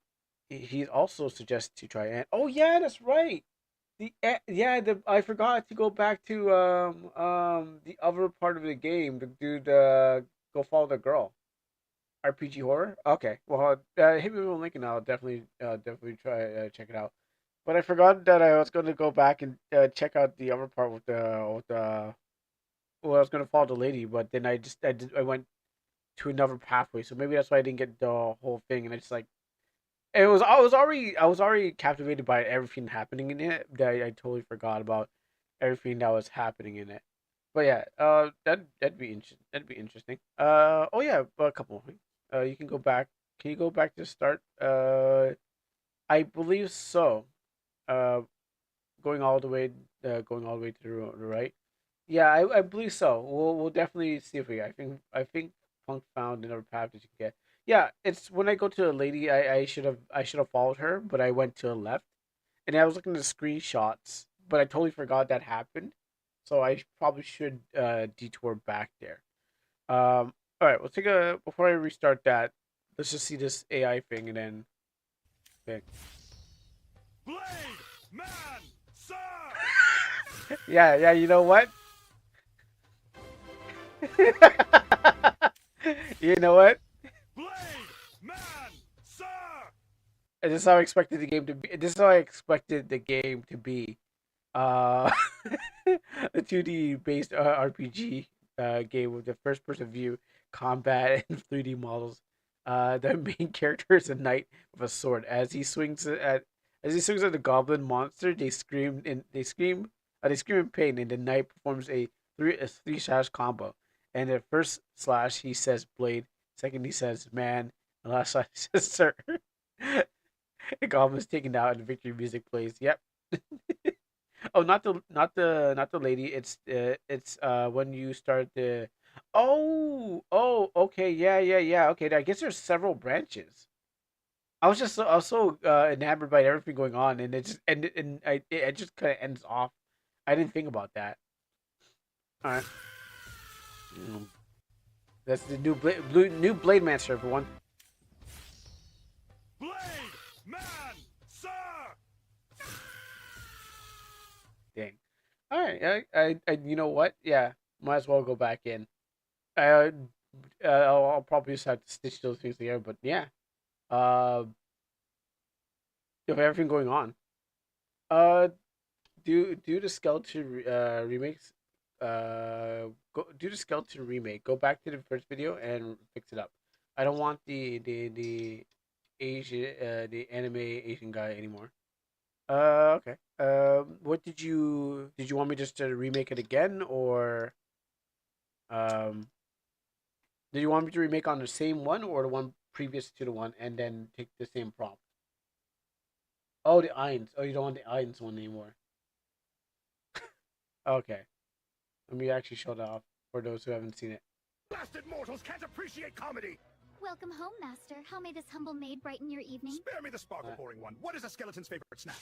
he also suggests to try and oh yeah, that's right. The I forgot to go back to the other part of the game to do the go follow the girl RPG horror. Okay, well, hit me with a link and I'll definitely try check it out. But I forgot that I was going to go back and check out the other part with the well, I was gonna follow the lady, but then I went to another pathway, so maybe that's why I didn't get the whole thing, and it's like I was already captivated by everything happening in it that I totally forgot about everything that was happening in it. But yeah, that'd be interesting. That'd be interesting. Oh yeah, a couple of things. You can go back. Can you go back to start? I believe so. Uh, going all the way to the right. Yeah, I believe so. We'll definitely see if we. I think Punk found another path that you can get. Yeah, it's when I go to a lady. I should have followed her, but I went to the left, and I was looking at the screenshots, but I totally forgot that happened. So I probably should detour back there. All right, we'll take a before I restart that. Let's just see this AI thing and then. Okay. Blade! Man! Sir! Yeah, yeah. You know what? You know what? Blade! Man! Sir! This is how I expected the game to be. This is how I expected the game to be. Uh, a 2D based RPG game with the first person view, combat, and 3D models. The main character is a knight with a sword. As he swings at the goblin monster, they scream in pain, and the knight performs a three slash combo. And the first slash, he says blade. Second he says, man. And last shot he says, sir. The goblin is taken out and the victory music plays. Yep. Oh, not the lady. It's when you start the. Oh, okay, yeah. Okay, I guess there's several branches. I was so enamored by everything going on, and it just and it just kind of ends off. I didn't think about that. All right, that's the new Blade Master, everyone. Blade Man, sir. Dang. All right, I you know what? Yeah, might as well go back in. Uh, I'll probably just have to stitch those things together, but yeah. Uh, you have everything going on. Uh, do the skeleton remakes. Do the skeleton remake. Go back to the first video and fix it up. I don't want the Asian the anime Asian guy anymore. Okay. What did you want me just to remake it again, or did you want me to remake on the same one or the one previous to the one and then take the same prompt? Oh, the Eins. Oh, you don't want the Eins one anymore. Okay. Let me actually show that off for those who haven't seen it. Blasted mortals can't appreciate comedy. Welcome home, Master. How may this humble maid brighten your evening? Spare me the sparkle pouring one. What is a skeleton's favorite snack?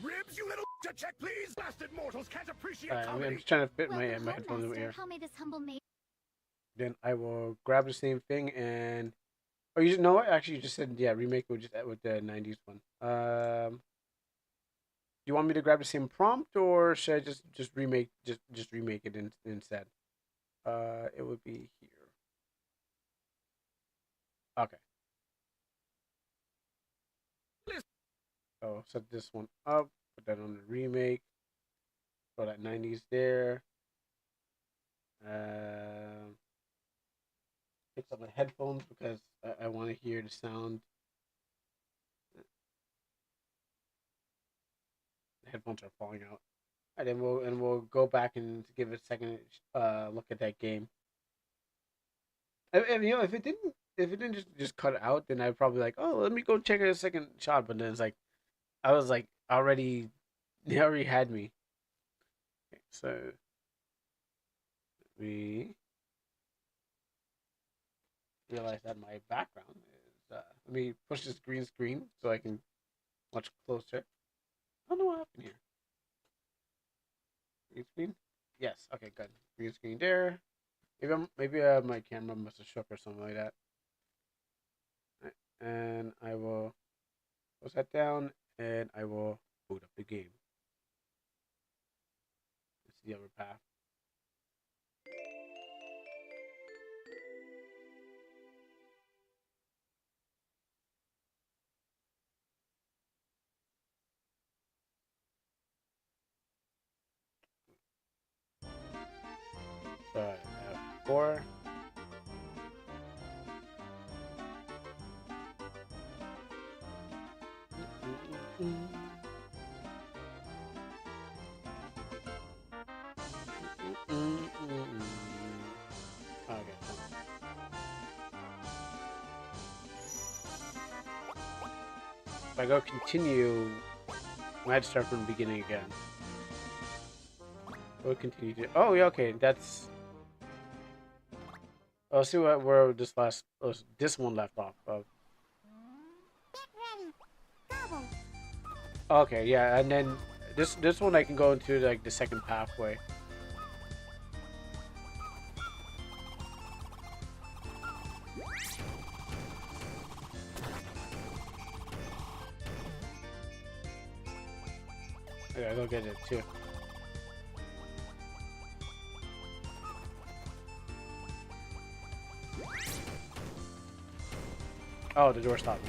Ribs, you little to check, please. Blasted mortals can't appreciate comedy. I'm just trying to fit my Welcome home, headphones in my Master. ear. How may this humble maid... Then I will grab the same thing and. Oh, you know what? Actually, you just said yeah. Remake with the '90s one. Do you want me to grab the same prompt, or should I just remake it instead? It would be here. Okay. Oh, set this one up. Put that on the remake. Throw that '90s there. Fix up my headphones because I want to hear the sound. The headphones are falling out. And then we'll go back and give it a second look at that game. And, you know, if it didn't just cut it out, then I'd probably like, oh, let me go check it a second shot. But then it's like, I was like they already had me. Okay, so we realize that my background is. Let me push this green screen so I can much closer. I don't know what happened here. Green screen? Yes. Okay, good. Green screen there. Maybe my camera must have shook or something like that. Right. And I will close that down, and I will boot up the game. This is the other path. So I have 4. Okay. If I go continue, I had to start from the beginning again. We'll continue to. Oh yeah, okay. That's. I'll see where this one left off of. Okay, yeah, and then this one I can go into like the second pathway. Okay, I go get it too. Oh, the door stopped.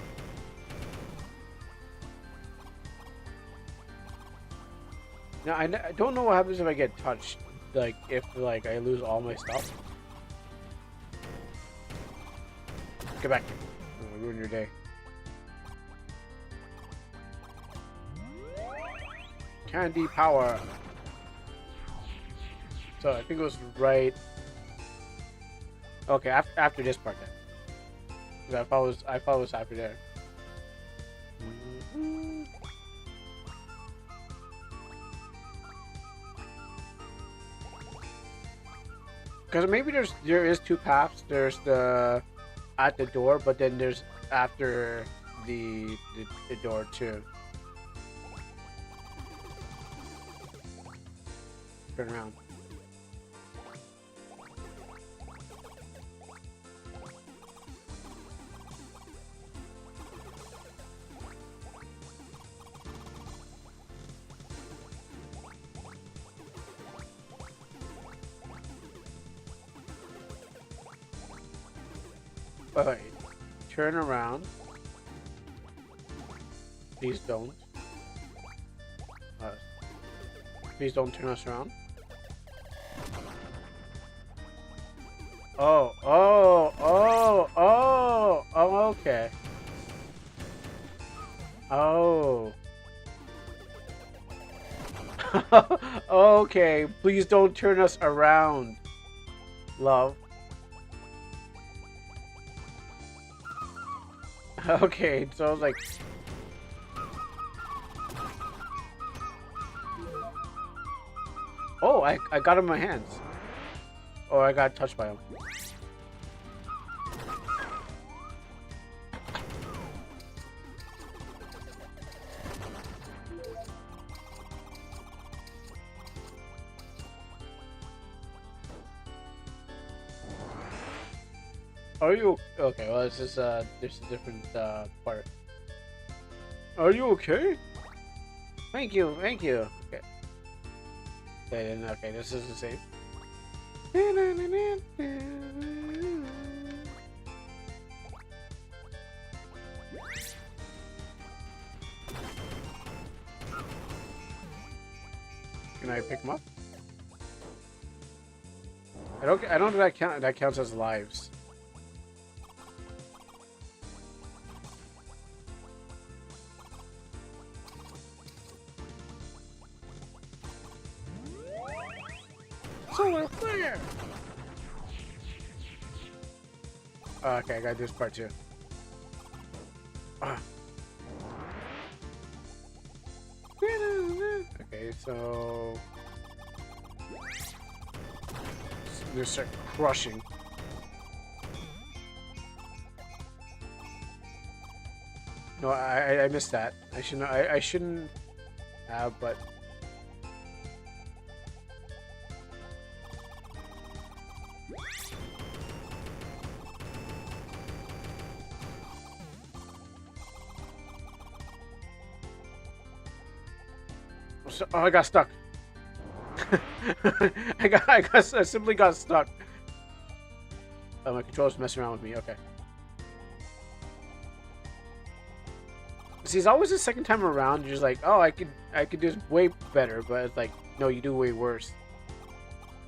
Now I don't know what happens if I get touched. Like if I lose all my stuff. Get back. I'll ruin your day. Candy power. So I think it was right. Okay, after this part then. 'Cause I thought it was after there. Because maybe there is two paths. There's the at the door, but then there's after the door too. Turn around. Wait. Turn around. Please don't. Please don't turn us around. Oh, okay. Oh. Okay, please don't turn us around, love. Okay, so I was like... Oh, I got him in my hands. Or I got touched by him. Are you okay? Well, this is there's a different part. Are you okay? Thank you, thank you. Okay. Okay, this is the same. Can I pick him up? I don't think that counts as lives. Solar flare! Okay, I gotta do this part too. Okay, so... They start crushing. No, I missed that. I shouldn't have, but... Oh, I got stuck. I simply got stuck. Oh, my controller's messing around with me. Okay. See, it's always the second time around. You're just like, oh, I could do this way better, but it's like, no, you do way worse.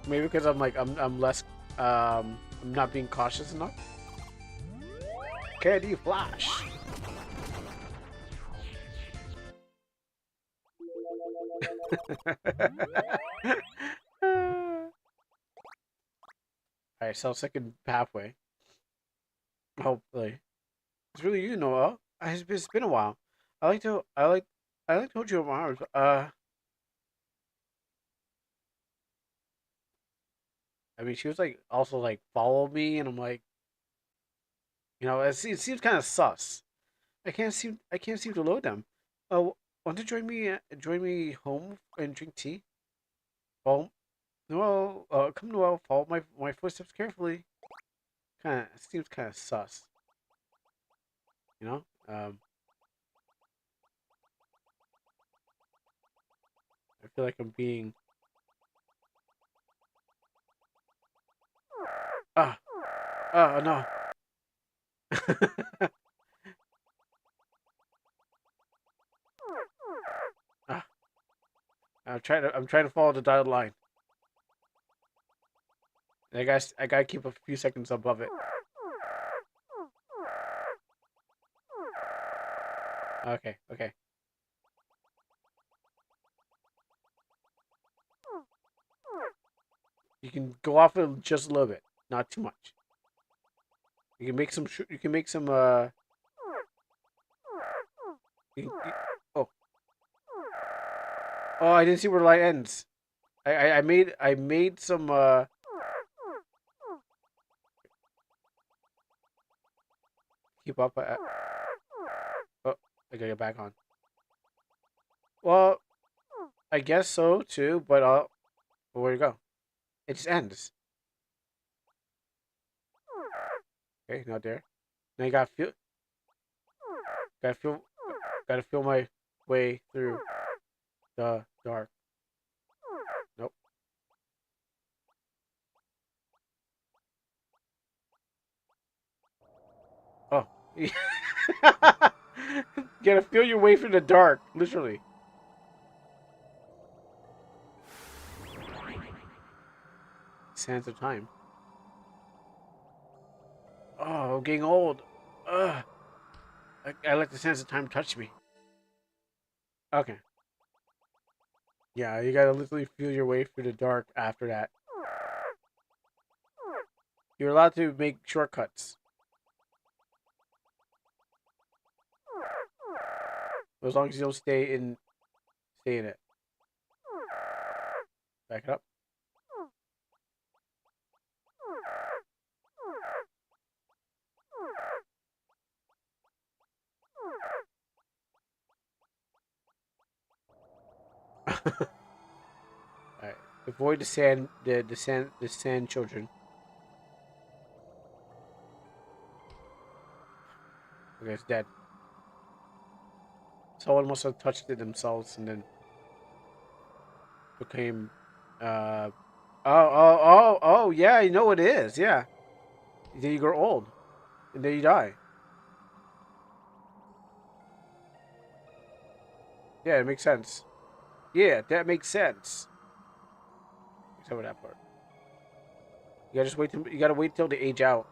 Maybe because I'm like, I'm less, I'm not being cautious enough. Candy flash. Alright, so second pathway. Hopefully. It's really you, Noah. It's been a while. I like to hold you in my arms. I mean, she was like, also like, follow me, and I'm like, you know, it seems kind of sus. I can't seem to load them. Want to join me home and drink tea? Well, Noel, come Noel, follow my footsteps carefully. Seems kind of sus. You know? I feel like I'm being... Oh, no. I'm trying to follow the dotted line. I gotta keep a few seconds above it. Okay. You can go off it just a little bit, not too much. You can make some. You can make some. Oh, oh! I didn't see where the line ends. I made some. Keep up. Oh, I gotta get back on. Well, I guess so too, but where you go? It just ends. Okay, not there. Now you gotta feel, gotta feel my way through the dark. Nope. Oh. Gotta feel your way through the dark, literally. Sands of time. Oh, I'm getting old. Ugh. I let the sands of time touch me. Okay. Yeah, you gotta literally feel your way through the dark after that. You're allowed to make shortcuts. As long as you don't stay in it. Back it up. Alright. Avoid the sand children. Okay, it's dead. Someone must have touched it themselves and then became oh yeah, you know what it is, yeah. Then you grow old. And then you die. Yeah, it makes sense. Yeah, that makes sense. Except for that part. You gotta wait till they age out.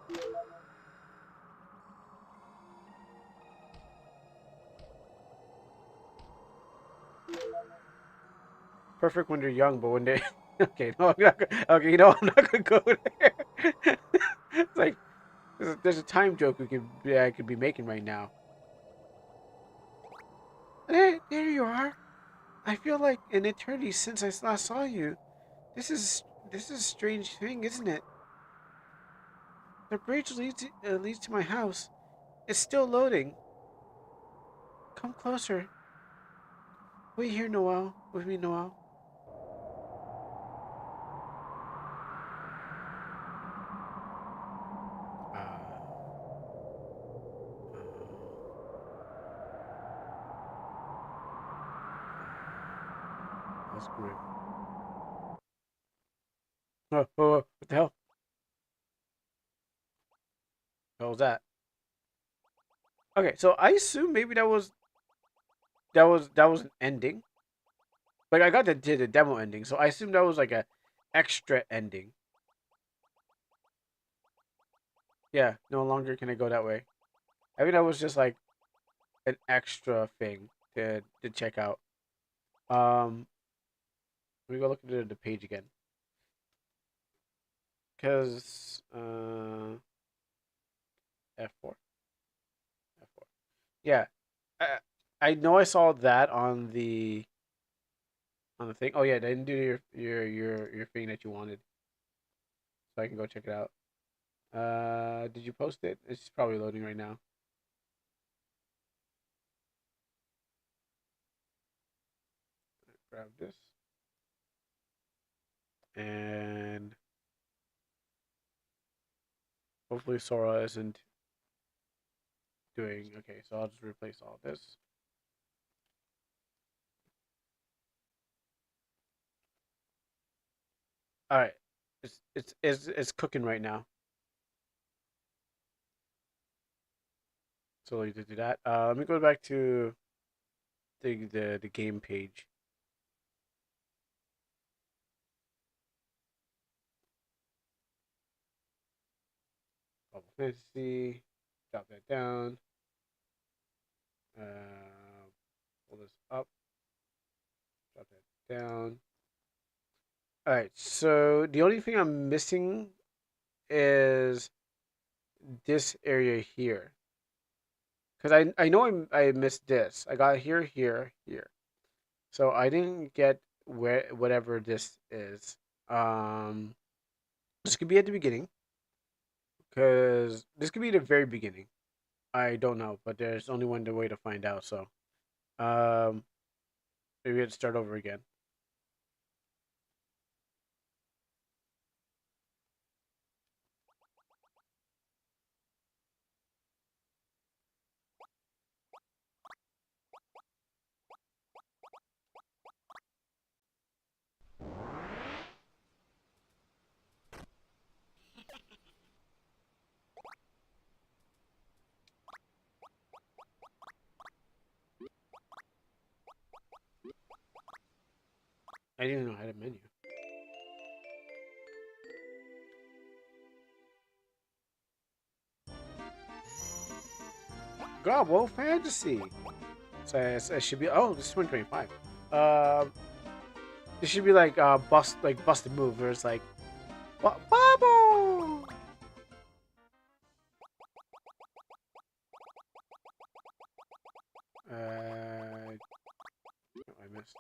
Perfect when they're young, but when they okay, no, I'm not okay, you know, I'm not gonna go there. It's like there's a time joke I could be making right now. There you are. I feel like an eternity since I last saw you. This is a strange thing, isn't it? The bridge leads to my house. It's still loading. Come closer. Wait here, Noel. With me, Noel. That's grim. What the hell? What was that? Okay, so I assume maybe that was an ending. Like I got the demo ending, so I assume that was like a extra ending. Yeah, no longer can I go that way. I think that was just like an extra thing to check out. Let me go look at the page again. Cause F4. F4. Yeah. I know I saw that on the thing. Oh yeah, I didn't do your thing that you wanted. So I can go check it out. Did you post it? It's probably loading right now. Grab this. And hopefully Sora isn't doing okay, so I'll just replace all this. Alright. It's cooking right now. So you do that. Let me go back to the game page. Final Fantasy. Drop that down. Pull this up. Drop that down. Alright, so the only thing I'm missing is this area here. Because I know I missed this. I got here, here, here. So I didn't get whatever this is. This could be at the beginning. Because this could be the very beginning. I don't know, but there's only one way to find out. So, um, maybe we have to start over again. I didn't even know I had a menu. God, World Fantasy. So it should be. Oh, this is 2025. This should be like busted move, where it's like, Bubble. I missed.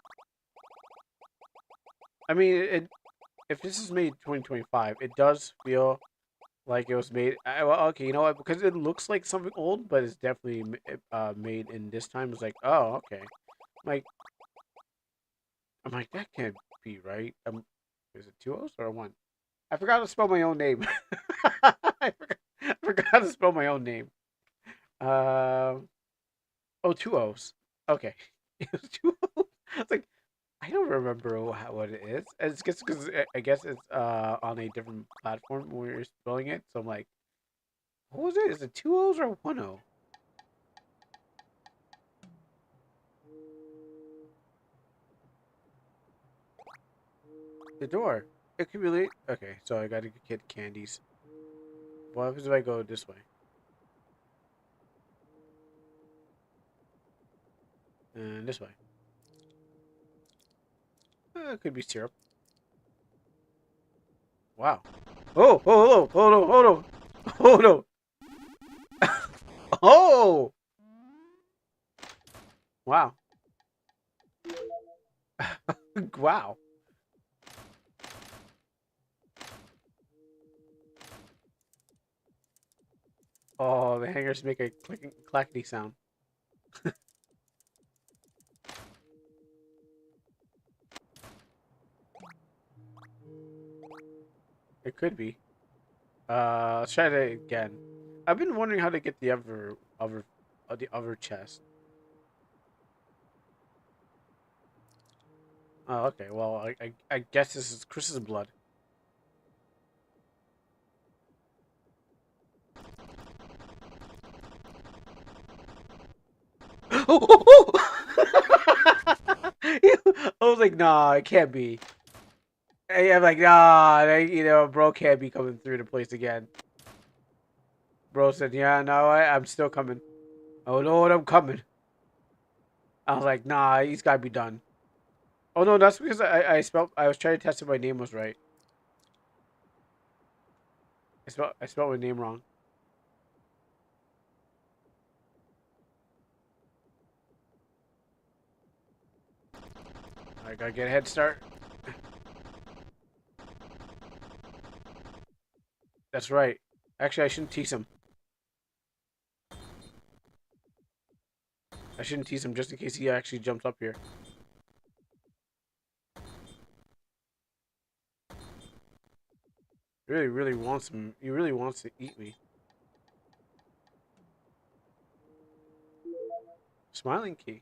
I mean, if this is made 2025, it does feel like it was made. Well, okay, you know what? Because it looks like something old, but it's definitely made in this time. It's like, oh, okay. I'm like, that can't be right. Is it 2 O's or a 1? I forgot to spell my own name. I forgot to spell my own name. Oh, 2 O's. Okay. It was 2 O's. It's like, I don't remember what it is. It's just because I guess it's on a different platform where you're spelling it. So I'm like, what was it? Is it 2 O's or 1 O? The door. It could be late. Okay, so I gotta get candies. What happens if I go this way? And this way. It could be syrup. Wow. Oh, hold on. Hold on. Oh! Wow. Wow. Oh, the hangers make a clicking, clackety sound. It could be. Let's try that again. I've been wondering how to get the other chest. Oh, okay. Well, I guess this is Chris's blood. I was like, nah, it can't be. I'm like, nah, bro can't be coming through the place again. Bro said, yeah, no, I'm still coming. Oh, Lord, I'm coming. I was like, nah, he's got to be done. Oh, no, that's because I was trying to test if my name was right. I spelled my name wrong. I gotta get a head start. That's right. Actually, I shouldn't tease him. I shouldn't tease him just in case he actually jumps up here. He really wants him. He really wants to eat me. Smiling key.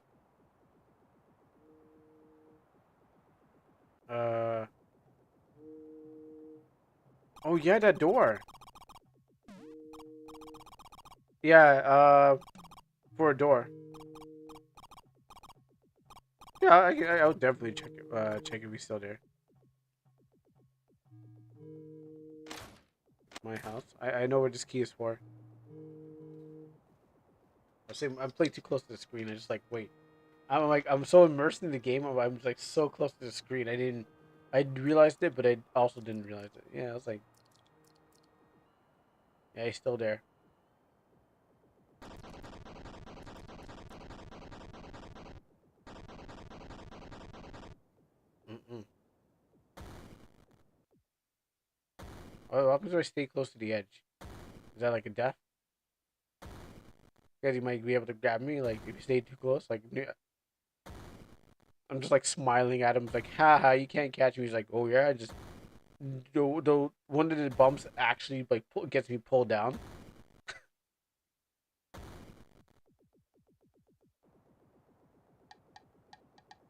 Oh yeah, that door. Yeah, for a door. Yeah, I'll definitely check if he's still there. My house. I know what this key is for. I'm playing too close to the screen. I just like wait. I'm so immersed in the game. I'm like so close to the screen. I realized it, but I also didn't realize it. Yeah, I was like, Yeah, he's still there. Oh, what happens if I stay close to the edge? Is that like a death? Because he might be able to grab me, like, if you stay too close. Like, I'm just, like, smiling at him. Like, haha, you can't catch me. He's like, oh, yeah, just... The one of the bumps actually, like, gets me pulled down.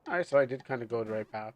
Alright, so I did kind of go the right path.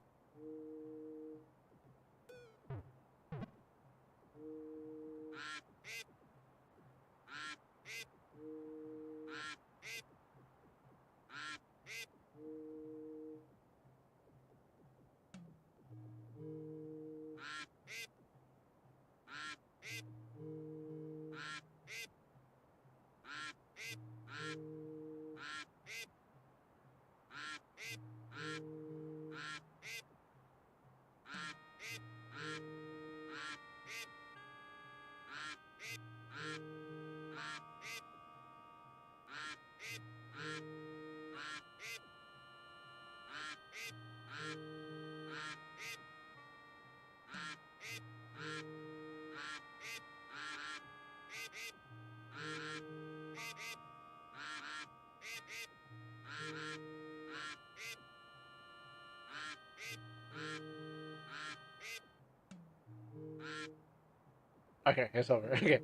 Okay, it's over. Okay.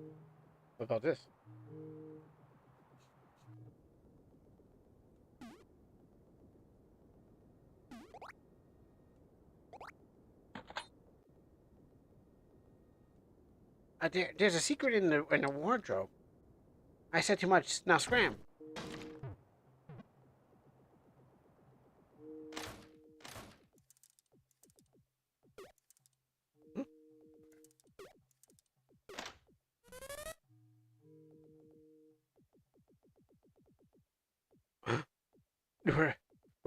What about this? There's a secret in the wardrobe. I said too much. Now scram.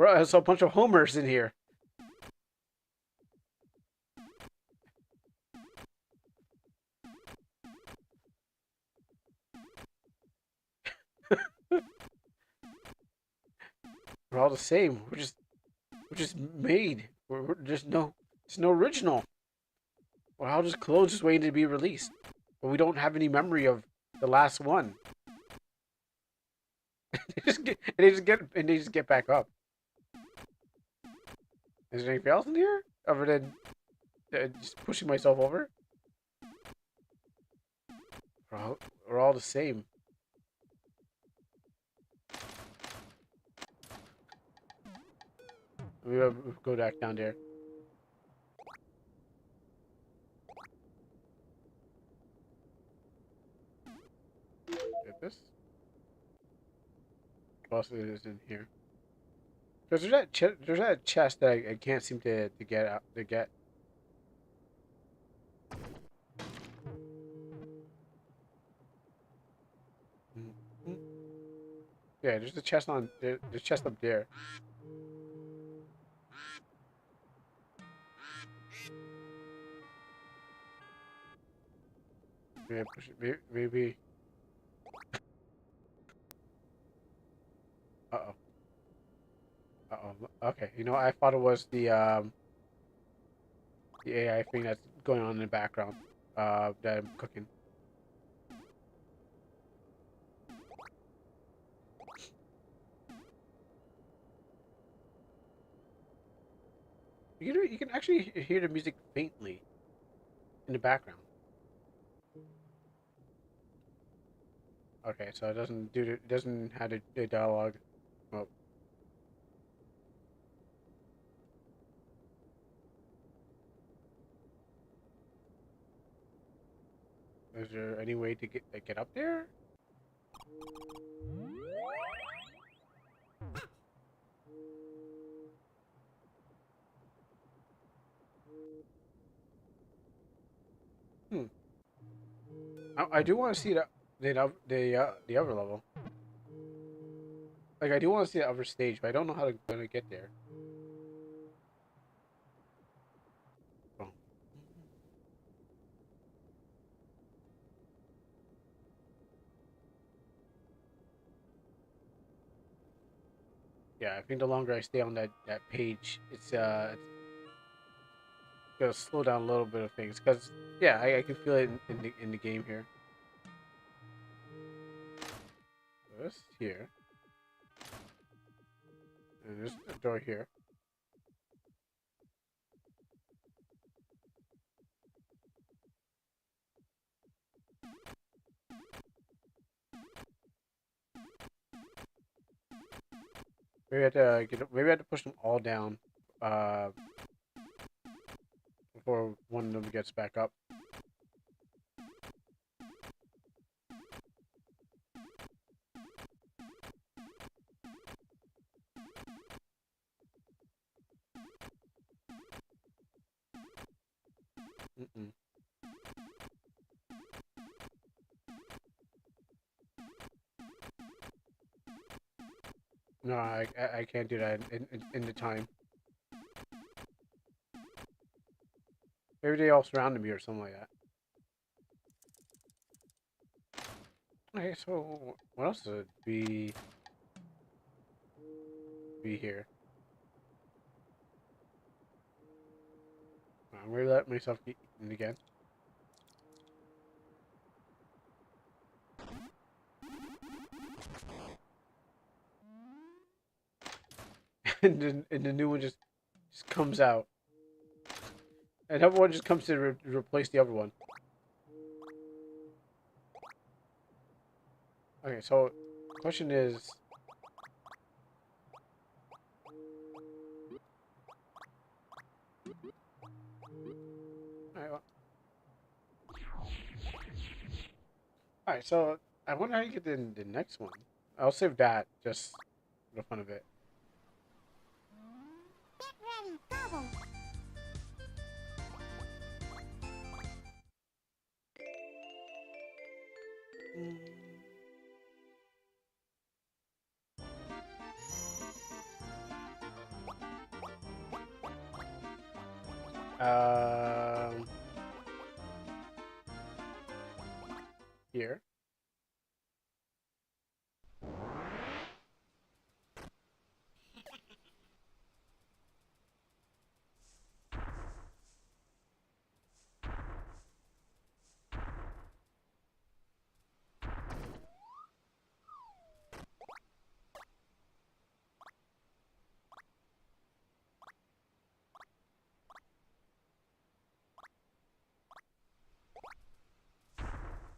I saw a bunch of homers in here. We're all the same. We're just made. We're just no. It's no original. We're all just clothes just waiting to be released. But we don't have any memory of the last one. They just get back up. Is there anything else in here other than just pushing myself over? We're all the same. We'll go back down there. Get this. What else is in here? There's that chest that I can't seem to get out to get. Yeah, there's the chest on the chest up there. Maybe I push it. Maybe. Uh-oh. Uh-oh. Okay, you know, I thought it was the AI thing that's going on in the background that I'm cooking. You can actually hear the music faintly in the background. Okay, so it doesn't have the dialogue. Well, is there any way to get up there? I do want to see the other level. Like I do want to see the other stage, but I don't know how to get there. Oh. Yeah, I think the longer I stay on that page, it's gonna slow down a little bit of things. Cause yeah, I can feel it in the game here. So this here, and there's a door here. Maybe I have to maybe I have to push them all down, uh, before one of them gets back up. Mm-mm. No, I can't do that in the time. Maybe they all surrounded me or something like that. Okay, so what else would be here? I'm gonna let myself get eaten again. And the new one just comes out. And everyone just comes to replace the other one. Okay, so question is, alright, so I wonder how you get the next one. I'll save that just for the fun of it. Get ready, double. Here.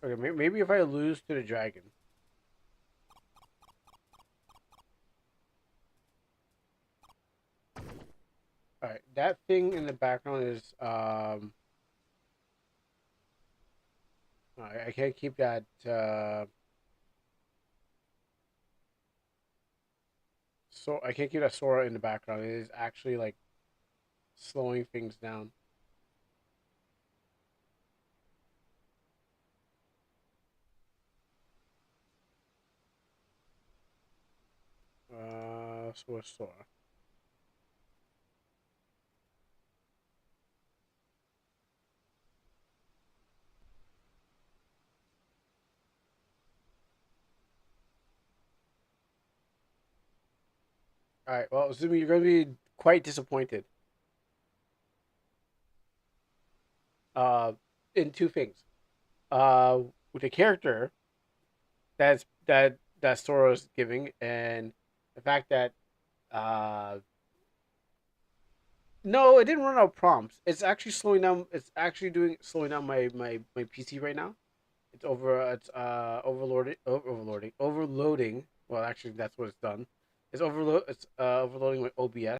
Okay, maybe if I lose to the dragon. Alright, that thing in the background is, I can't keep that, so I can't keep that Sora in the background. It is actually, like, slowing things down. So what's Sora? Alright, well, Zumi, you're gonna be quite disappointed. Uh, in two things. With the character that Sora's giving, and the fact that, uh, no, it didn't run out of prompts. It's actually slowing down. It's actually slowing down my PC right now. It's overloading. Well, actually, that's what it's done. It's overloading my OBS.